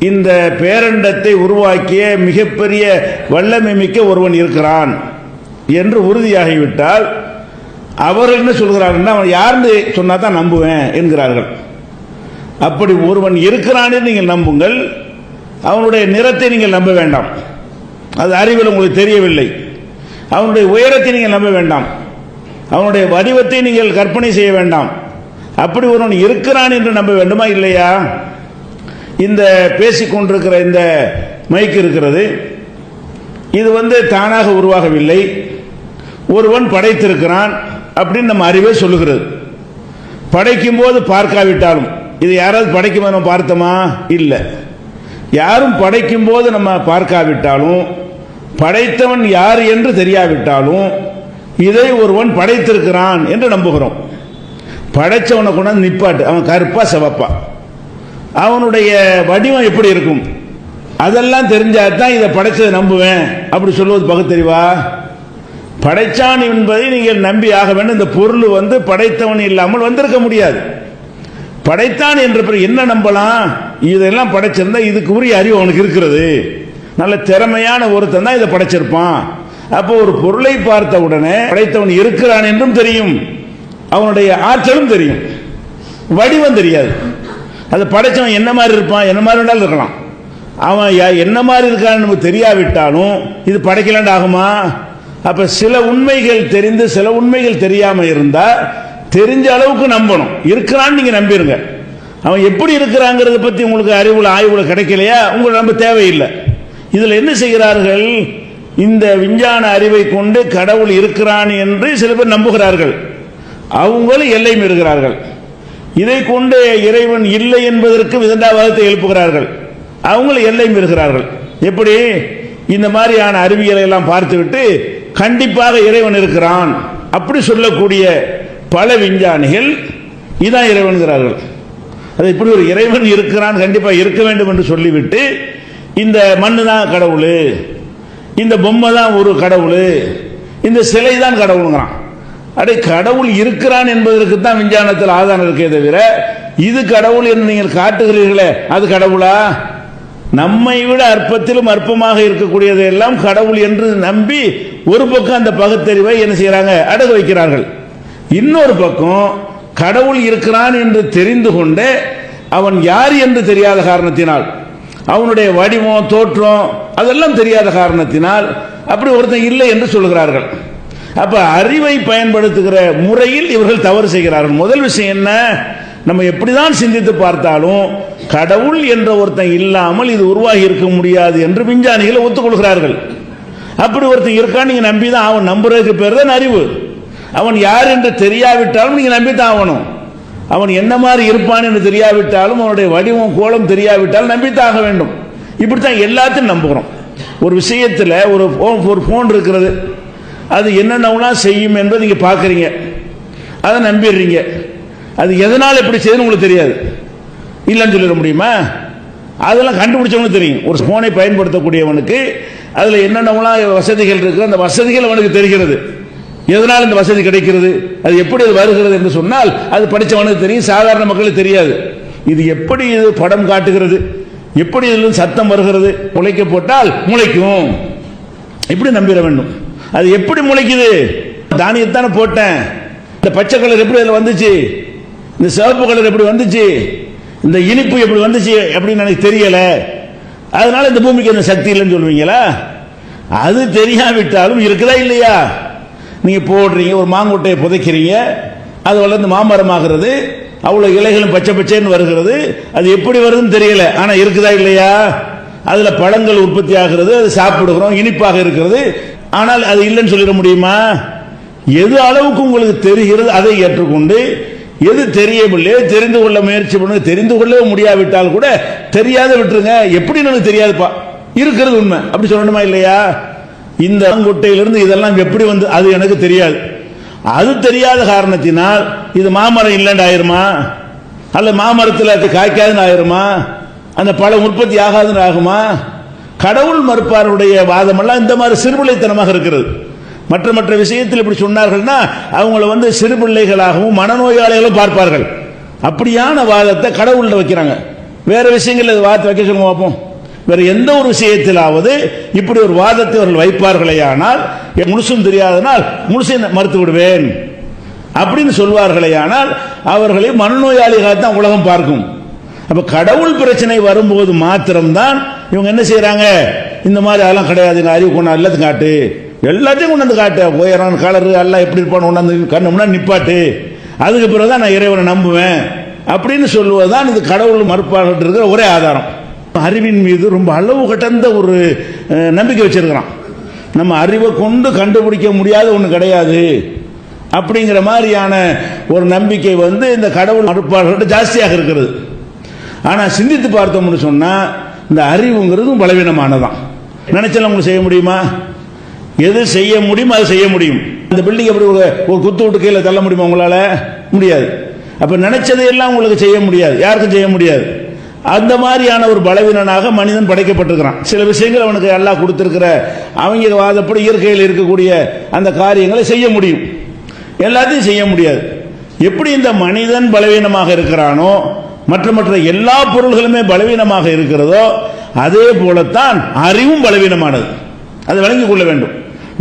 இந்த பேரண்டத்தை உருவாக்கிய மிகப்பெரிய வல்லமை மிக்க ஒருவன் இருக்கிறான் என்று உறுதியாகிவிட்டால் அவர்கள் என்ன சொல்கிறார்கள், அவன் யாருன்னு சொன்னா தான் நம்புவேன் என்கிறார்கள். அப்படி ஒருவன் இருக்கிறான் நீங்கள் நம்புங்கள், அவனுடைய நிறத்தை நீங்கள் நம்ப வேண்டாம், அது அறிவில் உங்களுக்கு தெரியவில்லை. அவனுடைய உயரத்தை நீங்கள் நம்ப வேண்டாம், அவனுடைய வடிவத்தை நீங்கள் கற்பனை செய்ய வேண்டாம். அப்படி ஒருவன் இருக்கிறான் என்று நம்ப வேண்டுமா இல்லையா? இந்த பேசிக்கொண்டிருக்கிற இந்த மைக் இருக்கிறது, இது தானாக உருவாகவில்லை, ஒருவன் படைத்திருக்கிறான் அப்படின்னு நம்ம அறிவே சொல்லுகிறது. படைக்கும் போது பார்க்காவிட்டாலும், இது யாராவது படைக்கும் போது நம்ம பார்த்தோமா? இல்லை. யாரும் படைக்கும் போது நம்ம பார்க்காவிட்டாலும், படைத்தவன் யார் என்று தெரியாவிட்டாலும் இதை ஒருவன் படைத்திருக்கிறான் என்று நம்புகிறோம். படைச்சவனை கொண்டாந்து நிப்பாட்டு, அவன் கருப்பா சிவப்பா, அவனுடைய வடிவம் எப்படி இருக்கும், அதெல்லாம் தெரிஞ்சாதான் இதை படைச்சதை நம்புவேன் அப்படி சொல்வது பகுத்தறிவா? படைச்சான் என்பதை நீங்கள் நம்பி ஆக வேண்டும். இந்த பொருள் படைத்தவன் இல்லாமல் வந்திருக்க முடியாது. படைத்தான் என்ற பிறகு என்ன நம்பலாம்? இதெல்லாம் படைச்சிருந்தா இதுக்கு உரிய அறிவு அவனுக்கு இருக்கிறது, நல்ல திறமையான ஒருத்தன் தான் இதை படைச்சிருப்பான். அப்போ ஒரு பொருளை பார்த்த உடனே படைத்தவன் இருக்கிறான் என்றும் தெரியும், அவனுடைய ஆற்றலும் தெரியும், வடிவம் தெரியாது. அது படைச்சவன் என்ன மாதிரி இருப்பான், என்ன மாதிரி வேணாலும் இருக்கலாம், அவன் என்ன மாதிரி இருக்கான்னு நமக்கு தெரியாவிட்டாலும் இது படைக்கலாண்டு ஆகுமா? அப்ப சில உண்மைகள் தெரிந்து சில உண்மைகள் தெரியாம இருந்தா தெரிஞ்ச அளவுக்கு நம்பணும். இருக்கிறான்னு நீங்க நம்பிருங்க. அவன் எப்படி இருக்கிறாங்கிறத பத்தி உங்களுக்கு அறிவுல ஆய்வுல கிடைக்கலையா, உங்களுக்கு நம்ப தேவையில்லை. இதுல என்ன செய்கிறார்கள், இந்த விஞ்ஞான அறிவை கொண்டு கடவுள் இருக்கிறான் என்று சில பேர் நம்புகிறார்கள். அவங்களும் எல்லை மீறுகிறார்கள். இதை கொண்டு இறைவன் இல்லை என்பதற்கு விதண்டாவாதத்தை எழுப்புகிறார்கள். அவங்களும் எல்லை மீறுகிறார்கள். எப்படி? இந்த மாதிரியான அறிவியலை எல்லாம் பார்த்துவிட்டு கண்டிப்பாக இறைவன் இருக்கிறான் அப்படி சொல்லக்கூடிய பல விஞ்ஞானிகள் இதான் இறைவன்கிறார்கள். அது இப்படி ஒரு இறைவன் இருக்கிறான் கண்டிப்பாக இருக்க வேண்டும் என்று சொல்லிவிட்டு இந்த மண்ணு தான் கடவுள், இந்த பொம்மை தான் ஒரு கடவுள், இந்த சிலை தான் கடவுளுங்கிறான். அடே, கடவுள் இருக்கிறான் என்பதற்கு தான் விஞ்ஞானத்தில் ஆதாரம் இருக்கே தவிர இது கடவுள் என்று நீங்கள் காட்டுகிறீர்களே அது கடவுளா? நம்மை விட அற்பத்திலும் அற்பமாக இருக்கக்கூடியதை எல்லாம் கடவுள் என்று நம்பி ஒரு பக்கம் அந்த பகுத்தறிவை என்ன செய்யறாங்க, அடகு வைக்கிறார்கள். இன்னொரு பக்கம் கடவுள் இருக்கிறான் என்று தெரிந்து கொண்டு அவன் யார் என்று தெரியாத காரணத்தினால், அவனுடைய வடிவம் தோற்றம் அதெல்லாம் தெரியாத காரணத்தினால் அப்படி ஒருத்தன் இல்லை என்று சொல்கிறார்கள். அப்ப அறிவை பயன்படுத்துகிற முறையில் இவர்கள் தவறு செய்கிறார்கள். முதல் விஷயம் என்ன? நம்ம எப்படிதான் சிந்தித்து பார்த்தாலும் கடவுள் என்ற ஒருத்தன் இல்லாமல் இது உருவாகி இருக்க முடியாது என்று விஞ்ஞானிகள் ஒத்துக்கொள்கிறார்கள். அப்படி ஒருத்தன் இருக்கான்னு நீங்க நம்பிதான் அவன் நம்புறதுக்கு பேர் தான் அறிவு. அவன் யார் என்று தெரியாவிட்டாலும் நீங்க நம்பித்தான் ஆகணும். அவன் என்ன மாதிரி இருப்பான் என்று தெரியாவிட்டாலும் அவனுடைய வடிவம் கோலம் தெரியாவிட்டாலும் நம்பித்தான் ஆக வேண்டும். இப்படித்தான் எல்லாத்தையும் நம்புகிறோம். ஒரு விஷயத்தில் ஒரு போன் இருக்கிறது, அது என்னென்னலாம் செய்யும் என்பதை நீங்க பார்க்குறீங்க, அதை நம்பிடுறீங்க. அது எதனால் எப்படி செய்யுதுன்னு உங்களுக்கு தெரியாது, இல்லைன்னு சொல்லிட முடியுமா? அதெல்லாம் கண்டுபிடிச்சவனுக்கு தெரியும். ஒரு போனை பயன்படுத்தக்கூடியவனுக்கு அதில் என்னென்னலாம் வசதிகள் இருக்கு, அந்த வசதிகள் அவனுக்கு தெரிகிறது. எதனால் இந்த வசதி கிடைக்கிறது, அது எப்படி அது வருகிறது என்று சொன்னால் அது படித்தவனுக்கு தெரியும், சாதாரண மக்களுக்கு தெரியாது. இது எப்படி இது படம் காட்டுகிறது, எப்படி இதில் சத்தம் வருகிறது, முளைக்க போட்டால் முளைக்கும், இப்படி நம்பிட வேண்டும். அது எப்படி முளைக்குது? தானியத்தானே போட்டேன், இந்த பச்சை கலர் எப்படி அதில் வந்துச்சு, இந்த சிவப்பு கலர் எப்படி வந்துச்சு, இந்த இனிப்பு எப்படி வந்துச்சு அப்படின்னு எனக்கு தெரியல, அதனால இந்த பூமிக்கு அந்த சக்தி இல்லைன்னு சொல்லுவீங்களா? அது தெரியாவிட்டாலும் இருக்குதா இல்லையா? நீங்க போடுறீங்க, ஒரு மாங்கொட்டையை புதைக்கிறீங்க, அது வளர்ந்து மாமரமாகிறது, அவ்வளவு இலைகளும் பச்சை பச்சைன்னு வருகிறது, அது எப்படி வருதுன்னு தெரியல, ஆனா இருக்குதா இல்லையா? அதுல பழங்கள் உற்பத்தி ஆகிறது, அது சாப்பிடுகிறோம், இனிப்பாக இருக்கிறது, ஆனால் அது இல்லைன்னு சொல்லிட முடியுமா? எது அளவுக்கு உங்களுக்கு தெரிகிறது அதை ஏற்றுக்கொண்டு, எது தெரியவில்லையோ தெரிந்து கொள்ள முயற்சி பண்ணுங்க. தெரிந்து கொள்ளவே முடியாவிட்டால் கூட தெரியாத விட்டுருங்க. எப்படி எனக்கு தெரியாதுப்பா, இருக்கிறது உண்மை அப்படி சொல்லணுமா இல்லையா? இந்த மாங்கொட்டையிலிருந்து இதெல்லாம் எப்படி வந்து அது எனக்கு தெரியாது. அது தெரியாத காரணத்தினால் இது மாமரம் இல்லைன்னு ஆயிருமா, அல்ல மாமரத்தில் அது காய்க்காதுன்னு ஆயிருமா, அந்த பழம் உற்பத்தி ஆகாதுன்னு ஆகுமா? கடவுள் மறுப்பாருடைய வாதமெல்லாம் இந்த மாதிரி சிறுபிள்ளைத்தனமாக இருக்கிறது. மற்ற விஷயத்தில் இப்படி சொன்னார்கள்னா அவங்கள வந்து சிறு பிள்ளைகளாகவும் மனநோயாளிகளும் பார்ப்பார்கள். அப்படியான வாதத்தை கடவுள்கிட்ட வைக்கிறாங்க. வேற விஷயங்கள் வாதத்தை வைக்க சொல்லுங்க பார்ப்போம். வேற எந்த ஒரு விஷயத்திலாவது இப்படி ஒரு வாதத்தை அவர்கள் வைப்பார்களே ஆனால், முழுசும் தெரியாதனால் முழுசை மறுத்து விடுவேன் அப்படின்னு சொல்வார்களே ஆனால் அவர்களை மனநோயாளிகளாக உலகம் பார்க்கும். அப்ப கடவுள் பிரச்சனை வரும்போது மாத்திரம்தான் இவங்க என்ன செய்யறாங்க, இந்த மாதிரி அதெல்லாம் கிடையாது, அறிவு கொண்டா எல்லாத்தையும் காட்டு, எல்லாத்தையும் கொண்டு வந்து காட்டு, உயரம் கலரு எல்லாம் எப்படி இருப்பான்னு கொண்டாந்து கண்ணு முன்னாடி நிப்பாட்டு, அதுக்கு பிறகுதான் நான் இறைவனை நம்புவேன் அப்படின்னு சொல்லுவதுதான் இது கடவுள் மறுப்பாளர் இருக்கிற ஒரே ஆதாரம். அறிவின் மீது ரொம்ப அளவு கடந்த ஒரு நம்பிக்கை வச்சிருக்கிறான். நம்ம அறிவை கொண்டு கண்டுபிடிக்க முடியாத ஒன்று கிடையாது அப்படிங்கிற மாதிரியான ஒரு நம்பிக்கை வந்து இந்த கடவுள் மறுப்பாளர்கள்ட்ட ஜாஸ்தியாக இருக்கிறது. ஆனா சிந்தித்து பார்த்தோம்னு சொன்னா இந்த அறிவுங்கிறதும் பலவீனமானதான். நினைச்சாலும் உங்களுக்கு செய்ய முடியுமா? எது செய்ய முடியும் அது செய்ய முடியும். இந்த பில்டிங் எப்படி ஒரு குத்து விட்டு கீழே தள்ள முடியுமா உங்களால? முடியாது. அப்ப நினைச்சதையெல்லாம் உங்களுக்கு செய்ய முடியாது, யாருக்கும் செய்ய முடியாது. அந்த மாதிரியான ஒரு பலவீனனாக மனிதன் படைக்கப்பட்டிருக்கிறான். சில விஷயங்கள் அவனுக்கு அல்லாஹ் கொடுத்திருக்கிற அவங்க வாதப்படி இயற்கையில் இருக்கக்கூடிய அந்த காரியங்களை செய்ய முடியும், எல்லாத்தையும் செய்ய முடியாது. எப்படி இந்த மனிதன் பலவீனமாக இருக்கிறானோ மற்ற எல்லா பொருள்களுமே பலவீனமாக இருக்கிறதோ அதே போலத்தான் அறிவும் பலவீனமானது. அதை வழங்கிக் கொள்ள வேண்டும்.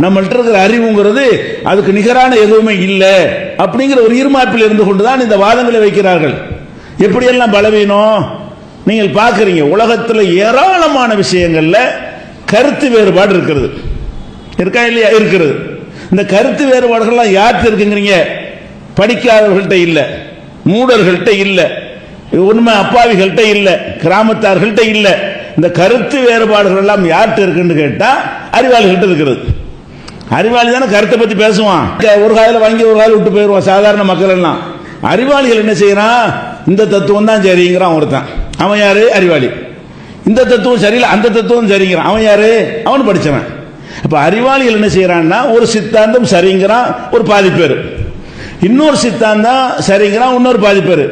நம்மள்ட்ட இருக்கிற அறிவுங்கிறது அதுக்கு நிகரான எதுவுமே இல்லை அப்படிங்கிற ஒரு ஈர்மாப்பில் இருந்து கொண்டுதான் இந்த வாதங்களை வைக்கிறார்கள். எப்படியெல்லாம் பலவீனம் நீங்கள் பார்க்கிறீங்க. உலகத்தில் ஏராளமான விஷயங்கள்ல கருத்து வேறுபாடு இருக்கிறது, இருக்கா இல்லையா? இருக்கிறது. இந்த கருத்து வேறுபாடுகள்லாம் யார்கிட்ட இருக்குங்கிறீங்க? படிக்காதவர்கள்ட்ட இல்ல, மூடர்கள்ட்ட இல்ல, உண்மை அப்பாவிகள்ட்ட இல்ல, கிராமத்தார்கள்ட்ட இல்ல. இந்த கருத்து வேறுபாடுகள் எல்லாம் யார்கிட்ட இருக்குன்னு கேட்டா அறிவாளிகிட்ட இருக்கிறது. அறிவாளி தானே கருத்தை பத்தி பேசுவான். ஒரு காலையில் வாங்கி ஒரு காலையில் விட்டு போயிடுவான் சாதாரண மக்கள் எல்லாம். அறிவாளிகள் என்ன செய்யறான்? இந்த தத்துவம் தான் சரிங்கிறான் ஒருத்தன். அவன் யாரு? அறிவாளி. இந்த தத்துவம் சரியில்லை, அந்த தத்துவம் சரிங்கிறான். அவன் யாரு? அவன் படிச்சவன். அப்ப அறிவாளிகள் என்ன செய்யறான்னா, ஒரு சித்தாந்தம் சரிங்கிறான் ஒரு பாதி பேர், இன்னொரு சித்தாந்தம் சரிங்கிறான் இன்னொரு பாதி பேர்.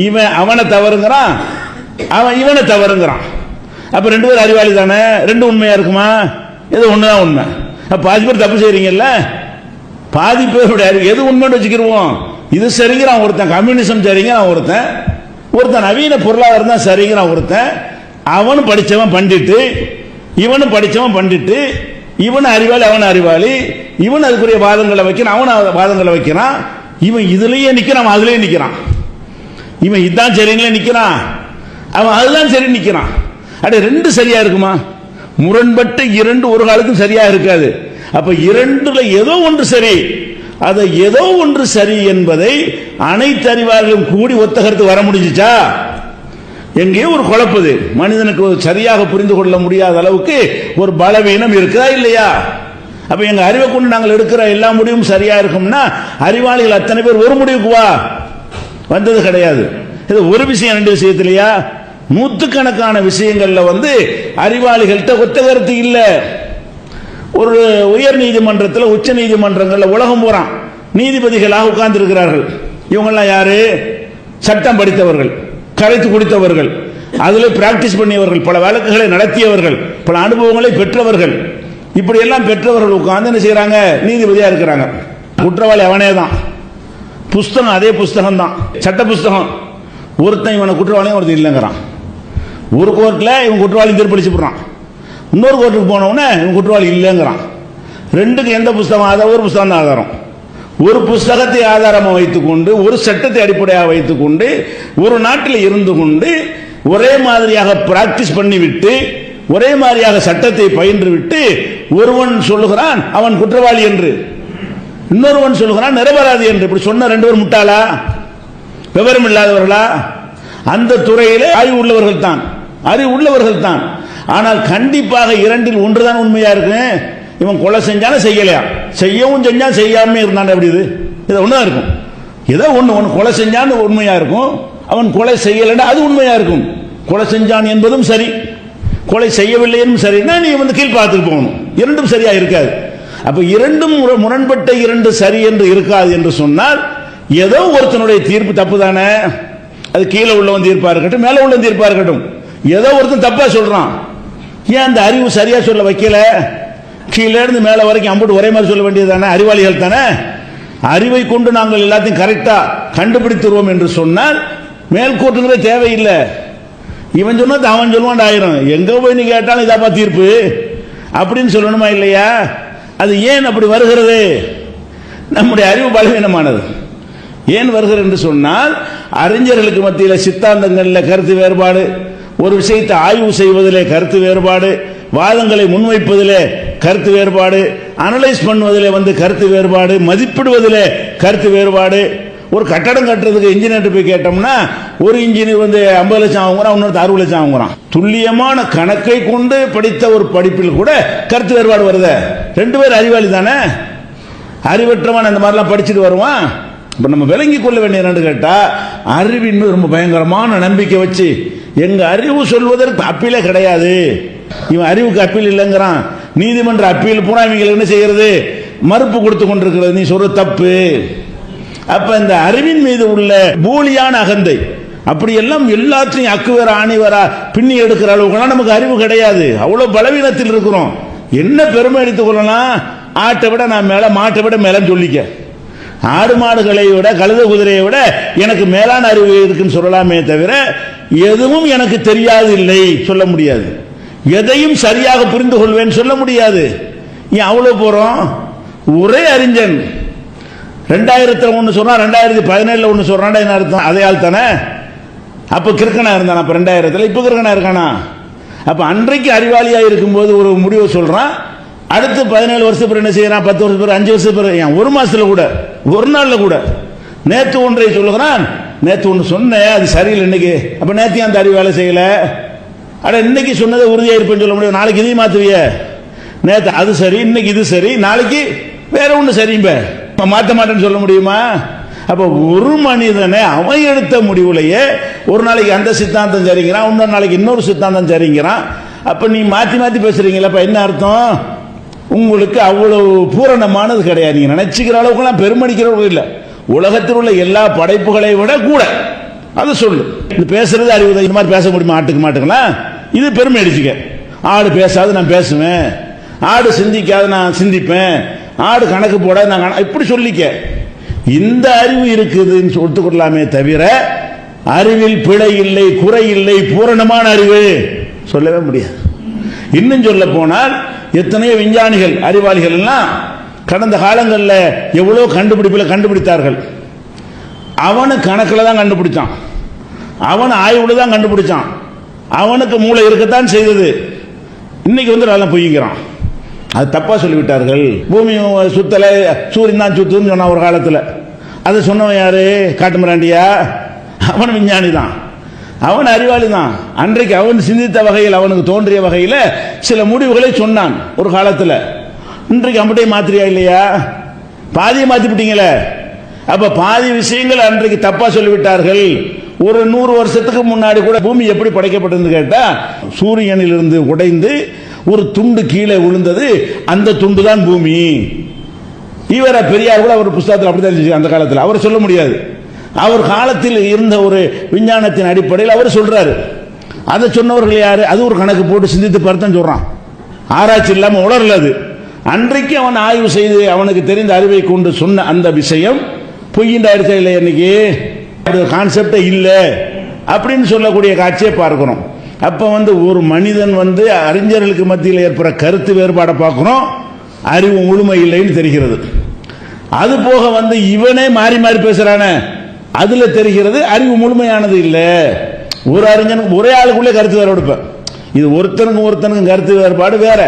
இவன் அவனை தவறுங்கிறான், அவன் இவனை தவறுங்கிறான். அப்ப ரெண்டு பேரும் அறிவாளி தானே? ரெண்டு உண்மையா இருக்குமா? எது ஒண்ணுதான் உண்மை. பாதி பேர் தப்பு செய்றீங்கல்ல, பாதி பேருடைய அறிவு எது உண்மைன்னு வச்சுக்கிருவோம். இது சரிங்கிறான் ஒருத்தன், கம்யூனிசம் சரிங்கிறான் ஒருத்தன், ஒருத்தன் நவீன பொருளாதாரம் தான் சரிங்கிறான் ஒருத்தன். அவனும் படிச்சவன் பண்டிட்டு, இவனும் படிச்சவன் பண்டிட்டு, இவன் அறிவாளி அவன் அறிவாளி, இவன் அதுக்குரிய வாதங்களை வைக்கிறான், அவன் வாதங்களை வைக்கிறான். இவன் இதுலயே நிக்கிறான், அவன் அதுலயே நிக்கிறான். இவன் இதுதான் சரிங்களே நிக்கிறான், அவன் அதுதான் சரி நிக்கிறான். அட ரெண்டு சரியா இருக்குமா? முரண்பட்ட இரண்டு ஒரு காலத்தும் சரியா இருக்காது. அப்ப இரண்டுல ஏதோ ஒன்று சரி, அதை ஏதோ ஒன்று சரி என்பதை அனைத்து அறிவார்களும் கூடி ஒத்த கருத்து வர முடிஞ்சுச்சா? எங்கேயோ ஒரு குழப்பது. மனிதனுக்கு சரியாக புரிந்து கொள்ள முடியாத அளவுக்கு ஒரு பலவீனம் இருக்குதா இல்லையா? அப்ப எங்க அறிவை கொண்டு நாங்கள் எடுக்கிற எல்லா முடிவும் சரியா இருக்கும்னா, அறிவாளிகள் அத்தனை பேர் ஒரு முடிவுக்கு வந்தது கிடையாது. இது ஒரு விஷயம் ரெண்டு விஷயத்திலையா? நூற்றுக்கணக்கான விஷயங்கள்ல அறிவாளிகள்கிட்ட ஒத்த கருத்து இல்ல. ஒரு உயர் நீதிமன்றத்தில், உச்ச நீதிமன்றங்கள்ல உலகம் பூரா நீதிபதிகளாக உட்கார்ந்து இருக்கிறார்கள். இவங்கெல்லாம் யாரு? சட்டம் படித்தவர்கள், கரைத்து குடித்தவர்கள், அதுல பிராக்டிஸ் பண்ணியவர்கள், பல வழக்குகளை நடத்தியவர்கள், பல அனுபவங்களை பெற்றவர்கள். இப்படி எல்லாம் பெற்றவர்கள் உட்கார்ந்து என்ன செய்யறாங்க? நீதிபதியா இருக்கிறாங்க. குற்றவாளி அவனே தான், புஸ்தகம் அதே புஸ்தகம் தான், சட்ட புஸ்தகம். ஒருத்தன் இவனை குற்றவாளியும் ஒருத்தன் இல்லைங்கிறான். ஒரு கோர்ட்ல இவன் குற்றவாளி தீர்ப்பளிச்சு போடுறான், இன்னொரு கோர்ட்டுக்கு போனவன இவன் குற்றவாளி இல்லைங்கிறான். ரெண்டுக்கு எந்த புஸ்தகம் ஆதாரம்? ஒரு புஸ்தகம் தான் ஆதாரம். ஒரு புஸ்தகத்தை ஆதாரமாக வைத்துக்கொண்டு, ஒரு சட்டத்தை அடிப்படையாக வைத்துக்கொண்டு, ஒரு நாட்டில் இருந்து கொண்டு ஒரே மாதிரியாக பிராக்டிஸ் பண்ணிவிட்டு, ஒரே மாதிரியாக சட்டத்தை பயின்று விட்டு ஒருவன் சொல்லுகிறான் அவன் குற்றவாளி என்று, இன்னொருவன் சொல்லுகிறான் நிரபராதி என்று. இப்படி சொன்ன ரெண்டு பேர் முட்டாளா? விவரம் இல்லாதவர்களா? அந்த துறையிலே ஆய்வு உள்ளவர்கள் தான், அறிவு உள்ளவர்கள் தான். ஆனால் கண்டிப்பாக இரண்டில் ஒன்றுதான் உண்மையா இருக்கு. இவன் கொலை செஞ்சாலும் செய்யலையா, செய்யவும் செஞ்சான் செய்யாம இருந்தான். அப்படி இது ஒண்ணுதான் இருக்கும். ஏதோ ஒண்ணு கொலை செஞ்சான்னு உண்மையா இருக்கும், அவன் கொலை செய்யலைன்னா அது உண்மையா இருக்கும். கொலை செஞ்சான் என்பதும் சரி, கொலை செய்யவில்லை என்பதும் சரின்னா நீ கீழ் பார்த்துட்டு போகணும். இரண்டும் சரியா இருக்காது. அப்ப இரண்டும் முரண்பட்ட இரண்டு சரி என்று இருக்காது என்று சொன்னால் ஏதோ ஒருத்தனுடைய தீர்ப்பு தப்பு தானே. அது கீழே உள்ளவன் தீர்ப்பா இருக்கட்டும், மேல உள்ளவன் தீர்ப்பா இருக்கட்டும், ஏதோ ஒருத்தன் தப்பா சொல்றான். ஏன் அந்த அறிவு சரியா சொல்ல வைக்கல? கீழே இருந்து மேல வரைக்கும் அம்புட்டு ஒரே மாதிரி சொல்ல வேண்டியது தானே? அறிவாளிகள் தானே. அறிவை கொண்டு நாங்கள் எல்லாத்தையும் கரெக்டா கண்டுபிடித்துருவோம் என்று சொன்னால் மேல்கோட்டுங்கிற தேவையில்லை. இவன் சொன்னது அவன் சொல்லுவான் ஆயிரம். எங்க போய் நீ கேட்டாலும் இதாப்பா தீர்ப்பு அப்படின்னு சொல்லணுமா இல்லையா? அது ஏன் அப்படி வருகிறது? நம்முடைய அறிவு பலவீனமானது. ஏன் வருகிறது என்று சொன்னால், அறிஞர்களுக்கு மத்தியில் சித்தாந்தங்களில் கருத்து வேறுபாடு, ஒரு விஷயத்தை ஆய்வு செய்வதிலே கருத்து வேறுபாடு, வாதங்களை முன்வைப்பதிலே கருத்து வேறுபாடு, அனலைஸ் பண்ணுவதிலே கருத்து வேறுபாடு, மதிப்பிடுவதிலே கருத்து வேறுபாடு. ஒரு கட்டடம் கட்டுறதுக்கு இன்ஜினியர் போய் கேட்டோம்னா, ஒரு இன்ஜினியர் 50 லட்சம் ஆகுங்கிறான், இன்னொரு 60 லட்சம் ஆகுங்கிறான். துல்லியமான கணக்கை கொண்டு படித்த ஒரு படிப்பில் கூட கருத்து வேறுபாடு வருது. ரெண்டு பேர் அறிவாளி தானே. அறிவற்றவன் அந்த மாதிரிலாம் படிச்சுட்டு வருவான். இப்ப நம்ம விளங்கி கொள்ள வேண்டிய என்னன்னு கேட்டா, அறிவின் மீது ரொம்ப பயங்கரமான நம்பிக்கை வச்சு, எங்க அறிவு சொல்வதற்கு அப்பீலே கிடையாது, இவன் அறிவுக்கு அப்பீல் இல்லைங்கிறான். நீதிமன்ற அப்பீல் பூரா இவங்களுக்கு என்ன செய்யறது? மறுப்பு கொடுத்து கொண்டிருக்கிறது, நீ சொல்ற தப்பு. அப்ப இந்த அறிவின் மீது உள்ள போலியான அகந்தை, அப்படி எல்லாம் எல்லாத்தையும் அக்குவேற ஆணிவரா பின்னி எடுக்கிற அளவுக்கு நமக்கு அறிவு கிடையாது. அவ்வளவு பலவீனத்தில் இருக்கிறோம். என்ன பெருமை எடுத்துக் கொள்ளலாம்? ஆட்டை விட நான் மேல, மாட்டை விட மேலன்னு சொல்லிக்க. ஆடு மாடுகளை விட, கழுத குதிரையை விட எனக்கு மேலான அறிவு இருக்குன்னு சொல்லலாமே தவிர, எதுவும் எனக்கு தெரியாது இல்லை சொல்ல முடியாது. எதையும் சரியாக புரிந்து கொள்வேன் சொல்ல முடியாது. ஏன் அவ்வளவு போறோம்? ஒரே அறிஞன் 2000 ஒன்னு சொல்றான், 2017 ஒன்னு சொல்றான். என்ன அர்த்தம்? அதே ஆள் தானே. அப்ப கிறுக்கனா இருந்தான், அப்ப 2000 இப்ப கிறுக்கனா இருக்கானா? அப்ப அன்றைக்கு அறிவாளியா இருக்கும்போது ஒரு முடிவு சொல்றான், அடுத்து 17 வருஷம் பிறகு என்ன செய்யறான்? 10 வருஷம் பிறகு, 5 வருஷம் பிறகு, ஒரு மாசத்துல கூட, ஒரு நாள்ல கூட நேத்து ஒன்றை சொல்லுகிறான். நேத்து ஒன்று சொன்னேன், அது சரியில்லை இன்னைக்கு. அப்ப நேத்து அந்த அறிவு வேலை செய்யல. அட இன்னைக்கு சொன்னதை உறுதியா இருப்பேன்னு சொல்ல முடியும், நாளைக்கு இதையும் மாத்துவிய. நேற்று அது சரி, இன்னைக்கு இது சரி, நாளைக்கு வேற ஒன்று சரிம்ப மாற்ற மாட்டேன்னு சொல்ல முடியுமா? அப்ப ஒரு மனிதனை அவன் எடுத்த முடிவுலையே ஒரு நாளைக்கு அந்த சித்தாந்தம் சரிங்கிறான், இன்னொரு நாளைக்கு இன்னொரு சித்தாந்தம் சரிங்கிறான். அப்ப நீ மாத்தி மாத்தி பேசுறீங்களா? அப்ப என்ன அர்த்தம்? உங்களுக்கு அவ்வளவு பூரணமானது கிடையாது. நீங்க நினைச்சுக்கிற அளவுக்குலாம் பெருமடிக்கிறவர்கள் இல்லை. உலகத்தில் உள்ள எல்லா படைப்புகளை விட கூட அதை சொல்லு. இது பேசுறது அறிவு. இந்த மாதிரி பேச முடியுமா? ஆட்டுக்கு மாட்டுங்களா? இது பெருமை அடிச்சுக்க. ஆடு பேசாது நான் பேசுவேன், ஆடு சிந்திக்காது நான் சிந்திப்பேன், ஆடு கணக்கு போட நான் இப்படி சொல்லிக்க. இந்த அறிவு இருக்குதுன்னு ஒத்துக்கொள்ளலாமே தவிர அறிவில் பிழை இல்லை, குறை இல்லை, பூரணமான அறிவு சொல்லவே முடியாது. இன்னும் சொல்ல போனால் எத்தனையோ விஞ்ஞானிகள் அறிவாளிகள் எல்லாம் கடந்த காலங்களில் எவ்வளோ கண்டுபிடித்தார்கள். அவனு கணக்கில் தான் கண்டுபிடிச்சான், அவன் ஆய்வுல தான் கண்டுபிடிச்சான், அவனுக்கு மூளை இருக்கத்தான் செய்தது. இன்னைக்கு வந்து நல்லா பொய்கிறான். அது தப்பா சொல்லிவிட்டார்கள். பூமி சுத்தல, சூரியன் தான் சுத்துன்னு சொன்ன ஒரு காலத்தில். அதை சொன்னவன் யாரு? காட்டுமிராண்டியா? அவன் விஞ்ஞானி தான், அவன் அறிவாளி தான். அன்றைக்கு அவன் சிந்தித்த வகையில், அவனுக்கு தோன்றிய வகையில் சில முடிவுகளை சொன்னான் ஒரு காலத்தில். இன்றைக்கு அப்படியே மாத்திரியா இல்லையா? பாதியை மாத்திவிட்டீங்களே. அப்ப பாதி விஷயங்கள் அன்றைக்கு தப்பா சொல்லிவிட்டார்கள். ஒரு 100 வருஷத்துக்கு முன்னாடி கூட பூமி எப்படி படைக்கப்பட்டது கேட்டா, சூரியனில் இருந்து உடைந்து ஒரு துண்டு கீழே விழுந்தது, அந்த துண்டு தான் பூமி. இவர பெரியார் கூட அவர் புத்தகத்தில் அப்படித்தான் அந்த காலத்தில். அவர் சொல்ல முடியாது. அவர் காலத்தில் இருந்த ஒரு விஞ்ஞானத்தின் அடிப்படையில் அவர் சொல்றாரு. அதை சொன்னவர்கள் யாரு? அது ஒரு கணக்கு போட்டு சிந்தித்து பார்த்தான் சொல்றான். ஆராய்ச்சி இல்லாம உளரல அது. அன்றைக்கு அவன் ஆய்வு செய்து அவனுக்கு தெரிந்த அறிவை கொண்டு சொன்ன அந்த விஷயம் பொய்யின்றாயிருச்சா இல்லை? இன்னைக்கு கான்செப்டே இல்லை அப்படின்னு சொல்லக்கூடிய காட்சியை பார்க்கிறோம். அப்ப வந்து ஒரு மனிதன் வந்து அறிஞர்களுக்கு மத்தியில் ஏற்படுற கருத்து வேறுபாடை பார்க்கிறோம், அறிவு முழுமை இல்லைன்னு தெரிகிறது. அது போக வந்து இவனே மாறி மாறி பேசுறானே, அதுல தெரிகிறது அறிவு முழுமையானது இல்லை. ஒரு அறிஞனுக்கு ஒரே ஆளுக்குள்ளே கருத்து வேறுபாடு. இது ஒருத்தனுக்கும் கருத்து வேறுபாடு வேற.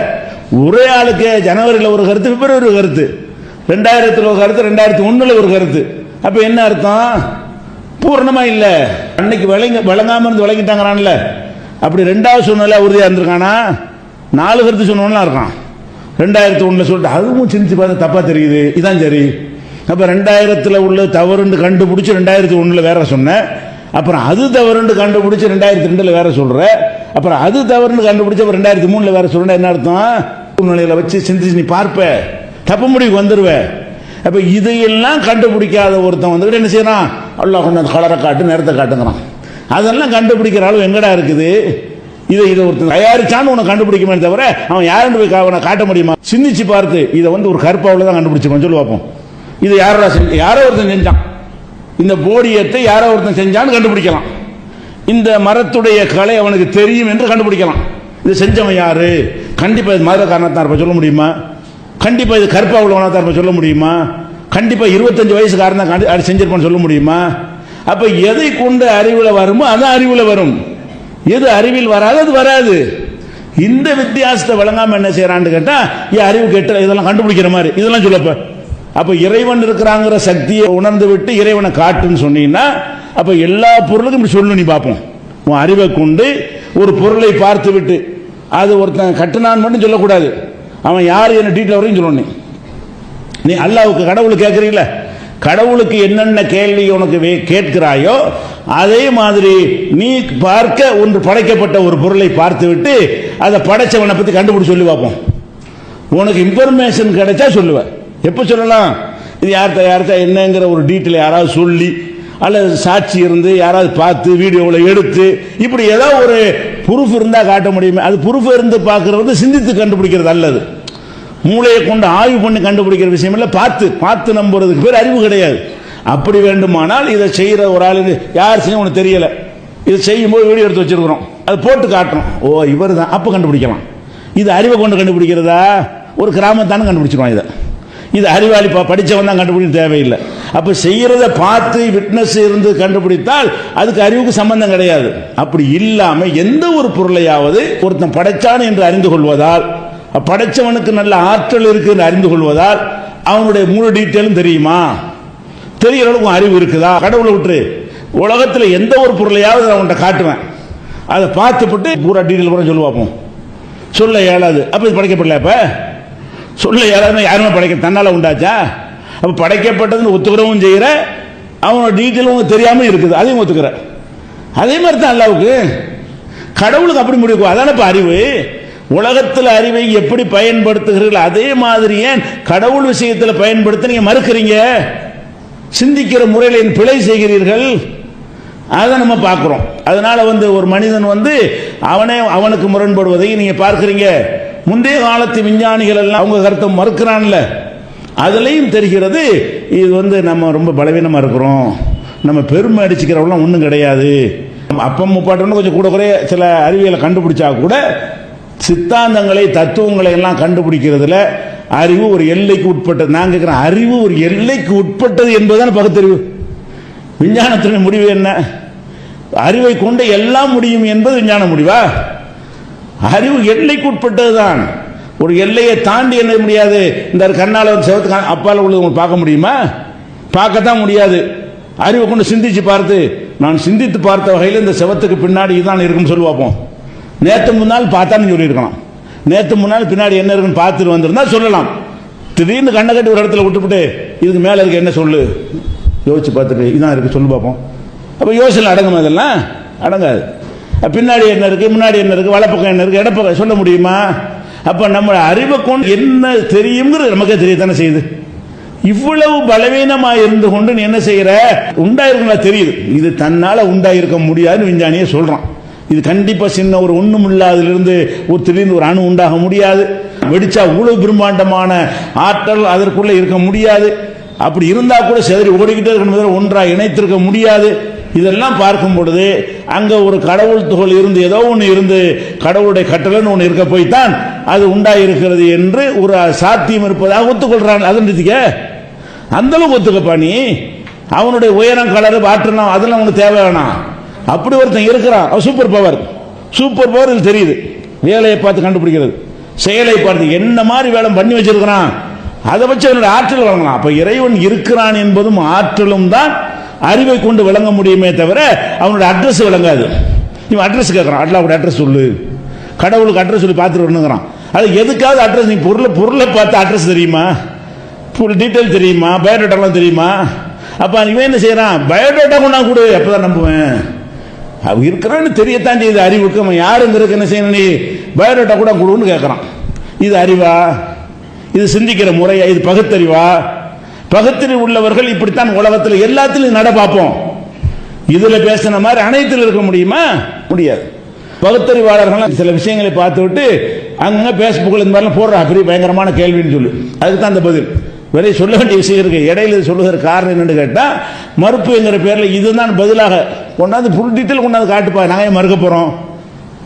ஒரே ஆளுக்கு ஜனவரியில் ஒரு கருத்து, பிப்ரவரி ஒரு கருத்து, 2000 ஒரு கருத்து, 2001 ஒரு கருத்து. அப்ப என்ன அர்த்தம்? பூர்ணமா இல்ல. அன்னைக்கு விளங்காம இருந்து விளங்கிட்டாங்கறான்ல, அப்படி ரெண்டாவது சூழ்நிலை உறுதியா இருந்திருக்கானா? 4 கருத்து சொன்னவன்லாம் இருக்கான். 2001 சொல்லிட்டு அதுவும் சிந்திச்சு பார்த்து தப்பா தெரியுது, இதான் சரி. அப்ப 2000 உள்ள தவறுன்னு கண்டுபிடிச்சு 2001 வேற சொன்ன, அப்புறம் அது தவறுன்னு கண்டுபிடிச்சு 2002 வேற சொல்ற, அப்புறம் அது தவறுன்னு கண்டுபிடிச்சு 2003 வேற சொல்ற. என்ன அர்த்தம்? சூழ்நிலையில வச்சு சிந்திச்சு நீ பார்ப்ப, தப்பு முடிவுக்கு வந்துருவ. அப்ப இதையெல்லாம் கண்டுபிடிக்காத ஒருத்தன் வந்துட்டு என்ன செய்யறான்? அல்லாஹ் கொண்டு கலரை காட்டு, நேரத்தை காட்டுங்கிறான். அதெல்லாம் கண்டுபிடிக்கிற அளவு எங்கடா இருக்குது? இதை ஒருத்தன் தயாரிச்சான்னு உனக்கு கண்டுபிடிக்குமே தவிர அவன் யாருன்னு போய் காட்ட முடியுமா? சிந்திச்சு பார்த்து இதை வந்து ஒரு கற்பாவில் தான் கண்டுபிடிச்சிருப்பான். சொல்லு பார்ப்போம். இது யாரோ ஒருத்தன் செஞ்சான், இந்த போடியத்தை யாரோ ஒருத்தன் செஞ்சான்னு கண்டுபிடிக்கலாம். இந்த மரத்துடைய கலை அவனுக்கு தெரியும் என்று கண்டுபிடிக்கலாம். இது செஞ்சவன் யாரு? கண்டிப்பா இது மத காரணத்தான் இருப்ப சொல்ல முடியுமா? கண்டிப்பா இது கற்பா உள்ளவனா இருப்ப சொல்ல முடியுமா? கண்டிப்பா 25 வயசுக்காரன் தான் செஞ்சிருப்பான்னு சொல்ல முடியுமா? அப்ப எதை கொண்டு அறிவுல வருமோ அதான் அறிவுல வரும். எது அறிவில் வராது அது வராது. இந்த வித்தியாசத்தை வழங்காம என்ன செய்யறான்னு கேட்டா, அறிவு கேட்ட இதெல்லாம் கண்டுபிடிக்கிற மாதிரி இதெல்லாம் சொல்லப்ப. அப்ப இறைவன் இருக்கிறாங்கிற சக்தியை உணர்ந்து விட்டு இறைவனை காட்டுன்னு சொன்னீங்கன்னா, அப்ப எல்லா பொருளுக்கும் இப்படி சொல்லு. நீ பார்ப்போம், உன் அறிவை கொண்டு ஒரு பொருளை பார்த்து விட்டு அது ஒருத்தன் கட்டுனான் மட்டும் சொல்லக்கூடாது. அவன் யாரு என்ன டீட்டெயில் வரையும் சொல்லணும். நீ அல்லாஹ்வுக்கு கடவுளுக்கு கேட்கறீங்கள, கடவுளுக்கு என்னென்ன கேள்வி உனக்கு கேட்கிறாயோ அதே மாதிரி நீ பார்க்க ஒன்று படைக்கப்பட்ட ஒரு பொருளை பார்த்து விட்டு அதை படைச்சவனை பத்தி கண்டுபிடிச்சு சொல்லி பார்ப்போம். உனக்கு இன்ஃபர்மேஷன் கிடைச்சா சொல்லுவ. எப்ப சொல்லலாம்? இது யார்கிட்ட என்னங்கிற ஒரு டீட்டெயில் யாராவது சொல்லி, அல்லது சாட்சி இருந்து யாராவது பார்த்து வீடியோவில் எடுத்து இப்படி ஏதோ ஒரு ப்ரூஃப் இருந்தா காட்ட முடியுமே. அது ப்ரூஃப் இருந்து பார்க்கறது சிந்தித்து கண்டுபிடிக்கிறது அல்லது மூளையை கொண்டு ஆய்வு பண்ணி கண்டுபிடிக்கிற விஷயம் இல்லை. பார்த்து நம்புறதுக்கு பேர் அறிவு கிடையாது. அப்படி வேண்டுமானால் இதை செய்யற ஒரு ஆளு யார் செய்ய உனக்கு தெரியல, இதை செய்யும் போது வீடியோ எடுத்து வச்சிருக்கிறோம், அது போட்டு காட்டுறோம், ஓ இவர் தான், அப்ப கண்டுபிடிக்கலாம். இது அறிவை கொண்டு கண்டுபிடிக்கிறதா? ஒரு கிராமத்தானு கண்டுபிடிச்சிருவான். இது அறிவாளி படிச்சவன் தான் கண்டுபிடிக்க தேவையில்லை. அப்ப செய்யறத பார்த்து விட்னஸ் இருந்து கண்டுபிடித்தால் அதுக்கு அறிவுக்கு சம்பந்தம் கிடையாது. அப்படி இல்லாம எந்த ஒரு பொருளையாவது ஒருத்தன் படைச்சான் என்று அறிந்து கொள்வதால், படைச்சவனுக்கு நல்ல ஆற்றல் இருக்கு என்று அறிந்து கொள்வதால் அவனுடைய முழு டீட்டெயிலும் தெரியுமா? தெரியற அளவுக்கு அறிவு இருக்குதா? கடவுளை விட்டு உலகத்தில் எந்த ஒரு பொருளையாவது நான் உன்கிட்ட காட்டுவேன், அதை பார்த்துப்பட்டு பூரா டீட்டெயில் கூட சொல்லுவாப்போம். சொல்ல இயலாது. அப்ப இது படைக்கப்படல. அப்ப சொல்ல இயலாதுன்னா யாருமே படைக்க தன்னால உண்டாச்சா? அப்ப படைக்கப்பட்டதுன்னு ஒத்துக்கிறவும் செய்யற, அவனோட டீட்டெயில் உங்களுக்கு தெரியாம இருக்குது, அதையும் ஒத்துக்கிற. அதே மாதிரி தான் அல்லாவுக்கு, கடவுளுக்கு அப்படி முடிவு. அதான இப்ப அறிவு. உலகத்தில் அறிவை எப்படி பயன்படுத்துகிறீர்கள் அதே மாதிரி ஏன் கடவுள் விஷயத்தில் பயன்படுத்த நீங்க மறுக்கிறீங்க? சிந்திக்கிற முறையில் பிழை செய்கிறீர்கள். அதை நம்ம பார்க்கிறோம். அதனால ஒரு மனிதன் அவனுக்கு முரண்படுவதை நீங்க பார்க்கிறீங்க. முந்தைய காலத்து விஞ்ஞானிகள் எல்லாம் அவங்க கருத்தை மறுக்கிறான்ல, அதுலயும் தெரிகிறது இது நம்ம ரொம்ப பலவீனமா இருக்கிறோம், நம்ம பெருமை அடிச்சுக்கிறவங்களாம் ஒன்றும் கிடையாது. அப்பம் முப்பாட்டு கொஞ்சம் கூட குறைய சில அறிவியலை கண்டுபிடிச்சா கூட சித்தாந்தங்களை தத்துவங்களை எல்லாம் கண்டுபிடிக்கிறதுல அறிவு ஒரு எல்லைக்கு உட்பட்டது. நான் கேட்கிறேன், அறிவு ஒரு எல்லைக்கு உட்பட்டது என்பதுதான் பகுத்தறிவு. விஞ்ஞானத்தின் முடிவு என்ன? அறிவை கொண்டு எல்லாம் முடியும் என்பது விஞ்ஞான முடிவா? அறிவு எல்லைக்கு உட்பட்டதுதான். ஒரு எல்லையை தாண்டி என்ன முடியாது. இந்த கண்ணால செவத்து அப்பால உள்ளது பார்க்க முடியுமா? பார்க்கத்தான் முடியாது. அறிவை கொண்டு சிந்திச்சு பார்த்து, நான் சிந்தித்து பார்த்த வகையில் இந்த செவத்துக்கு பின்னாடி இதுதான் இருக்குன்னு சொல்லி பார்ப்போம். நேற்று முன்னால் பார்த்தான்னு சொல்லியிருக்கலாம். நேற்று முன்னால் பின்னாடி என்ன இருக்குன்னு பார்த்துட்டு வந்திருந்தா சொல்லலாம். திடீர்னு கண்ணை கட்டி ஒரு இடத்துல விட்டுவிட்டு இதுக்கு மேல இருக்கு என்ன சொல்லு, யோசிச்சு பார்த்துட்டு இதான் இருக்கு சொல்லு பார்ப்போம். அப்ப யோசனை அடங்குமா? இதெல்லாம் அடங்காது. பின்னாடி என்ன இருக்கு, முன்னாடி என்ன இருக்கு, வலப்பக்கம் என்ன இருக்கு, இடப்பக்கம் சொல்ல முடியுமா? அப்ப நம்ம அறிவை கொண்டு என்ன தெரியுங்கிறது நமக்கே தெரியத்தானே செய்யுது. இவ்வளவு பலவீனமா இருந்து கொண்டு நீ என்ன செய்யற? உண்டாயிருக்கா தெரியுது, இது தன்னால உண்டாயிருக்க முடியாதுன்னு விஞ்ஞானியே சொல்றான். இது கண்டிப்பா சின்ன ஒரு ஒண்ணும் இல்லாதிலிருந்து ஒரு திடீர்னு ஒரு அணு உண்டாக முடியாது. வெடிச்சா இவ்வளவு பிரம்மாண்டமான ஆற்றல் அதற்குள்ள இருக்க முடியாது. அப்படி இருந்தா கூட செதறி ஓடிக்கிட்டே இருக்கணும், ஒன்றாக இணைத்திருக்க முடியாது. இதெல்லாம் பார்க்கும் பொழுது அங்க ஒரு கடவுள் துகள் இருந்து ஏதோ ஒன்று இருந்து கடவுளுடைய கட்டளைன்னு ஒன்று இருக்க போய்தான் அது உண்டாயிருக்கிறது என்று ஒரு சாத்தியம் இருப்பதாக ஒத்துக்கொள்றான். அதன் அந்த அளவுக்கு ஒத்துக்கப்பா நீ. அவனுடைய உயரம் கலரு ஆற்றலாம் அதெல்லாம் உனக்கு தேவை வேணாம். அப்படி ஒருத்தன் இருக்கிறான், சூப்பர் பவர். சூப்பர் பவர் இது தெரியுது, வேலையை பார்த்து கண்டுபிடிக்கிறது, செயலை பார்த்து என்ன மாதிரி வேலை பண்ணி வச்சிருக்கிறான், அதை வச்சு அவனுடைய ஆற்றல் வழங்கலாம். அப்ப இறைவன் இருக்கிறான் என்பதும் ஆற்றலும் தான் அறிவை கொண்டு விளங்க முடியுமே தவிர அவனுடைய அட்ரஸ் விளங்காது. இவன் அட்ரஸ் கேட்கறான், அல்லாவுடைய அட்ரஸ் சொல்லு, கடவுளுக்கு அட்ரஸ் சொல்லி பார்த்துட்டு வரணுங்கிறான். அது எதுக்காவது அட்ரஸ், நீ பொருளை பார்த்து அட்ரஸ் தெரியுமா, ஃபுல் டீட்டெயில் தெரியுமா, பயோடேட்டாலாம் தெரியுமா? அப்ப இவன் என்ன செய்யறான், பயோடேட்டா கொண்டா கொடு, அப்பதான் நம்புவேன். அவன் இருக்கிறான்னு தெரியத்தான் செய்யுது அறிவுக்கு. அவன் யாருங்கிறதுக்கு என்ன செய்யணும், நீ பயோடேட்டா கூட கொடுன்னு கேட்கறான். இது அறிவா? இது சிந்திக்கிற முறையா? இது பகுத்தறிவா? பகுத்தறிவு உள்ளவர்கள் இப்படித்தான் உலகத்தில் எல்லாத்திலும் நட பார்ப்போம். இதுல பேசின மாதிரி அனைத்தில் இருக்க முடியுமா? முடியாது. பகுத்தறிவாளர்கள் சில விஷயங்களை பார்த்து விட்டு அங்க பேஸ்புக்கில் இந்த மாதிரிலாம் போடுறா, பெரிய பயங்கரமான கேள்வின்னு சொல்லி, அதுக்கு தான் அந்த பதில். வேற சொல்ல வேண்டிய விஷயம் இருக்கு. இடையில சொல்லுகிற காரணம் என்னன்னு கேட்டா, மறுப்புங்கிற பேர்ல இதுதான் பதிலாக கொண்டாந்து ஃபுல் டீட்டெயில் கொண்டாந்து காட்டுப்பா, நாங்க மறுக்க போறோம்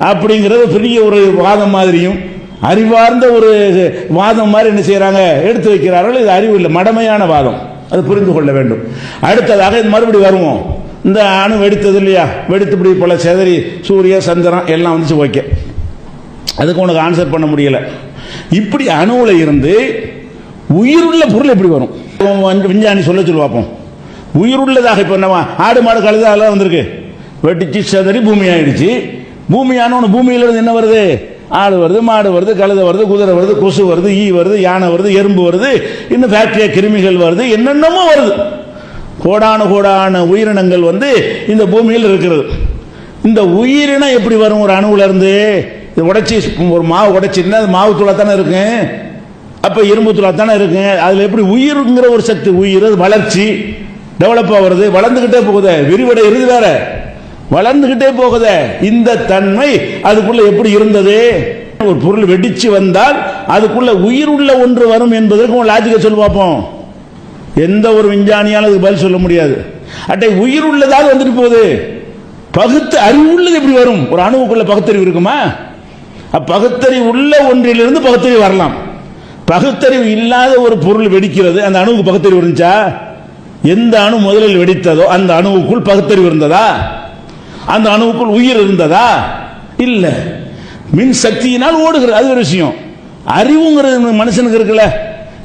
அப்படிங்கிறது பெரிய ஒரு வாதம் மாதிரியும் அறிவார்ந்த ஒரு வாதம் மாதிரி என்ன செய்யறாங்க, எடுத்து வைக்கிறார்கள். இது அறிவு இல்லை, மடமையான வாதம். அது புரிந்து கொள்ள வேண்டும். அடுத்ததாக இது மறுபடி வருவோம். இந்த அணு வெடித்தது இல்லையா, வெடித்து இப்படி போல செதறி சூரிய சந்திரன் எல்லாம் வந்துச்சு, ஓகே, அதுக்கு உனக்கு ஆன்சர் பண்ண முடியல. இப்படி அணுவுல இருந்து உயிருள்ள பொருள் எப்படி வரும்? விஞ்ஞானி சொல்ல பார்ப்போம். உயிருள்ளதாக இப்ப நம்ம ஆடு மாடு கழுது அதெல்லாம் வந்திருக்கு, வெட்டிச்சு செதறி பூமி ஆயிடுச்சு. பூமியான பூமியில இருந்து என்ன வருது? ஆடு வருது, மாடு வருது, கழுதை வருது, குதிரை வருது, கொசு வருது, ஈ வருது, யானை வருது, எறும்பு வருது, இன்னும் பாக்டீரியா கிருமிகள் வருது, என்னென்னமோ வருது. கோடான கோடான உயிரினங்கள் இந்த பூமியில் இருக்கிறது. இந்த உயிரினம் எப்படி வரும்? ஒரு அணுவுல இருந்து உடைச்சி ஒரு மாவு உடைச்சிருந்தா அது மாவு தூளா தானே இருக்கு, அப்ப இரும்பு தூளா தானே இருக்கு. அதுல எப்படி உயிருங்கிற ஒரு சக்தி, உயிர் வளர்ச்சி டெவலப் ஆகுறது, வளர்ந்துகிட்டே போகுது, விரிவடை இறுதி வேற வளர்ந்துகிட்டே போகுது. இந்த தன்மை அதுக்குள்ள எப்படி இருந்தது? ஒரு பொருள் வெடிச்சு வந்தால் அதுக்குள்ள உயிர் உள்ள ஒன்று வரும் என்பதற்கு லாஜிக்க சொல்லி பார்ப்போம். எந்த ஒரு விஞ்ஞானியாலும் அதுக்கு பதில் சொல்ல முடியாது. அட்டை உயிர் உள்ளதாக வந்துட்டு போகுது, பகுத்து அறிவு உள்ளது எப்படி வரும்? ஒரு அணுவுக்குள்ள பகுத்தறிவு இருக்குமா? பகுத்தறிவு உள்ள ஒன்றிலிருந்து பகுத்தறிவு வரலாம். பகுத்தறிவு இல்லாத ஒரு பொருள் வெடிக்கிறது, அந்த அணுவுக்கு பகுத்தறிவு இருந்துச்சா? எந்த அணு முதலில் வெடித்ததோ அந்த அணுவுக்குள் பகுத்தறிவு இருந்ததா? அந்த அணுவுக்குள் உயிர் இருந்ததா? இல்ல. மின் சக்தியினால் ஓடுகிறது, அது ஒரு விஷயம். அறிவுங்கிறது மனுஷனுக்கு இருக்குல்ல,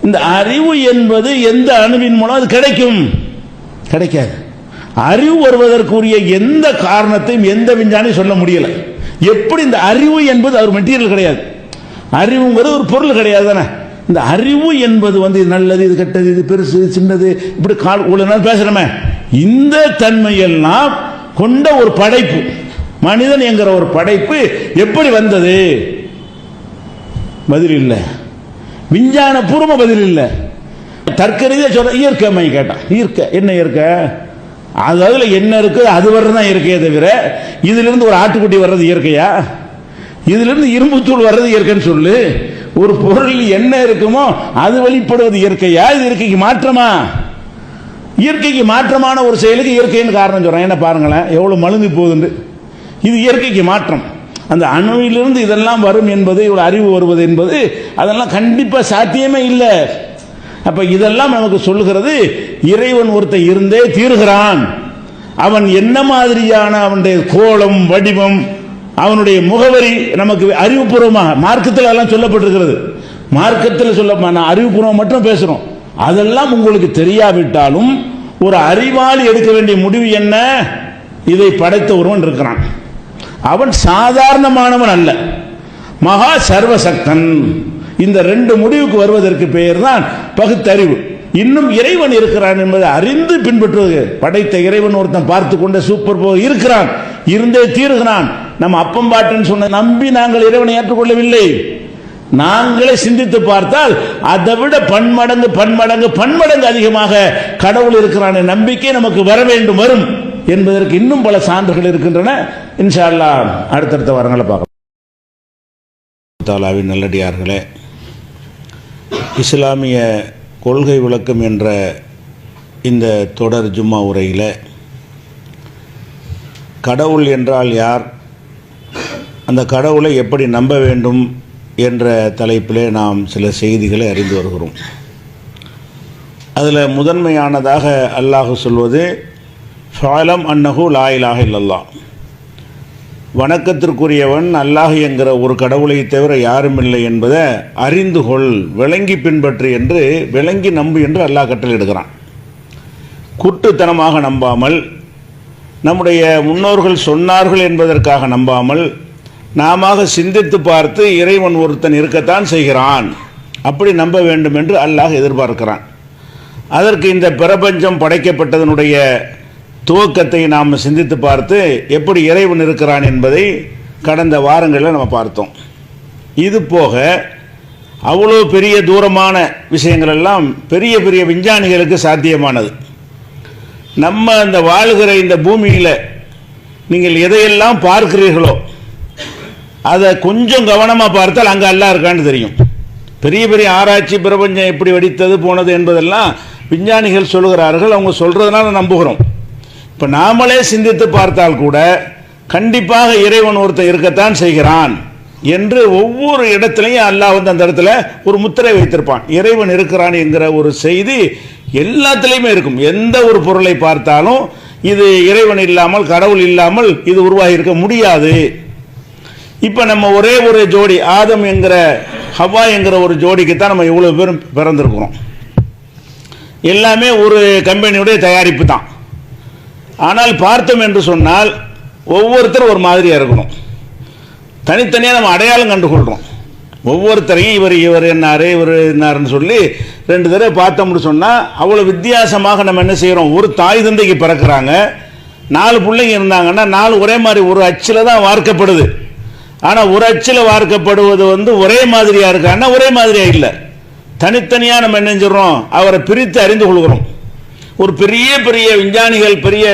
இந்த அறிவு என்பது எந்த அணுவின் மூலம் அது கிடைக்கும்? கிடைக்காது. அறிவு வருவதற்குரிய எந்த காரணத்தையும் எந்த விஞ்ஞானி சொல்ல முடியல. எப்படி இந்த அறிவு என்பது ஒரு மெட்டீரியல் கிடையாது. அறிவுங்கிறது ஒரு பொருள் கிடையாது தானே. இந்த அறிவு என்பது இது நல்லது, இது கெட்டது, இது பெருசு, இது சின்னது, இப்படி இவ்வளவு நாள் பேசுறமே, இந்த தன்மையெல்லாம் கொண்ட ஒரு படைப்பு மனிதன் என்கிற ஒரு படைப்பு எப்படி வந்தது? பதில் இல்லை. விஞ்ஞான பூர்வ பதில் இல்லை. தர்க்க ரீதியா சொல்ற இயற்கை கேட்டான். இயற்கை என்ன இயற்கை? அதுல என்ன இருக்கு அது வர்றதுதான் இயற்கையை தவிர இதிலிருந்து ஒரு ஆட்டுக்குட்டி வர்றது இயற்கையா? இதிலிருந்து இரும்புத்தூள் வர்றது இயற்கைன்னு சொல்லு. ஒரு பொருள் என்ன இருக்குமோ அது வெளிப்படுவது இயற்கையா? இது இயற்கைக்கு மாற்றமா? இயற்கைக்கு மாற்றமான ஒரு செயலுக்கு இயற்கைன்னு காரணம் சொல்றேன். என்ன பாருங்களேன் எவ்வளவு மழுங்கி போகுது. இது இயற்கைக்கு மாற்றம். அந்த அணுவிலிருந்து இதெல்லாம் வரும் என்பது, இவ்வளவு அறிவு வருவது என்பது அதெல்லாம் கண்டிப்பா சாத்தியமே இல்லை. அப்ப இதெல்லாம் நமக்கு சொல்லுகிறது இறைவன் ஒருத்தன் இருந்தே தீர்கிறான். அவன் என்ன மாதிரியான அவனுடைய கோலம், வடிவம், அவனுடைய முகவரி நமக்கு அறிவுபூர்வமாக மார்க்கத்தில் எல்லாம் சொல்லப்பட்டிருக்கிறது. மார்க்கத்தில் சொல்ல அறிவுபூர்வம் மட்டும் பேசுறோம். அதெல்லாம் உங்களுக்கு தெரியாவிட்டாலும் ஒரு அறிவாளி எடுக்க வேண்டிய முடிவு என்ன? இதை படைத்த ஒருவன் இருக்கிறான். அவன் சாதாரணமானவன் அல்ல, மகா சர்வசக்தன். இந்த ரெண்டு முடிவுக்கு வருவதற்கு பெயர் தான் பகுத்தறிவு. இன்னும் இறைவன் இருக்கிறான் என்பதை அறிந்து பின்பற்றுவது. படைத்த இறைவன் ஒருத்தன் பார்த்து கொண்ட சூப்பர் இருக்கிறான், இருந்தே தீர்கிறான். நம்ம அப்பம் பாட்டுன்னு சொன்ன நம்பி நாங்கள் இறைவனை ஏற்றுக்கொள்ளவில்லை. நாங்களே சிந்தித்து பார்த்தால் அதை விட பன்மடங்கு பன்மடங்கு பன்மடங்கு அதிகமாக கடவுள் இருக்கிறான் நம்பிக்கை நமக்கு வர வேண்டும், வரும் என்பதற்கு இன்னும் பல சான்றுகள் இருக்கின்றன. இன்ஷா அல்லாஹ் அடுத்தடுத்த வாரங்களை பார்க்கலாம். தாலாவின் நல்லடியார்களே, இஸ்லாமிய கொள்கை விளக்கம் என்ற இந்த தொடர் ஜும்மா உரையில் கடவுள் என்றால் யார், அந்த கடவுளை எப்படி நம்ப வேண்டும் என்ற தலைப்பிலே நாம் சில செய்திகளை அறிந்து வருகிறோம். அதில் முதன்மையானதாக அல்லாஹ் சொல்வது ஃபஅலம் அன்னஹு லா இலாஹ இல்லல்லாஹ், வணக்கத்திற்குரியவன் அல்லாஹ் என்கிற ஒரு கடவுளை தவிர யாரும் இல்லை என்பதை அறிந்து கொள், விளங்கி பின்பற்று என்று, விளங்கி நம்பு என்று அல்லாஹ் கட்டளையிடுகிறான். குட்டுத்தனமாக நம்பாமல், நம்முடைய முன்னோர்கள் சொன்னார்கள் என்பதற்காக நம்பாமல், நாம சிந்தித்து பார்த்து இறைவன் ஒருத்தன் இருக்கத்தான் செய்கிறான், அப்படி நம்ப வேண்டும் என்று அல்லாஹ் எதிர்பார்க்கிறான். அதற்கு இந்த பிரபஞ்சம் படைக்கப்பட்டதனுடைய துவக்கத்தை நாம் சிந்தித்து பார்த்து எப்படி இறைவன் இருக்கிறான் என்பதை கடந்த வாரங்களில் நம்ம பார்த்தோம். இது போக அவ்வளோ பெரிய தூரமான விஷயங்கள் எல்லாம் பெரிய பெரிய விஞ்ஞானிகளுக்கு சாத்தியமானது. நம்ம இந்த வாழ்கிற இந்த பூமியில் நீங்கள் எதையெல்லாம் பார்க்கிறீர்களோ அதை கொஞ்சம் கவனமாக பார்த்தால் அங்கே அல்லாஹ் இருக்கான்னு தெரியும். பெரிய பெரிய ஆராய்ச்சி, பிரபஞ்சம் எப்படி வெடித்தது போனது என்பதெல்லாம் விஞ்ஞானிகள் சொல்கிறார்கள், அவங்க சொல்றதுனால நம்புகிறோம். இப்போ நாமளே சிந்தித்து பார்த்தால் கூட கண்டிப்பாக இறைவன் ஒருத்தன் இருக்கத்தான் செய்கிறான் என்று ஒவ்வொரு இடத்துலையும் அல்லாஹ் அந்த இடத்துல ஒரு முத்திரை வைத்திருப்பான். இறைவன் இருக்கிறான் என்கிற ஒரு செய்தி எல்லாத்திலையுமே இருக்கும். எந்த ஒரு பொருளை பார்த்தாலும் இது இறைவன் இல்லாமல், கடவுள் இல்லாமல் இது உருவாகி இருக்க முடியாது. இப்போ நம்ம ஒரே ஒரு ஜோடி, ஆதம் என்கிற ஹவ்வா என்கிற ஒரு ஜோடிக்கு தான் நம்ம இவ்வளவு பேரும் பிறந்திருக்கிறோம். எல்லாமே ஒரு கம்பெனியுடைய தயாரிப்பு தான். ஆனால் பார்த்தோம் என்று சொன்னால் ஒவ்வொருத்தரும் ஒரு மாதிரியாக இருக்கணும். தனித்தனியாக நம்ம அடையாளம் கண்டுகொள்கிறோம். ஒவ்வொருத்தரையும் இவர் என்னார், இவர் என்னாருன்னு சொல்லி ரெண்டு தடவை பார்த்தோம்னு சொன்னால் அவ்வளோ வித்தியாசமாக நம்ம என்ன செய்கிறோம். ஒரு தாய் தந்தைக்கு பிறக்கிறாங்க, 4 பிள்ளைங்க இருந்தாங்கன்னா 4 ஒரே மாதிரி ஒரு அச்சில் தான் வார்க்கப்படுது. ஆனால் ஒரு அச்சில் வார்க்கப்படுவது ஒரே மாதிரியாக இருக்கான்னா ஒரே மாதிரியாக இல்லை, தனித்தனியாக நம்ம என்ன செஞ்சிடறோம், அவரை பிரித்து அறிந்து கொள்கிறோம். ஒரு பெரிய பெரிய விஞ்ஞானிகள், பெரிய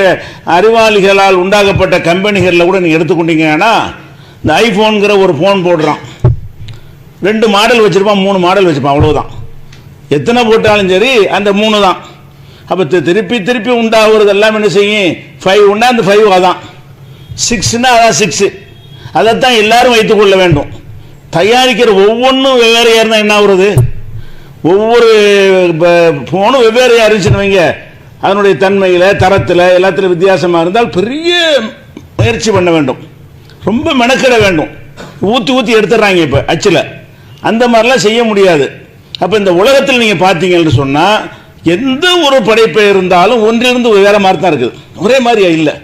அறிவாளிகளால் உண்டாக்கப்பட்ட கம்பெனிகளில் கூட நீங்கள் எடுத்துக்கொண்டீங்கன்னா இந்த ஐஃபோனுங்கிற ஒரு ஃபோன் போடுறான், 2 மாடல் வச்சுருப்பான், 3 மாடல் வச்சுருப்பான், அவ்வளோதான். எத்தனை போட்டாலும் சரி அந்த 3 தான். அப்போ திருப்பி திருப்பி உண்டாகிறது எல்லாம் என்ன செய்யும், 5 உண்டா அந்த 5 அதான், 6ன்னா அதான் 6. அதைத்தான் எல்லாரும் வைத்துக்கொள்ள வேண்டும். தயாரிக்கிற ஒவ்வொன்றும் வெவ்வேறையாக இருந்தால் என்ன ஆகுறது, ஒவ்வொரு ஃபோனும் வெவ்வேறையாக இருந்துச்சுன்னு வைங்க, அதனுடைய தன்மையில், தரத்தில், எல்லாத்திலும் வித்தியாசமாக இருந்தால் பெரிய முயற்சி பண்ண வேண்டும், ரொம்ப மெனக்கிட வேண்டும். ஊற்றி ஊற்றி எடுத்துடுறாங்க இப்போ அச்சில், அந்த மாதிரிலாம் செய்ய முடியாது. அப்போ இந்த உலகத்தில் நீங்கள் பார்த்தீங்கன்னு சொன்னால் எந்த ஒரு படைப்பை இருந்தாலும் ஒன்றிலிருந்து வேறு மாதிரி தான் இருக்குது, ஒரே மாதிரியா இல்லை.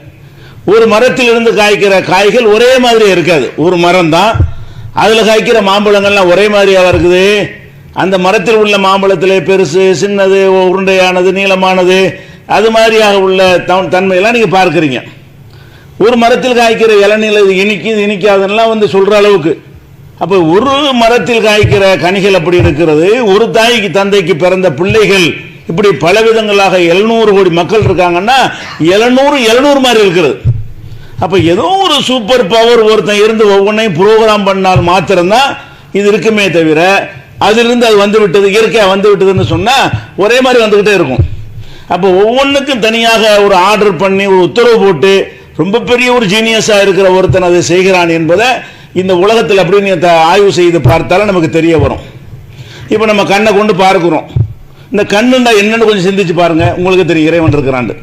ஒரு மரத்திலிருந்து காய்க்கிற காய்கள் ஒரே மாதிரியே இருக்காது. ஒரு மரம் தான், அதில் காய்க்கிற மாம்பழங்கள்லாம் ஒரே மாதிரியாக இருக்குது. அந்த மரத்தில் உள்ள மாம்பழத்திலே பெருசு, சின்னது, உருண்டையானது, நீளமானது, அது மாதிரியாக உள்ள தன்மையெல்லாம் நீங்கள் பார்க்குறீங்க. ஒரு மரத்தில் காய்க்கிற இளநீல இனிக்குது இனிக்காதுன்னெலாம் வந்து சொல்கிற அளவுக்கு. அப்போ ஒரு மரத்தில் காய்க்கிற கனிகள் அப்படி இருக்கிறது. ஒரு தாய்க்கு தந்தைக்கு பிறந்த பிள்ளைகள் இப்படி பல விதங்களாக 700 கோடி மக்கள் இருக்காங்கன்னா 700 மாதிரி இருக்கிறது. அப்போ ஏதோ ஒரு சூப்பர் பவர் ஒருத்தன் இருந்து ஒவ்வொன்றையும் ப்ரோக்ராம் பண்ணால் மாத்திரம்தான் இது இருக்குமே தவிர, அதிலிருந்து அது வந்து விட்டது, இயற்கையாக வந்து விட்டதுன்னு சொன்னால் ஒரே மாதிரி வந்துக்கிட்டே இருக்கும். அப்போ ஒவ்வொன்றுக்கும் தனியாக ஒரு ஆர்டர் பண்ணி ஒரு உத்தரவு போட்டு ரொம்ப பெரிய ஒரு ஜீனியஸாக இருக்கிற ஒருத்தன் அதை செய்கிறான் என்பதை இந்த உலகத்தில் அப்படின்னு ஆய்வு செய்து பார்த்தாலும் நமக்கு தெரிய வரும். இப்போ நம்ம கண்ணை கொண்டு பார்க்குறோம். இந்த கண்ணுண்டா என்னென்னு கொஞ்சம் சிந்திச்சு பாருங்க, உங்களுக்கு தெரியும் இறைவன் இருக்கிறாண்டு.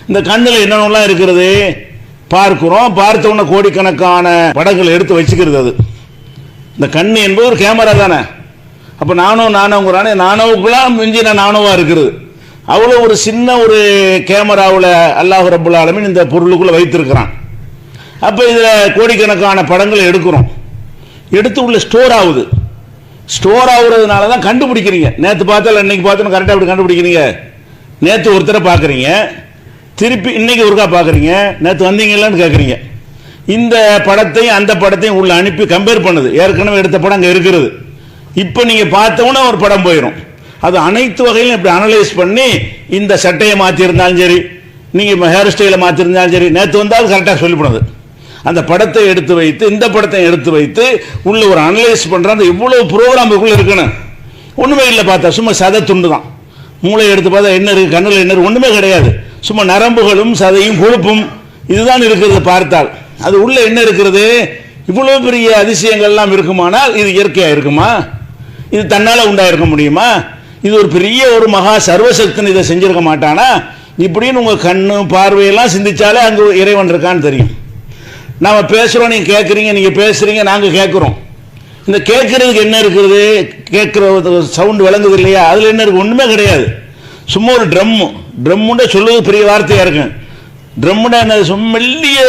இந்த கண்ணில் என்னென்னலாம் இருக்கிறது பார்க்கிறோம். பார்த்த உடனே கோடிக்கணக்கான படங்களை எடுத்து வச்சுக்கிறது. அது இந்த கண்ணு என்பது ஒரு கேமரா தானே. அப்போ நானோங்கிறானே, நானோவுக்குலாம் மிஞ்சின நானோவா இருக்கிறது. அவ்வளோ ஒரு சின்ன ஒரு கேமராவில் அல்லாஹ் ரப்புல் ஆலமீன் இந்த பொருளுக்குள்ளே வைத்திருக்கிறான். அப்போ இதில் கோடிக்கணக்கான படங்களை எடுக்கிறோம். எடுத்து உள்ள ஸ்டோர் ஆகுது. ஸ்டோர் ஆகுறதுனால தான் கண்டுபிடிக்கிறீங்க. நேற்று பார்த்தாலும் இன்னைக்கு பார்த்தாலும் கரெக்டாக அப்படி கண்டுபிடிக்கிறீங்க. நேற்று ஒருத்தரை பார்க்குறீங்க, திருப்பி இன்னைக்கு ஒருக்கா பார்க்குறீங்க, நேற்று வந்தீங்களான்னு கேட்குறீங்க. இந்த படத்தையும் அந்த படத்தையும் உள்ள அனுப்பி கம்பேர் பண்ணுது. ஏற்கனவே எடுத்த படம் அங்கே இருக்கிறது. இப்போ நீங்கள் பார்த்தோன்னா ஒரு படம் போயிடும். அது அனைத்து வகையிலும் இப்படி அனலைஸ் பண்ணி இந்த சட்டையை மாற்றிருந்தாலும் சரி, நீங்கள் ஹேர் ஸ்டைலை மாற்றிருந்தாலும் சரி, நேற்று வந்தாலும் கரெக்டாக சொல்லிவிடுது. அந்த படத்தை எடுத்து வைத்து இந்த படத்தை எடுத்து வைத்து உள்ள ஒரு அனலைஸ் பண்ணுறாங்க. இவ்வளோ ப்ரோக்ராம் இதுக்குள்ளே இருக்கணும். ஒன்றுமே இல்லை. பார்த்தா சும்மா சதை துண்டு தான். மூளை எடுத்து பார்த்தா என்ன இருக்குது, கண்ணில் என்ன இருக்குது, ஒன்றுமே கிடையாது. சும்மா நரம்புகளும் சதையும் கொழுப்பும் இதுதான் இருக்கிறது. பார்த்தால் அது உள்ள என்ன இருக்கிறது? இவ்வளோ பெரிய அதிசயங்கள்லாம் இருக்குமானால் இது இயற்கையாக இருக்குமா? இது தன்னால் உண்டாயிருக்க முடியுமா? இது ஒரு பெரிய ஒரு மகா சர்வசக்தன் இதை செஞ்சிருக்க மாட்டானா? இப்படின்னு உங்கள் கண்ணு பார்வையெல்லாம் சிந்திச்சாலே அங்கே இறைவன் இருக்கான்னு தெரியும். நாம் பேசுகிறோம், நீங்கள் கேட்குறீங்க, நீங்கள் பேசுகிறீங்க, நாங்கள் கேட்குறோம். இந்த கேட்குறதுக்கு என்ன இருக்கிறது? கேட்குற சவுண்டு விளங்குது இல்லையா? அதில் என்ன இருக்குது? ஒன்றுமே கிடையாது. சும்மா ஒரு ட்ரம்முண்ட சொல்லுவது பெரிய வார்த்தையாக இருக்கும். ட்ரம்முண்டா என்ன? சும்மா மெல்லிய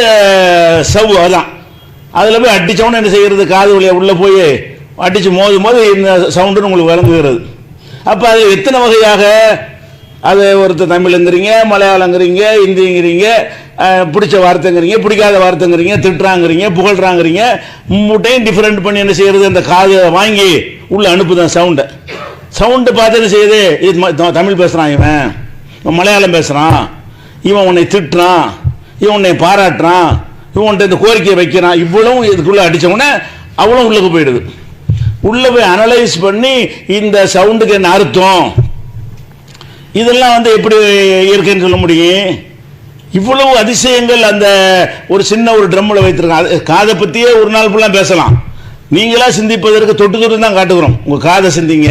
சவு, அதான். அதில் போய் அடித்தவொன்னே என்ன செய்கிறது? காது வழியாக உள்ளே போய் அடித்து மோதும் போது இந்த சவுண்டுன்னு உங்களுக்கு விளங்குகிறது. அப்போ அது எத்தனை வகையாக, அது ஒருத்தர் தமிழுங்கிறீங்க, மலையாளங்கிறீங்க, இந்திங்கிறீங்க, பிடிச்ச வார்த்தைங்கிறீங்க, பிடிக்காத வார்த்தைங்கிறீங்க, திட்டுறாங்கிறீங்க, புகழ்றாங்கிறீங்க, மூட்டையும் டிஃப்ரெண்ட் பண்ணி என்ன செய்கிறது? அந்த காதை வாங்கி உள்ளே அனுப்புதான் சவுண்டு பார்த்து என்ன செய்யுது? இது தமிழ் பேசுகிறான், இவன் மலையாளம் பேசுகிறான், இவன் உன்னை திட்டுறான், இவன் உன்னை பாராட்டுறான், இவன் இந்த கோரிக்கையை வைக்கிறான். இவ்வளவும் இதுக்குள்ளே அடித்தவுடனே அவ்வளோ உள்ளுக்கு போயிடுது. உள்ளே போய் அனலைஸ் பண்ணி இந்த சவுண்டுக்கு என்ன அர்த்தம், இதெல்லாம் வந்து எப்படி இயற்கைன்னு சொல்ல முடியும்? இவ்வளவு அதிசயங்கள் அந்த ஒரு சின்ன ஒரு ட்ரம்மில் வைத்திருக்காங்க. காதை பற்றியே ஒரு நாள் ஃபுல்லாக பேசலாம். நீங்களாக சிந்திப்பதற்கு தொட்டு தான் காட்டுகிறோம். உங்கள் காதை சிந்திங்க,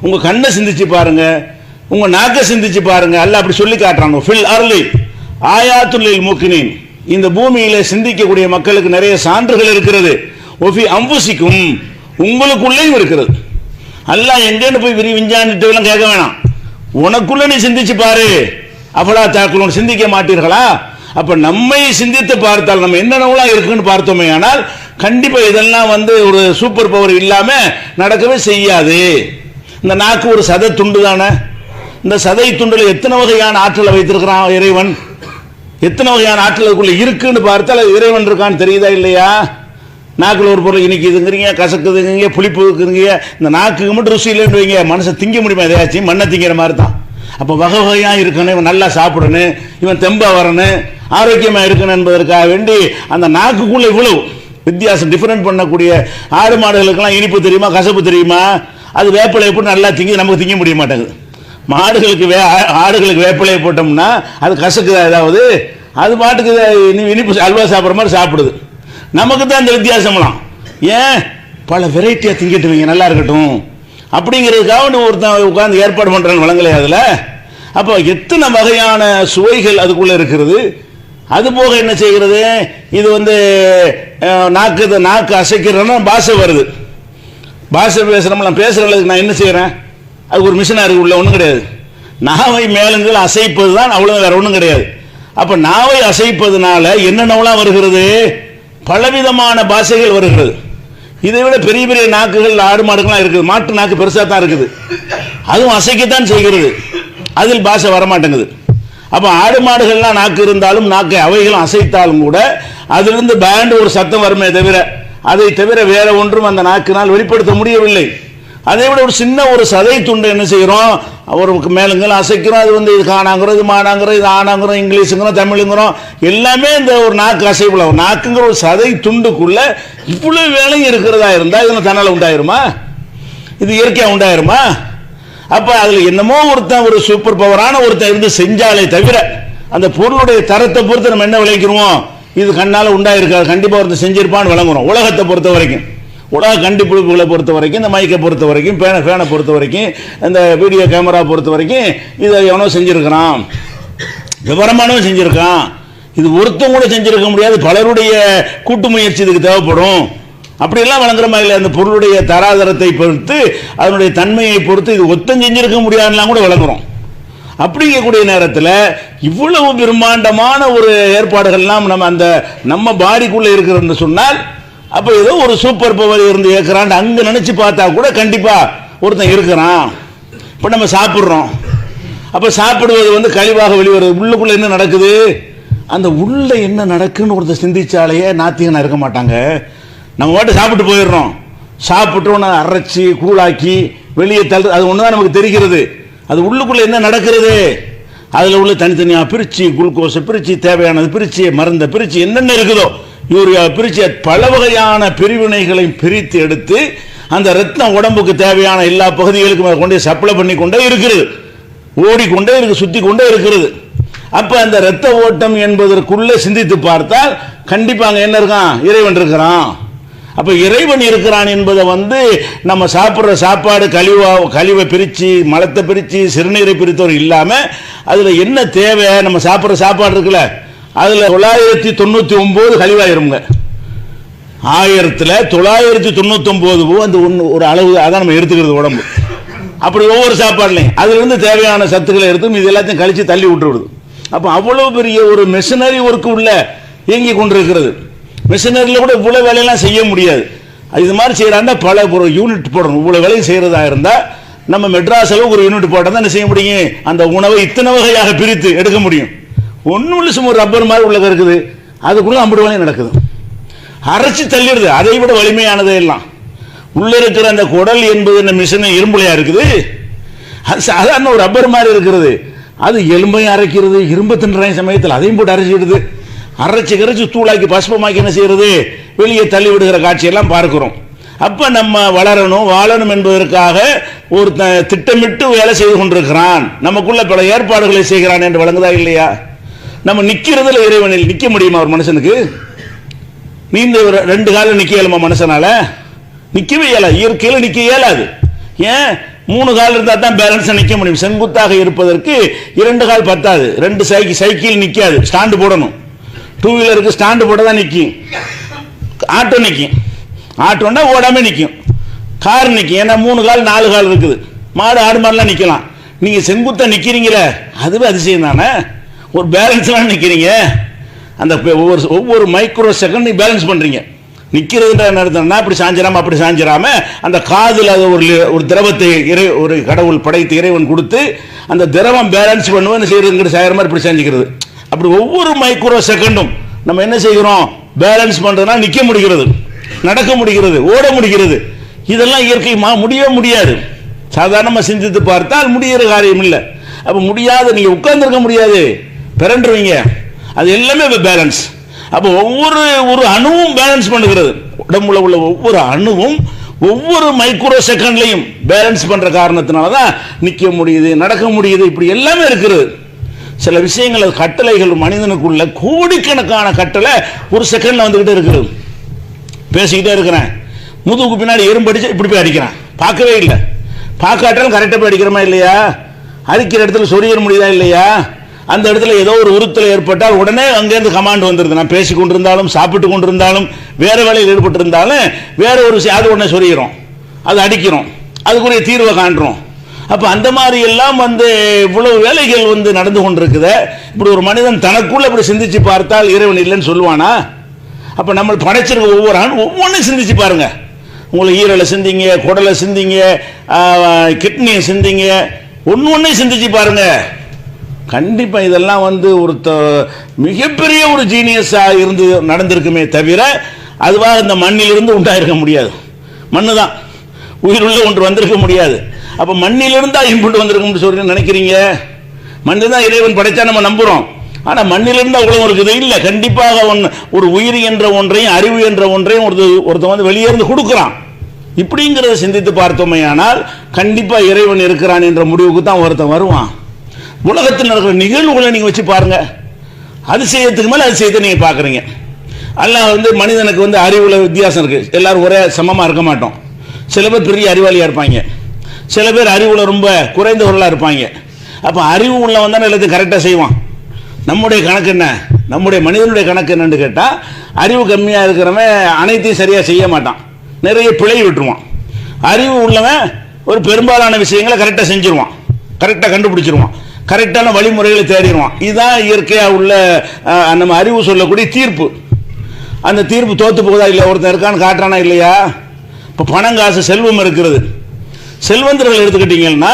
உங்கள் கண்ணை சிந்திச்சு பாருங்க, உங்கள் நாக்கை சிந்திச்சு பாருங்க. அல்ல அப்படி சொல்லி காட்டுறாங்க. ஃபில் அர்லி ஆயாத்துல் மூக்கினின், இந்த பூமியில சிந்திக்கக்கூடிய மக்களுக்கு நிறைய சான்றுகள் இருக்கிறது. ஒஃபி அம்புசிக்கும், உங்களுக்குள்ளேயும் இருக்கிறது. அல்லாஹ் எங்கேன்னு போய் விஞ்ஞானிட்டு எல்லாம் கேட்க வேணாம். உனக்குள்ள நீ சிந்திச்சு பாரு. அஃபலா தாக்குலூன், சிந்திக்க மாட்டீர்களா? அப்ப நம்மை சிந்தித்து பார்த்தால் நம்ம என்னென்னலாம் இருக்குன்னு பார்த்தோமே ஆனால் கண்டிப்பா இதெல்லாம் வந்து ஒரு சூப்பர் பவர் இல்லாம நடக்கவே செய்யாது. இந்த நாக்கு ஒரு சதை துண்டு தானே. இந்த சதை துண்டுல எத்தனை வகையான ஆற்றலை வைத்திருக்கிறான் இறைவன். எத்தனை வகையான ஆற்றலுக்குள்ள இருக்குன்னு பார்த்தால் இறைவன் இருக்கான்னு தெரியுதா இல்லையா? நாக்கில் ஒரு பொருள் இனிக்குதுங்கிறீங்க, கசக்குதுங்க, புளிப்பு இருக்குதுங்க. இந்த நாக்குக்கு மட்டும் ருசி இல்லைன்னு வைங்க, மனுஷன் திங்க முடியுமா? எதையாச்சும் மண்ணை திங்கிற மாதிரி தான். அப்போ வகை வகையாக இருக்கணும், இவன் நல்லா சாப்பிடணும், இவன் தெம்பா வரணும், ஆரோக்கியமாக இருக்கணும் என்பதற்காக வேண்டி அந்த நாக்குக்குள்ள இவ்வளவு வித்தியாசம் டிஃபரெண்ட் பண்ணக்கூடிய ஆடு மாடுகளுக்கெல்லாம் இனிப்பு தெரியுமா, கசப்பு தெரியுமா? அது வேப்பிலை எப்படி நல்லா திங்கி நமக்கு திங்க முடிய மாட்டேங்குது. ஆடுகளுக்கு வேப்பிலையை போட்டோம்னா அது கசக்குதா? ஏதாவது அது பாட்டுக்கு இனிப்பு அல்வா சாப்பிட்ற மாதிரி சாப்பிடுது. நமக்கு தான் இந்த வித்தியாசம்லாம். ஏன்? பல வெரைட்டியாக திங்கிட்டுவீங்க, நல்லா இருக்கட்டும் அப்படிங்கிறதுக்காக ஒருத்தன் உட்காந்து ஏற்பாடு பண்ணுறாங்க வளங்களே அதில். அப்போ எத்தனை வகையான சுவைகள் அதுக்குள்ளே இருக்கிறது. அதுபோக என்ன செய்கிறது? இது வந்து நாக்கு அசைக்கிறோன்னா பாஷை வருது. பாஷை பேசுகிறோம்லாம், பேசுகிறவங்களுக்கு நான் என்ன செய்கிறேன்? அது ஒரு மிஷினாக இருக்கு, உள்ள ஒன்றும் கிடையாது. நாவை மேலங்கள் அசைப்பது தான், அவ்வளோ வேற ஒன்றும் கிடையாது. அப்போ நாவை அசைப்பதுனால என்னென்னலாம் வருகிறது? பலவிதமான பாஷைகள் வருகிறது. இதை விட பெரிய பெரிய நாக்குகள் ஆடு மாடுகள்லாம் இருக்குது. மாட்டு நாக்கு பெருசாக தான் இருக்குது, அதுவும் அசைக்கத்தான் செய்கிறது, அதில் பாஷை வரமாட்டேங்குது. அப்போ ஆடு மாடுகள்லாம் நாக்கு இருந்தாலும் நாக்கை அவைகளும் அசைத்தாலும் கூட அதிலிருந்து பேண்ட் ஒரு சத்தம் வருமே தவிர அதை தவிர வேற ஒன்றும் அந்த நாக்கினால் வெளிப்படுத்த முடியவில்லை. அதை விட ஒரு சின்ன ஒரு சதை துண்டு என்ன செய்கிறோம், அவருக்கு மேலுங்கள் அசைக்கிறோம். அது இது காணாங்கிறோம், இது மானாங்கிறோம், இது ஆனாங்கிறோம், இங்கிலீஷுங்கிறோம், தமிழுங்கிறோம், எல்லாமே இந்த ஒரு நாக்கு அசைப்புல நாக்குங்கிற ஒரு சதை துண்டுக்குள்ள இவ்வளவு வேலையும் இருக்கிறதா இருந்தா இது தன்னால உண்டாயிருமா? இது இயற்கையா உண்டாயிருமா? அப்ப அதுல என்னமோ ஒருத்தன் ஒரு சூப்பர் பவரான ஒருத்தன் இருந்து செஞ்சாலே தவிர அந்த பொருளுடைய தரத்தை பொறுத்து நம்ம என்ன விளைக்கிறோம், இது கண்ணால உண்டாயிருக்காது, கண்டிப்பா ஒருத்தன் செஞ்சிருப்பான்னு விளங்குறோம். உலகத்தை பொறுத்த வரைக்கும், உலக கண்டுபிடிப்புகளை பொறுத்த வரைக்கும், இந்த மைக்கை பொறுத்த வரைக்கும், ஃபேனை பொறுத்த வரைக்கும், இந்த வீடியோ கேமரா பொறுத்த வரைக்கும் இதை எவனோ செஞ்சிருக்கிறான், விவரமானவன் செஞ்சிருக்கான். இது ஒருத்தன் கூட செஞ்சிருக்க முடியாது, பலருடைய கூட்டு முயற்சி இதுக்கு தேவைப்படும். அப்படியெல்லாம் வழங்குறமா இல்லை. அந்த பொருளுடைய தராதரத்தை பொறுத்து, அதனுடைய தன்மையை பொறுத்து இது ஒத்தம் செஞ்சிருக்க முடியாதுலாம் கூட வழங்குறோம். அப்படிங்கக்கூடிய நேரத்தில் இவ்வளவு பிரம்மாண்டமான ஒரு ஏற்பாடுகள்லாம் நம்ம பாடிக்குள்ள இருக்கிறன்னு சொன்னால், அப்ப ஏதோ ஒரு சூப்பர் பவர் இருந்து ஏற்கிறான் அங்க நினைச்சு பார்த்தா கூட கண்டிப்பா ஒருத்தன் இருக்கிறான். இப்ப நம்ம சாப்பிடுறோம், அப்ப சாப்பிடுவது கழிவாக வெளிவருது. உள்ளுக்குள்ள என்ன நடக்குது, அந்த உள்ள என்ன நடக்குன்னு ஒருத்தர் சிந்திச்சாலேயே நாத்திகனா இருக்க மாட்டாங்க. நம்ம பாட்டு சாப்பிட்டு போயிடுறோம், சாப்பிட்டு ஒன்று அரைச்சி கூழாக்கி வெளியே தள்ளு, அது ஒன்று தான் நமக்கு தெரிகிறது. அது உள்ளுக்குள்ள என்ன நடக்கிறது, அதில் உள்ள தனித்தனியாக பிரித்து குளுக்கோஸை பிரித்து தேவையானது பிரித்து மருந்தை பிரித்து என்னென்ன இருக்குதோ யூரியா பிரித்து பல வகையான பிரிவினைகளை பிரித்து எடுத்து அந்த ரத்தம் உடம்புக்கு தேவையான எல்லா பகுதிகளுக்கும் கொண்டே சப்ளை பண்ணி கொண்டே இருக்கிறது, ஓடிக்கொண்டே இருக்கு, சுற்றி கொண்டே இருக்கிறது. அப்ப அந்த ரத்த ஓட்டம் என்பதற்குள்ளே சிந்தித்து பார்த்தால் கண்டிப்பா அங்க என்ன இருக்கான், இறைவன் இருக்கிறான். அப்ப இறைவன் இருக்கிறான் என்பதை நம்ம சாப்பிட்ற சாப்பாடு கழிவை பிரிச்சு மலத்தை பிரிச்சு சிறுநீரை பிரித்தவர் இல்லாம அதுல என்ன தேவை, நம்ம சாப்பிட்ற சாப்பாடு இருக்குல்ல அதுல 999 கழிவாயிருங்க. 1999 அந்த ஒரு அளவு அதான் நம்ம எடுத்துக்கிறது உடம்பு. அப்படி ஒவ்வொரு சாப்பாடுலையும் அதுல இருந்து தேவையான சத்துக்களை எடுத்து இது எல்லாத்தையும் கழிச்சு தள்ளி விட்டுருது. அப்ப அவ்வளவு பெரிய ஒரு மெஷினரி ஒர்க் உள்ள இயங்கி கொண்டிருக்கிறது. மிஷினரியில் கூட இவ்வளவு வேலையெல்லாம் செய்ய முடியாது. இது மாதிரி செய்யறாங்க, பல ஒரு யூனிட் போடணும். இவ்வளவு வேலையும் செய்யறதா இருந்தா நம்ம மெட்ராஸில் ஒரு யூனிட் போட்டால் தான் என்ன செய்ய முடியும், அந்த உணவை இத்தனை வகையாக பிரித்து எடுக்க முடியும். ஒன்றும் இல்லை, சும்மா ஒரு ரப்பர் மாதிரி உள்ள இருக்குது, அதுக்குள்ள 50 வேலையும் நடக்குது, அரைச்சி தள்ளிடுது. அதை விட வலிமையானதே எல்லாம் உள்ள இருக்கிற அந்த குடல் என்பது இந்த மிஷின் இரும்புலையா இருக்குது, அது சாதாரண ஒரு ரப்பர் மாதிரி இருக்கிறது. அது எலும்பையும் அரைக்கிறது, இரும்பு தின்ற சமயத்தில் அதையும் போட்டு அரைச்சிடுது. அரைச்சி கரைச்சி தூளாக்கி பசுப்பமாக்கி என்ன செய்யறது, வெளியே தள்ளி விடுகிற காட்சியெல்லாம் பார்க்கிறோம். அப்ப நம்ம வளரணும் வாழணும் என்பதற்காக ஒரு திட்டமிட்டு வேலை செய்து கொண்டிருக்கிறான், நமக்குள்ள பல ஏற்பாடுகளை செய்கிறான் என்று வழங்குதா இல்லையா? நம்ம நிக்கிறதுல இறைவனில் நிக்க முடியுமா ஒரு மனுஷனுக்கு? நீந்த 2 காலம் நிக்க இயலுமா மனுஷனால? நிக்கவே இயலாது, இயற்கையில நிக்க இயலாது. ஏன், 3 கால் இருந்தா தான் பேலன்ஸா நிக்க முடியும். செங்குத்தாக இருப்பதற்கு 2 கால் பத்தாது. 2 சைக்கிள் நிக்காது, ஸ்டாண்டு போடணும். 2 வீலருக்கு ஸ்டாண்டு போட தான் நிற்கும். ஆட்டோ நிற்கும், ஆட்டோன்னா ஓடாம நிற்கும். கார் நிற்கும், ஏன்னா 3 கால் 4 கால் இருக்குது. மாடு ஆடு மாதிரிலாம் நிற்கலாம். நீங்க செங்குத்தா நிக்கிறீங்களே, அதுவே அதிசயம் தானே. ஒரு பேலன்ஸ்லாம் நிற்கிறீங்க, அந்த ஒவ்வொரு மைக்ரோ செகண்ட் பேலன்ஸ் பண்றீங்க. நிக்கிறதுன்ற நடத்தினா அப்படி சாஞ்சிராம அப்படி சாஞ்சிராம அந்த காதில் அது ஒரு திரவத்தை ஒரு கடவுள் படைத்து இறைவன் கொடுத்து அந்த திரவம் பேலன்ஸ் பண்ணுவோம் செய்யறது சாயிர மாதிரி இப்படி செஞ்சுக்கிறது. அப்படி ஒவ்வொரு மைக்ரோ செகண்டும் நம்ம என்ன செய்கிறோம், பேலன்ஸ் பண்றதுனா நிக்க முடிகிறது, நடக்க முடிகிறது, ஓட முடிகிறது. இதெல்லாம் இயற்கை முடியவே முடியாது. சாதாரணமா சிந்தித்து பார்த்தால் முடிகிற காரியம் இல்லை. அப்ப முடியாது, நீங்க உட்கார்ந்துருக்க முடியாது, பிறண்டுருவீங்க. அது எல்லாமே பேலன்ஸ். அப்ப ஒரு அணுவும் பேலன்ஸ் பண்ணுகிறது. உடம்புல உள்ள ஒவ்வொரு அணுவும் ஒவ்வொரு மைக்ரோ செகண்ட்லையும் பேலன்ஸ் பண்ற காரணத்தினாலதான் நிக்க முடியுது, நடக்க முடியுது. இப்படி எல்லாமே இருக்கிறது. சில விஷயங்கள் கட்டளைகள் மனிதனுக்குள்ள கோடிக்கணக்கான கட்டளை ஒரு செகண்ட்ல வந்துகிட்டே இருக்கிறது. பேசிக்கிட்டே இருக்கிறேன், முதுகுக்கு பின்னாடி எறும்படிச்சு இப்படி போய் அடிக்கிறேன், பார்க்கவே இல்லை. பார்க்காட்டாலும் கரெக்டாக போய் அடிக்கிறோமா இல்லையா? அடிக்கிற இடத்துல சொரியற முடியுதா இல்லையா? அந்த இடத்துல ஏதோ ஒரு உறுத்தல் ஏற்பட்டால் உடனே அங்கேருந்து கமாண்ட் வந்துருது. நான் பேசி கொண்டிருந்தாலும் சாப்பிட்டு கொண்டிருந்தாலும் வேற வேலையில் ஈடுபட்டு இருந்தாலும் வேற ஒரு அது உடனே சொரிகிறோம், அது அடிக்கிறோம், அதுக்குரிய தீர்வை காண்றோம். அப்ப அந்த மாதிரி எல்லாம் இவ்வளவு வேலைகள் நடந்து கொண்டிருக்குது. இப்படி ஒரு மனிதன் தனக்குள்ள இப்படி சிந்திச்சு பார்த்தால் இறைவன் இல்லைன்னு சொல்லுவானா? அப்ப நம்ம படைச்சிருக்க ஒவ்வொன்றும் சிந்திச்சு பாருங்க. உங்களுக்கு ஈரலை சிந்திங்க, குடலை சிந்திங்க, கிட்னியை சிந்திங்க, ஒன்று சிந்திச்சு பாருங்க. கண்டிப்பா இதெல்லாம் ஒரு மிகப்பெரிய ஒரு ஜீனியஸா இருந்து நடந்திருக்குமே தவிர அதுவாக இந்த மண்ணிலிருந்து உண்டாயிருக்க முடியாது. மண்ணு தான் உயிருள்ள ஒன்று வந்திருக்க முடியாது. அப்ப மண்ணிலிருந்து இன்புட்டு வந்திருக்கும் சொல்லி நினைக்கிறீங்க? மண்ணு தான் இறைவன் படைச்சா நம்ம நம்புறோம். ஆனா மண்ணிலிருந்து அவ்வளவு இருக்குது இல்ல. கண்டிப்பாக ஒரு உயிர் என்ற ஒன்றையும் அறிவு என்ற ஒன்றையும் ஒருத்தன் வெளியே இருந்து கொடுக்கிறான். இப்படிங்கிறத சிந்தித்து பார்த்தோமே ஆனால் கண்டிப்பா இறைவன் இருக்கிறான் என்ற முடிவுக்கு தான் ஒருத்தன் வருவான். உலகத்தில் நடக்கிற நிகழ்வுகளை நீங்க வச்சு பாருங்க. அதிசயத்துக்கு மேல அதிசயத்தை நீங்க பாக்குறீங்க. அல்லாஹ் மனிதனுக்கு அறிவுல வித்தியாசம் இருக்கு. எல்லாரும் ஒரே சமமா இருக்க மாட்டோம். சில பேர் பெரிய அறிவாளியா இருப்பாங்க, சில பேர் அறிவுல ரொம்ப குறைந்தவர்களா இருப்பாங்க. அப்ப அறிவு உள்ளவன் தான் எல்லாத்தையும் கரெக்டா செய்வான். நம்முடைய கணக்கு என்ன, நம்முடைய மனிதனுடைய கணக்கு என்னன்னு கேட்டா, அறிவு கம்மியா இருக்கிறவன் அனைத்தையும் சரியா செய்ய மாட்டான், நிறைய பிழை விட்டுருவான். அறிவு உள்ளவன் ஒரு பெரும்பாலான விஷயங்களை கரெக்டா செஞ்சிருவான், கரெக்டா கண்டுபிடிச்சிருவான், கரெக்டான வழிமுறைகளை தேடிடுவான். இதுதான் இயற்கையா உள்ள நம்ம அறிவு சொல்லக்கூடிய தீர்ப்பு. அந்த தீர்ப்பு தோத்து போகுதா இல்லையா? ஒருத்தன் இருக்கான்னு காட்டுறானா இல்லையா? இப்போ பணம் காசு செல்வம் இருக்கிறது. செல்வந்தர்கள் எடுத்துக்கிட்டீங்கன்னா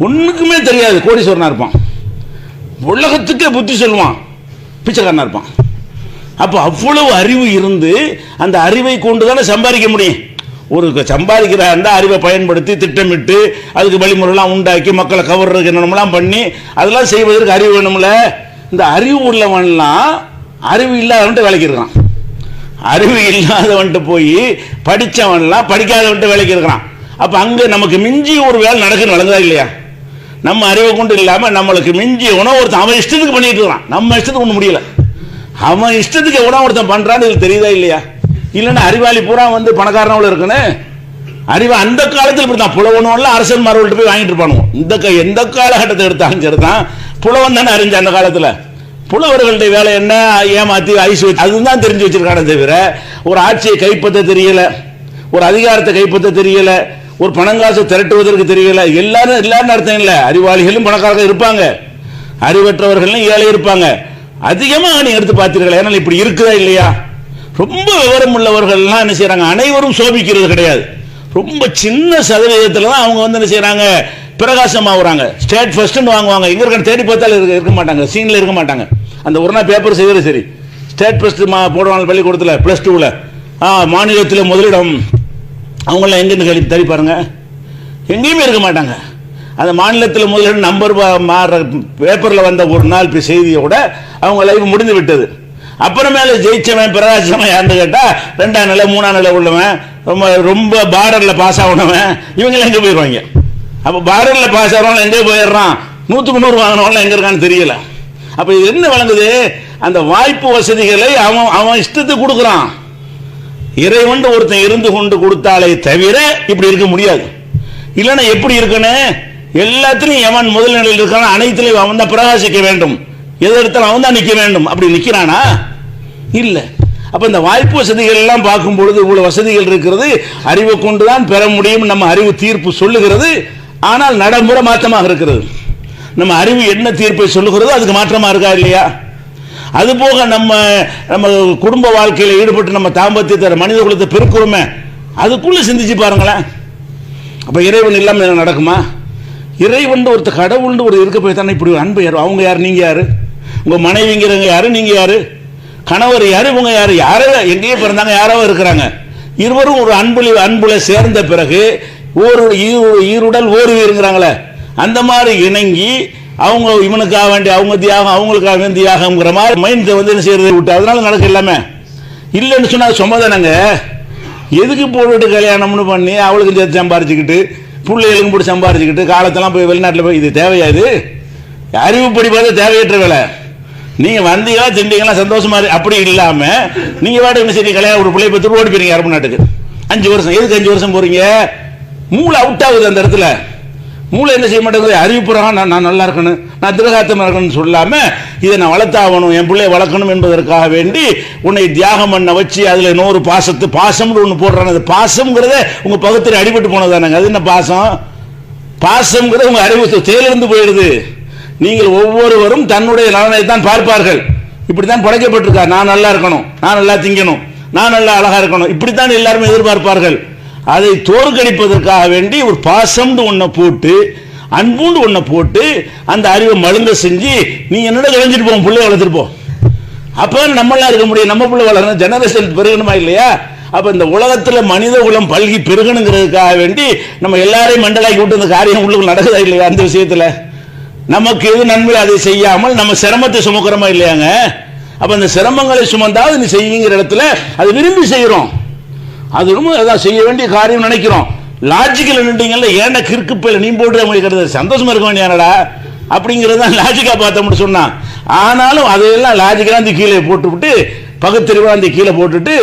ஒன்றுக்குமே தெரியாது, கோடீஸ்வரனா இருப்பான், உலகத்துக்கே புத்தி சொல்லுவான், பிச்சைக்காரனா இருப்பான். அப்போ அவ்வளவு அறிவு இருந்து அந்த அறிவை கொண்டு தானே சம்பாதிக்க முடியும். ஒரு சம்பாதிக்கிற அந்த அறிவை பயன்படுத்தி திட்டமிட்டு அதுக்கு வழிமுறைலாம் உண்டாக்கி மக்களை கவர்றதுக்கு என்னென்னலாம் பண்ணி அதெல்லாம் செய்வதற்கு அறிவு வேணும்ல. இந்த அறிவு உள்ளவன்லாம் அறிவு இல்லாதவன்ட்டு வேலைக்கு இருக்கான். அறிவு இல்லாதவன்ட்டு போய் படித்தவன்லாம் படிக்காதவன்ட்டு வேலைக்கு இருக்கிறான். அப்போ அங்கே நமக்கு மிஞ்சி ஒரு வேலை நடக்குன்னு வழங்குதா இல்லையா? நம்ம அறிவை கொண்டு இல்லாமல் நம்மளுக்கு மிஞ்சி உணவு ஒருத்தன் அவன் இஷ்டத்துக்கு பண்ணிட்டு இருக்கான். நம்ம இஷ்டத்துக்கு ஒன்றும் முடியல. அவன் இஷ்டத்துக்கு உணவு ஒருத்தன் பண்றான்னு இது தெரியுதா இல்லையா? இல்லைன்னா அறிவாளி பூரா பணக்காரனோட இருக்குன்னு அறிவு அந்த காலத்தில் இப்படிதான். புலவனோட அரசன் மார்வல்கிட்ட போய் வாங்கிட்டு இருப்பானுங்க. எந்த காலகட்டத்தை எடுத்தாலும் சரிதான், புலவன் தானே அறிஞ்ச அந்த காலத்தில். புலவர்களுடைய வேலை என்ன? ஏமாத்தி ஐஸ் வச்சு அதுதான் தெரிஞ்சு வச்சிருக்கானே தவிர ஒரு ஆட்சியை கைப்பற்ற தெரியல, ஒரு அதிகாரத்தை கைப்பற்ற தெரியல, ஒரு பணங்காசை திரட்டுவதற்கு தெரியல. எல்லாரும் அர்த்தம் இல்லை. அறிவாளிகளும் பணக்காரர்கள் இருப்பாங்க, அறிவற்றவர்களும் ஏழை இருப்பாங்க. அதிகமாக நீங்க எடுத்து பார்த்தீர்கள். ஏன்னா இப்படி இருக்குதா இல்லையா? ரொம்ப விவரம் உள்ளவர்கள்லாம் என்ன செய்யறாங்க, அனைவரும் சோபிக்கிறது கிடையாது. ரொம்ப சின்ன சதவீதத்தில் தான் அவங்க என்ன செய்யறாங்க, பிரகாசமாகறாங்க. ஸ்டேட் ஃபர்ஸ்ட் வாங்குவாங்க. எங்க இருக்க தேடி பார்த்தாலும் இருக்க மாட்டாங்க, சீன்ல இருக்க மாட்டாங்க. அந்த ஒரு நாள் பேப்பர் செய்வது சரி, ஸ்டேட் ஃபர்ஸ்ட் போடுவாங்க பள்ளிக்கூடத்தில் +2ல மாநிலத்தில் முதலிடம். அவங்களாம் எங்கன்னு கேள்வி தேடி பாருங்க, எங்கேயுமே இருக்க மாட்டாங்க. அந்த மாநிலத்தில் முதலிடம் நம்பர் பேப்பர்ல வந்த ஒரு நாள் செய்தியோட அவங்க லைஃப் முடிந்து விட்டது. அப்புறமேல ஜெயிச்சவன் பிரகாசவன் யாருன்னு கேட்டா 2ஆம் நிலை 3ஆம் நிலை உள்ளவன், ரொம்ப பார்டர்ல பாஸ் ஆகணவன், இவங்க எங்க போயிடுவாங்க. அப்ப பார்டர்ல பாஸ் ஆகிறவங்க எங்கே போயிடுறான், 100க்கு 100 வாங்கினவங்க எங்க இருக்கான்னு தெரியல. அப்ப இது என்ன வழங்குது, அந்த வாய்ப்பு வசதிகளை அவன் இஷ்டத்துக்கு கொடுக்குறான். இறைவன் ஒருத்தன் இருந்து கொண்டு கொடுத்தாலே தவிர இப்படி இருக்க முடியாது. இல்லைன்னா எப்படி இருக்கணும், எல்லாத்திலையும் எவன் முதல் நிலையில் இருக்கான் அனைத்திலையும் அவன் தான் பிரகாசிக்க வேண்டும், எதை எடுத்தாலும் அவன் தான் நிற்க வேண்டும். அப்படி நிற்கிறானா? இல்ல. அப்ப இந்த வாய்ப்பு வசதிகள் எல்லாம் பார்க்கும் பொழுது இவ்வளவு வசதிகள் இருக்கிறது, அறிவை கொண்டுதான் பெற முடியும் நம்ம அறிவு தீர்ப்பு சொல்லுகிறது. ஆனால் நடைமுறை மாற்றமாக இருக்கிறது. நம்ம அறிவு என்ன தீர்ப்பை சொல்லுகிறதோ அதுக்கு மாற்றமா இருக்கா இல்லையா? அதுபோக நம்ம குடும்ப வாழ்க்கையில் ஈடுபட்டு நம்ம தாம்பத்தியத்தை மனித குலத்தை பெருக்கிறோமே, அதுக்குள்ள சிந்திச்சு பாருங்களேன். அப்ப இறைவன் இல்லாம என்ன நடக்குமா? இறைவன் ஒருத்தர் கடவுள் ஒரு இருக்க போய் தானே இப்படி ஒரு அன்பு யாரு? அவங்க யாரு, நீங்க யாரு? உங்க மனைவிங்கிறவங்க யாரு, நீங்க யாரு? கணவர் யாரு, இவங்க யாரு? யாரோ எங்கேயே பிறந்தாங்க, யாரோ இருக்கிறாங்க. இருவரும் ஒரு அன்புல சேர்ந்த பிறகு ஒரு ஈருடல் ஓர் உயிருங்கிறாங்களே, அந்த மாதிரி இணங்கி அவங்க இவனுக்காக வேண்டிய அவங்க தியாகம், அவங்களுக்காக வேண்டிய தியாகம்ங்கிற மாதிரி மைண்ட் என்ன செய்யறது விட்டு அதனால நடக்க எல்லாமே. இல்லைன்னு சொன்னா சும்மாதானங்க. எதுக்கு போட்டுட்டு கல்யாணம்னு பண்ணி அவளுக்கு சேர்த்து சம்பாரிச்சுக்கிட்டு பிள்ளைகளுக்கும் போட்டு சம்பாரிச்சுக்கிட்டு காலத்தெல்லாம் போய் வெளிநாட்டில் போய் இது தேவையா? இது அறிவுப்படி பார்த்து தேவையற்ற வேலை. நீங்க வந்தீங்களா திண்டீங்களா சந்தோஷமா அப்படி இல்லாம நீங்க வாட்டு என்ன சரி கல்யாணம் ஒரு பிள்ளை பத்து ஓடி போறீங்க அரபு நாட்டுக்கு 5 வருஷம். எதுக்கு 5 வருஷம் போறீங்க? மூளை அவுட் ஆகுது அந்த இடத்துல. மூளை என்ன செய்ய மாட்டேங்குது, அறிவிப்புறான் நான் நல்லா இருக்கணும், நான் திரகாத்தமா இருக்கணும்னு சொல்லாம இதை நான் வளர்த்தாகணும், என் பிள்ளைய வளர்க்கணும் என்பதற்காக வேண்டி உன்னை தியாகம் பண்ண வச்சு அதுல இன்னொரு பாசம்னு ஒண்ணு போடுறாங்க. அது பாசம்ங்கிறத உங்க பகுத்தில் அடிபட்டு போனதானங்க. அது என்ன பாசம்? பாசம்ங்கிறது உங்க அறிவு செயலிருந்து போயிடுது. நீங்கள் ஒவ்வொருவரும் தன்னுடைய நலனை தான் பார்ப்பார்கள். இப்படித்தான் படைக்கப்பட்டிருக்கார். நான் நல்லா இருக்கணும், நான் நல்லா திங்கணும், நான் நல்லா அழகா இருக்கணும், இப்படித்தான் எல்லாருமே எதிர்பார்ப்பார்கள். அதை தோற்கடிப்பதற்காக வேண்டி ஒரு பாசம்னு ஒன்றை போட்டு, அன்புண்டு ஒன்றை போட்டு அந்த அறிவை மழுங்க செஞ்சு நீ என்னோட விளைஞ்சிட்டு போவோம், பிள்ளை வளர்த்துட்டு போ. அப்போ நம்மளாம் இருக்க முடியும், நம்ம பிள்ளை வளரணும், ஜெனரேஷன் பெருகணுமா இல்லையா? அப்போ இந்த உலகத்தில் மனித குலம் பல்கி பெருகணுங்கிறதுக்காக வேண்டி நம்ம எல்லாரையும் மண்டலாக்கி விட்டு இந்த காரியம் உள்ளுக்கு நடக்குதா இல்லையா? அந்த விஷயத்தில் நமக்கு எது நன்மை அதை செய்யாமல் நம்ம சிரமத்தை சுமக்கிறோமா இல்லையாங்க? அப்போ அந்த சிரமங்களை சுமந்தாவது நீ செய்யுங்கிற இடத்துல அது விரும்பி செய்கிறோம், அது ரொம்ப அதான் செய்ய வேண்டிய காரியம் நினைக்கிறோம். லாஜிக்கில் நின்றீங்கல்ல, ஏன்னா கிறுக்கு பையில நீ போட்டு உங்களுக்கு சந்தோஷமா இருக்க வேண்டியானடா அப்படிங்கிறது தான் லாஜிக்காக பார்த்தோம்னு சொன்னான். ஆனாலும் அதையெல்லாம் லாஜிக்கெல்லாம் அந்த கீழே போட்டுவிட்டு, பகுத்தறிவாக அந்த கீழே போட்டுட்டு,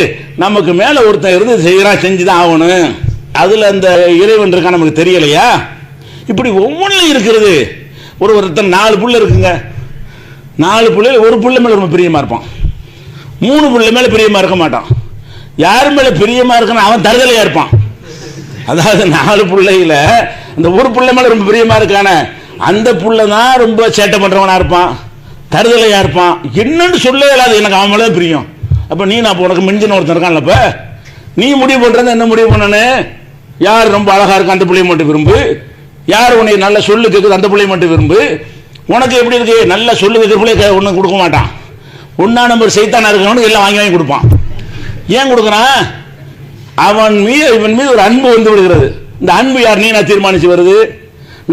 நமக்கு மேலே ஒருத்தன் இருந்து செய்கிறான், செஞ்சு தான் ஆகணும், அதில் அந்த இறைவன் இருக்கா நமக்கு தெரியலையா? இப்படி ஒவ்வொன்றும் இருக்கிறது. ஒருத்தன் 4 புள்ள இருக்குங்க, 4 பிள்ளைகள் ஒரு புள்ள மேலே ரொம்ப பிரியமாக இருப்பான், 3 புள்ள மேலே பிரியமாக இருக்க மாட்டான். யார் மேலே பிரியமாக இருக்கான்னு அவன் தருதலையாக இருப்பான். அதாவது 4 பிள்ளையில அந்த ஒரு புள்ள மேலே ரொம்ப பிரியமாக இருக்கான அந்த புள்ள தான் ரொம்ப சேட்டை பண்ணுறவனா இருப்பான், தருதலையாக இருப்பான். என்னன்னு சொல்ல இல்லாது, எனக்கு அவன் மேலே பிரியம். அப்போ நீ நான் உனக்கு மிஞ்சின ஒருத்தன் இருக்கான்ல, இப்போ நீ முடிவு பண்ணுறது என்ன முடிவு பண்ணனு? யார் ரொம்ப அழகாக இருக்கா அந்த பிள்ளையை மட்டும் விரும்பு, யார் உன்னை நல்ல சொல்லு கேட்குது அந்த பிள்ளையை மட்டும் விரும்பு. உனக்கு எப்படி இருக்கு? நல்ல சொல்லு கேட்குற பிள்ளைய ஒன்றும் கொடுக்க மாட்டான், ஒன்றா நம்பர் சைத்தானா இருக்கவனுக்கு எல்லாம் வாங்கி வாங்கி கொடுப்பான். ஏன் கொடுக்குறான்? இவன் மீது ஒரு அன்பு வந்து விடுகிறது. இந்த அன்பு யார்? நீ நான் தீர்மானிச்சு வருது,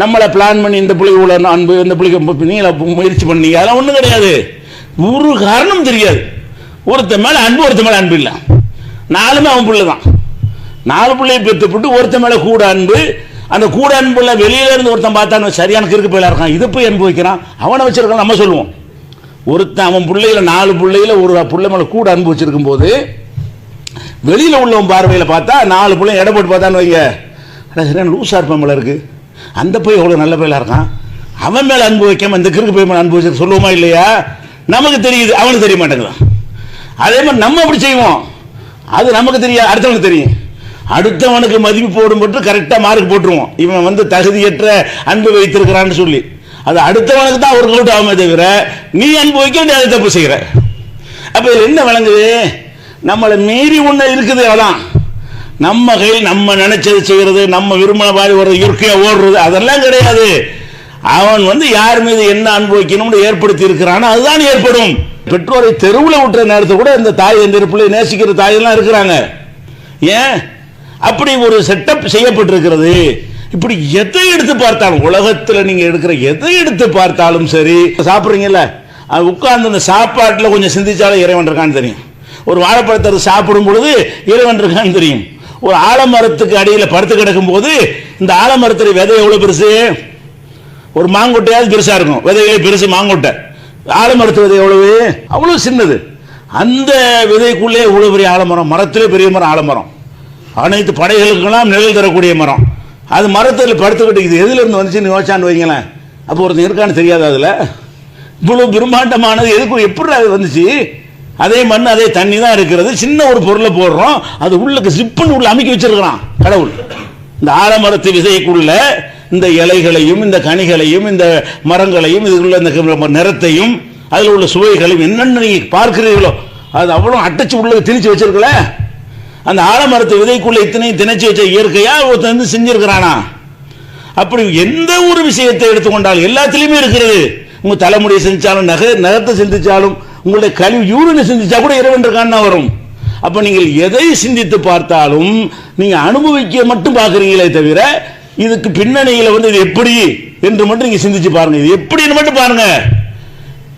நம்மளை பிளான் பண்ணி இந்த பிள்ளைக்கு உள்ள அன்பு, இந்த பிள்ளைக்கு நீ முயற்சி பண்ணீங்க, அதெல்லாம் ஒன்றும் கிடையாது. ஒரு காரணம் தெரியாது. ஒருத்த மேலே அன்பு, ஒருத்த மேலே அன்பு இல்லை. 4மே அவன் பிள்ளை தான். 4 பிள்ளையை பெற்றுப்பட்டு ஒருத்த மேலே கூட அன்பு. அந்த கூட அன்புள்ள வெளியில இருந்து ஒருத்தன் பார்த்தான்னு சரியான கிறுக்கு பையில இருக்கான், இதை போய் அன்பு வைக்கிறான், அவனை வச்சிருக்கான் நம்ம சொல்லுவோம். ஒருத்தன் அவன் பிள்ளையில 4 பிள்ளையில ஒரு பிள்ளை மேலே கூட அன்பு வச்சிருக்கும் போது வெளியில உள்ளவன் பார்வையில் பார்த்தா 4 பிள்ளை எடை போட்டு பார்த்தான்னு வைங்க, லூசா இருப்பான் மேலே இருக்கு, அந்த போய் எவ்வளோ நல்ல பையில இருக்கான், அவன் மேலே அன்பு வைக்காம இந்த கிறுக்கு பையன் மேலே அன்பு வச்சு சொல்லுவோமா இல்லையா? நமக்கு தெரியுது, அவனுக்கு தெரிய மாட்டேங்குதான். அதே மாதிரி நம்ம அப்படி செய்வோம், அது நமக்கு தெரியாது, அடுத்தவனுக்கு தெரியும். அடுத்தவனுக்கு மதிப்பு போடும்போது கரெக்டாக மார்க் போட்டுருவோம், இவன் வந்து தகுதியற்ற அன்பு வைத்திருக்கிறான்னு சொல்லி. அது அடுத்தவனுக்கு தான் ஒரு கவுட் ஆகுமே தவிர நீ அன்பு வைக்க வேண்டிய அதை தப்பு செய்கிற. அப்போ இதில் என்ன விளங்குது? நம்மளை மீறி ஒன்று இருக்குது, அதான் நம்ம கையில் நம்ம நினைச்சது செய்கிறது, நம்ம விரும்பின மாதிரி ஒரு இயற்கையாக ஓடுறது, அதெல்லாம் கிடையாது. அவன் வந்து யார் மீது என்ன அன்பு வைக்கணும்னு ஏற்படுத்தி இருக்கிறானோ அதுதான் ஏற்படும். பெற்றோரை தெருவில் விட்டுற நேரத்தை கூட இந்த தாய் இந்த பிள்ளை நேசிக்கிற தாயெல்லாம் இருக்கிறாங்க. ஏன் அப்படி ஒரு செட்டப் செய்யப்பட்டிருக்கிறது? இப்படி எதை எடுத்து பார்த்தாலும் உலகத்தில் நீங்க எடுக்கிற எதை எடுத்து பார்த்தாலும் சரி, சாப்பிட்றீங்கல்ல, உட்கார்ந்து அந்த சாப்பாட்டில் கொஞ்சம் சிந்திச்சாலும் இறைவன் இருக்கான்னு தெரியும். ஒரு வாழைப்பழத்தை சாப்பிடும் பொழுது இறைவன் இருக்கான்னு தெரியும். ஒரு ஆலமரத்துக்கு அடியில் படுத்து கிடக்கும் போது இந்த ஆலமரத்துடைய விதை எவ்வளவு பெருசு? ஒரு மாங்கொட்டையாவது பெருசா இருக்கும், விதைகளே பெருசு. மாங்கொட்டை ஆலமரத்து விதை எவ்வளவு? அவ்வளவு சின்னது. அந்த விதைக்குள்ளே இவ்வளவு பெரிய ஆலமரம், மரத்திலே பெரிய மரம் ஆலமரம், அனைத்து படைகளுக்கெல்லாம் நிழல் தரக்கூடிய மரம். அது மரத்தில் படுத்துக்கிட்டு இது எதுல இருந்து வந்துச்சுன்னு யோசிச்சான்னு வைங்களேன். அப்போ ஒருத்தன் இருக்கான்னு தெரியாது. அதுல இவ்வளவு பிரம்மாண்டமானது எதுக்கு எப்படி அது வந்துச்சு? அதே மண் அதே தண்ணி தான் இருக்கிறது. சின்ன ஒரு பொருளை போடுறோம், அது உள்ளுக்கு சிப்புன்னு உள்ள அமைக்க வச்சிருக்கிறான் கடவுள். இந்த ஆலமரத்து விதைக்குள்ள இந்த இலைகளையும் இந்த கனிகளையும் இந்த மரங்களையும் இதுக்குள்ள இந்த நிறத்தையும் அதில் உள்ள சுவைகளையும் என்னென்ன நீங்க பார்க்கிறீர்களோ அது அவ்வளோ அட்டச்சு உள்ள திணிச்சு வச்சிருக்கல. அந்த ஆலமரத்து விதைக்குள்ள இத்தனையும் திணைச்சு வச்ச இயற்கையா ஒருத்தன் வந்து செஞ்சிருக்கிறானா? அப்படி எந்த ஒரு விஷயத்தை எடுத்துக்கொண்டாலும் எல்லாத்திலையுமே இருக்கிறது. உங்க தலைமுடியை செஞ்சாலும் நகத்தை சிந்திச்சாலும் உங்களுடைய கழிவு யூரினை சிந்திச்சா கூட இறைவன் இருக்கான்னு வரும். அப்ப நீங்கள் எதை சிந்தித்து பார்த்தாலும் நீங்க அனுபவிக்க மட்டும் பார்க்குறீங்களே தவிர இதுக்கு பின்னணியில வந்து இது எப்படி என்று மட்டும் நீங்க சிந்திச்சு பாருங்க. இது எப்படின்னு மட்டும் பாருங்க.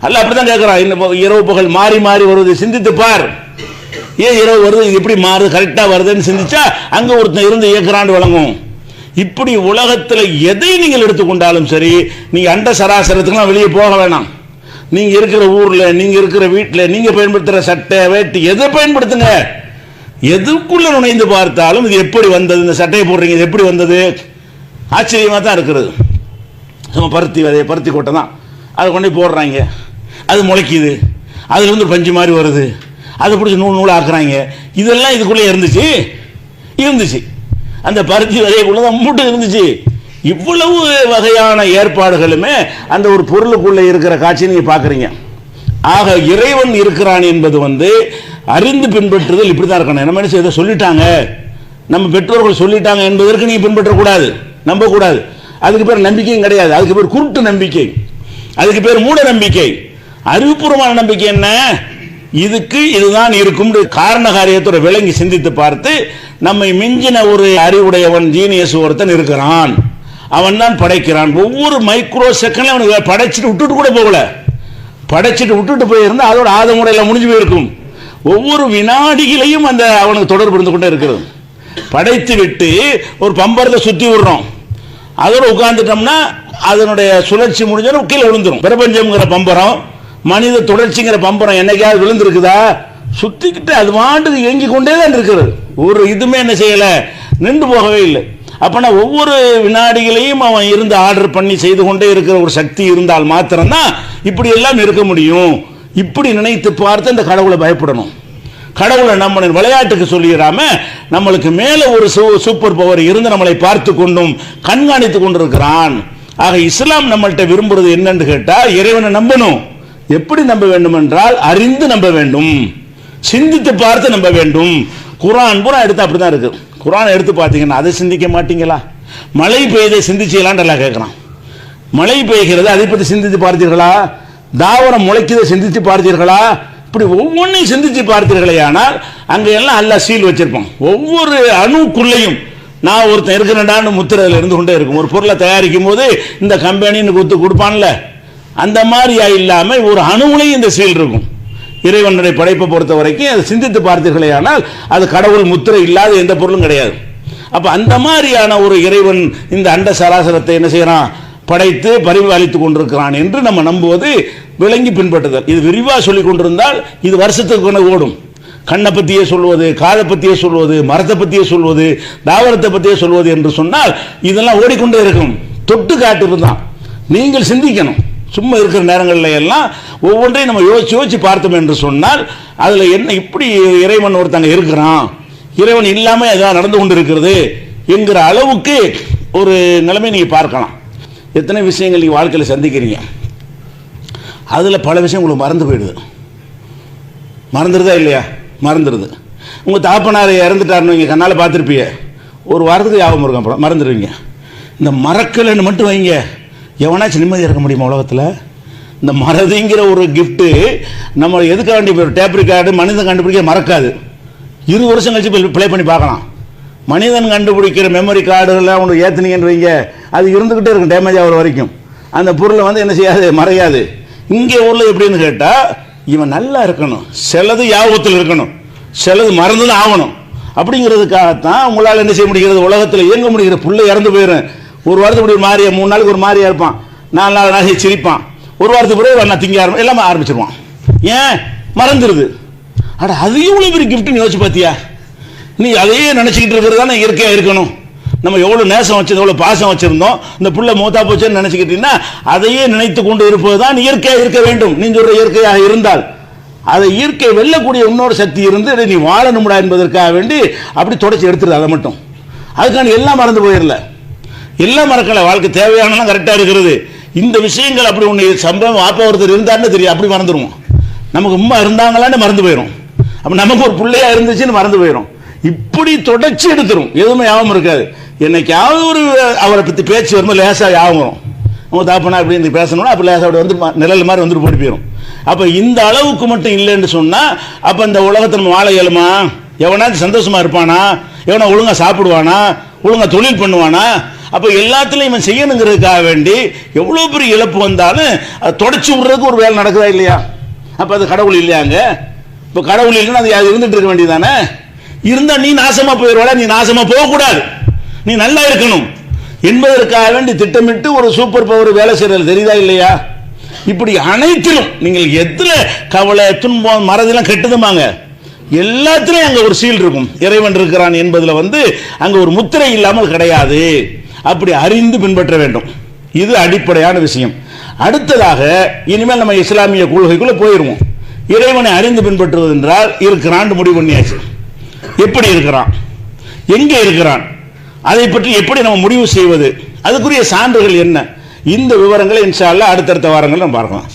அல்ல அப்படித்தான் கேட்கிறான், இரவு பகல் மாறி மாறி வருவது சிந்தித்து பார். ஏன் இரவு வருது, இது எப்படி மாறுது, கரெக்டா வருதுன்னு சிந்திச்சா அங்க ஒருத்தன் இருந்து இயக்குறான்னு வழங்கும். இப்படி உலகத்தில் எதை நீங்கள் எடுத்துக்கொண்டாலும் சரி, நீங்க அண்ட சராசரத்துக்குலாம் வெளியே போக வேணாம். நீங்க இருக்கிற ஊர்ல, நீங்க இருக்கிற வீட்டில் நீங்க பயன்படுத்துற சட்டை வேட்டி எதை பயன்படுத்துங்க. எதுக்குள்ள நுழைந்து பார்த்தாலும் இது எப்படி வந்தது, இந்த சட்டையை போடுறீங்க இது எப்படி வந்தது, ஆச்சரியமா தான் இருக்கிறது. சும்மா பருத்தி விதைய பருத்தி கொட்டை தான், அதை கொண்டு போடுறாங்க, அது முளைக்குது, அதுல இருந்து பஞ்சு மாதிரி வருது, அதை பிடிச்சி நூல் நூல் ஆக்குறாங்க. இதெல்லாம் இதுக்குள்ளே இருந்துச்சு. அந்த பருத்தி விதைக்குள்ளதான் மூட்டு இருந்துச்சு. இவ்வளவு வகையான ஏற்பாடுகளுமே அந்த ஒரு பொருளுக்குள்ள இருக்கிற காட்சி நீங்க பாக்குறீங்க. ஆக இறைவன் இருக்கிறான் என்பது வந்து அறிந்து பின்பற்றுதல் இப்படிதான் இருக்கணும். நம்ம என்ன செய்ய சொல்லிட்டாங்க, நம்ம பெற்றோர்கள் சொல்லிட்டாங்க என்பதற்கு நீங்க பின்பற்றக்கூடாது, நம்பக்கூடாது. அதுக்கு பேர் நம்பிக்கையும் கிடையாது, அதுக்கு பேர் குருட்டு நம்பிக்கை, அதுக்கு பேர் மூட நம்பிக்கை. அறிவுபூர்வமான நம்பிக்கை என்ன? இதுக்கு இதுதான் இருக்கும் காரண காரியத்தோட விளங்கி சிந்தித்து பார்த்து நம்மை மிஞ்சின ஒரு அறிவுடையவன் ஜீனியஸ் ஒருத்தன் இருக்கிறான், அவன் தான் படைக்கிறான். ஒவ்வொரு மைக்ரோ செகண்ட்ல அவனுக்கு படைச்சிட்டு விட்டுட்டு கூட போகல, படைச்சிட்டு விட்டுட்டு போயிருந்தா அதோட ஆதமுறையில் முடிஞ்சு போயிருக்கும். ஒவ்வொரு வினாடிகளையும் அந்த அவனுக்கு தொடர்பு இருந்து கொண்டே இருக்கிறது. படைத்து விட்டு ஒரு பம்பரத்தை சுத்தி விடுறோம், அதோட உட்கார்ந்துட்டோம்னா அதனுடைய சுழற்சி முடிஞ்சாலும் கீழே விழுந்துரும். பிரபஞ்சம்ங்கிற பம்பரம், மனித தொடர்ச்சிங்கிற பம்பரம் என்னைக்காவது விழுந்திருக்குதா? சுத்திக்கிட்டு அது மாட்டுக்கு இயங்கி கொண்டே தான் இருக்கிறது. ஒரு இதுமே என்ன செய்யல, நின்று போகவே இல்லை. அப்பனா ஒவ்வொரு வினாடிகளையும் அவன் இருந்து ஆர்டர் பண்ணி செய்து கொண்டே இருக்கிற ஒரு சக்தி இருந்தால் மாத்திரம்தான் இப்படி எல்லாம் இருக்க முடியும். இப்படி நினைத்து பார்த்து அந்த கடவுளை பயப்படணும். கடவுளை நம்ம விளையாட்டுக்கு சொல்லிடாம நம்மளுக்கு மேல ஒரு சூப்பர் பவர் இருந்து நம்மளை பார்த்து கொண்டும் கண்காணித்து கொண்டிருக்கிறான். ஆக இஸ்லாம் நம்மள்கிட்ட விரும்புறது என்னன்னு கேட்டா, இறைவனை நம்பணும். எப்படி நம்ப வேண்டும் என்றால் அறிந்து நம்ப வேண்டும், சிந்தித்து பார்த்து நம்ப வேண்டும். குர்ஆன் பூரா எடுத்து அப்படிதான் இருக்கு. குர்ஆன் எடுத்து பார்த்தீங்கன்னா அதை சிந்திக்க மாட்டீங்களா? மழை பெய்தை சிந்திச்சீங்களான்னு எல்லாம் கேட்கிறான். மழை பெய்கிறது, அதை பற்றி சிந்தித்து பார்த்தீர்களா? தாவரம் முளைக்கிறத சிந்தித்து பார்த்தீர்களா? இப்படி ஒவ்வொன்றையும் சிந்திச்சு பார்த்தீர்களே, ஆனால் அங்கே எல்லாம் அல்லாஹ் சீல் வச்சிருப்பான். ஒவ்வொரு அணுக்குள்ளேயும் நான் ஒருத்தன் இருக்கிறேன்டான்னு முத்திரையில் இருந்து கொண்டே இருக்கும். ஒரு பொருளை தயாரிக்கும் போது இந்த கம்பெனின்னு கொடுப்பான்ல, அந்த மாதிரியா இல்லாமல் ஒரு அணுவுலையும் இந்த சீல் இருக்கும். இறைவனுடைய படைப்பை பொறுத்த வரைக்கும் அதை சிந்தித்து பார்த்தீர்களே, ஆனால் அது கடவுள் முத்திரை இல்லாத எந்த பொருளும் கிடையாது. அப்ப அந்த மாதிரியான ஒரு இறைவன் இந்த அண்ட சராசரத்தை என்ன செய்யறான், படைத்து பரிபாலித்துக் கொண்டிருக்கிறான் என்று நம்ம நம்புவது, விளங்கி பின்பற்றுதல். இது விரிவா சொல்லிக் கொண்டிருந்தால் இது வருஷத்துக்கு ஓடும். கண்ணை பற்றியே சொல்வது, காதை பற்றியே சொல்வது, மரத்தை பற்றியே சொல்வது, தாவரத்தை பற்றியே சொல்வது என்று சொன்னால் இதெல்லாம் ஓடிக்கொண்டே இருக்கும். தொட்டு காட்டுதான். நீங்கள் சிந்திக்கணும். சும்மா இருக்கிற நேரங்களில் எல்லாம் ஒவ்வொன்றையும் நம்ம யோசிச்சு யோசிச்சு பார்த்தோம் என்று சொன்னால் அதுல என்ன இப்படி இறைவன் ஒருத்தங்க இருக்கிறான், இறைவன் இல்லாமல் ஏதாவது நடந்து கொண்டு இருக்கிறது என்கிற அளவுக்கு ஒரு நிலைமை நீங்க பார்க்கலாம். எத்தனை விஷயங்கள் நீங்க வாழ்க்கையில் சந்திக்கிறீங்க, அதுல பல விஷயம் உங்களுக்கு மறந்து போயிடுது. மறந்துடுதா இல்லையா? மறந்துடுது. உங்க தாப்பனார் இறந்துட்டாருன்னு நீங்க கண்ணால பார்த்துருப்பீங்க, ஒரு வாரத்துக்கு ஞாபகம் இருக்கும், அப்புறம் மறந்துடுவீங்க. இந்த மறக்கலைன்னு மட்டும் வைங்க, எவனாச்சும் நிம்மதியாக இருக்க முடியுமா உலகத்தில்? இந்த மறதிங்கிற ஒரு கிஃப்ட்டு நம்ம எதுக்க வேண்டிய டேப் ரெக்கார்டு மனிதன் கண்டுபிடிக்க மறக்காது. 20 வருஷம் கழிச்சு ப்ளே பண்ணி பார்க்கலாம். மனிதன் கண்டுபிடிக்கிற மெமரி கார்டுகள்லாம் ஒன்று ஏற்றுனீங்கன்னு வைங்க, அது இருந்துக்கிட்டே இருக்கும் டேமேஜ் ஆகிற வரைக்கும். அந்த பொருளை வந்து என்ன செய்யாது, மறையாது. இங்கே ஊரில் எப்படின்னு கேட்டால், இவன் நல்லா இருக்கணும், சிலது யாபத்தில் இருக்கணும், சிலது மறந்துதான் ஆகணும். அப்படிங்கிறதுக்காகத்தான் உங்களால் என்ன செய்ய முடிகிறது, உலகத்தில் இயங்க முடிகிற. புள்ளை இறந்து போயிடும், ஒரு வாரத்துக்கு ஒரு மாதிரியா, 3 நாளுக்கு ஒரு மாதிரியா இருப்பான், 4 நாள் நாளைக்கு சிரிப்பான், ஒரு வாரத்துக்கு பிறகு நான் திங்க எல்லாமே ஆரம்பிச்சிருவான். ஏன்? மறந்துடுது. அட அது எவ்வளோ பெரிய கிஃப்ட்னு யோசிச்சு பார்த்தியா? நீ அதையே நினச்சிக்கிட்டு இருக்கிறது தானே இயற்கையாக இருக்கணும். நம்ம எவ்வளோ நேசம் வச்சிருந்தோம், எவ்வளோ பாசம் வச்சிருந்தோம், இந்த புள்ள மூத்தா போச்சுன்னு நினச்சிக்கிட்டீங்கன்னா அதையே நினைத்து கொண்டு இருப்பது தான் இயற்கையாக இருக்க வேண்டும். நீ சொல்ற இயற்கையாக இருந்தால் அதை இயற்கை வெல்லக்கூடிய இன்னொரு சக்தி இருந்து நீ வாழணும்டா என்பதற்காக வேண்டி அப்படி தொடச்சி எடுத்துருது. அதை மட்டும் அதுக்கான எல்லாம் மறந்து போயிடல, எல்லாம் மறக்கல. வாழ்க்கை தேவையானலாம் கரெக்டாக இருக்கிறது. இந்த விஷயங்கள் அப்படி ஒன்று சம்பவம் வாப்பா ஒருத்தர் இருந்தாருன்னு தெரியும், அப்படி மறந்துடுவோம். நமக்கு உம்மா இருந்தாங்களான்னு மறந்து போயிடும். அப்போ நமக்கு ஒரு பிள்ளையா இருந்துச்சுன்னு மறந்து போயிடும். இப்படி தொடச்சி எடுத்துரும், எதுவுமே ஞாபகம் இருக்காது. என்னைக்காவது ஒரு அவரை பற்றி பேச்சு வரும்போது லேசாக ஞாபகம் வரும். அவங்க தாப்பனா அப்படி பேசணும்னா அப்போ லேசாக அப்படி வந்து நிழல் மாதிரி வந்துட்டு போட்டு போயிடும். அப்போ இந்த அளவுக்கு மட்டும் இல்லைன்னு சொன்னால் அப்போ இந்த உலகத்தை நம்ம வாழ இயலுமா? எவனாச்சும் சந்தோஷமா இருப்பானா? எவனா ஒழுங்கா சாப்பிடுவானா? ஒழுங்கா தொழில் பண்ணுவானா? அப்போ எல்லாத்துலையும் இவன் செய்யணுங்கிறதுக்காக வேண்டி எவ்வளோ பெரிய இழப்பு வந்தாலும் அதை தொடச்சி விடுறதுக்கு ஒரு வேலை நடக்குதா இல்லையா? அப்போ அது கடவுள் இல்லையாங்க? இப்போ கடவுள் இல்லைன்னா அது இருந்துட்டு இருக்க வேண்டியதானே? இருந்தா நீ நாசமா போயிடுவாடா, நீ நாசமா போகக்கூடாது, நீ நல்லா இருக்கணும் என்பதற்காக வேண்டி திட்டமிட்டு ஒரு சூப்பர் பவர் வேலை செய்யறது தெரியுதா இல்லையா? இப்படி அனைத்திலும் நீங்கள் எதுல கவலை துன்பம் மறதிலாம் கெட்டதுமாங்க, எல்லாத்திலையும் அங்க ஒரு சீல் இருக்கும். இறைவன் இருக்கிறான் என்பதுல வந்து அங்க ஒரு முத்திரை இல்லாமல் கிடையாது. அப்படி அறிந்து பின்பற்ற வேண்டும். இது அடிப்படையான விஷயம். அடுத்ததாக இனிமேல் நம்ம இஸ்லாமிய கொள்கைக்குள்ள போயிருவோம். இறைவனை அறிந்து பின்பற்றுவது என்றால் இருக்கிறான் முடிவு பண்ணியாச்சு. எப்படி இருக்கிறான், எங்கே இருக்கிறான், அதை பற்றி எப்படி நம்ம முடிவு செய்வது, அதுக்குரிய சான்றுகள் என்ன, இந்த விவரங்களை இன்ஷா அல்லாஹ் அடுத்தடுத்த வாரங்கள் நம்ம பார்க்கலாம்.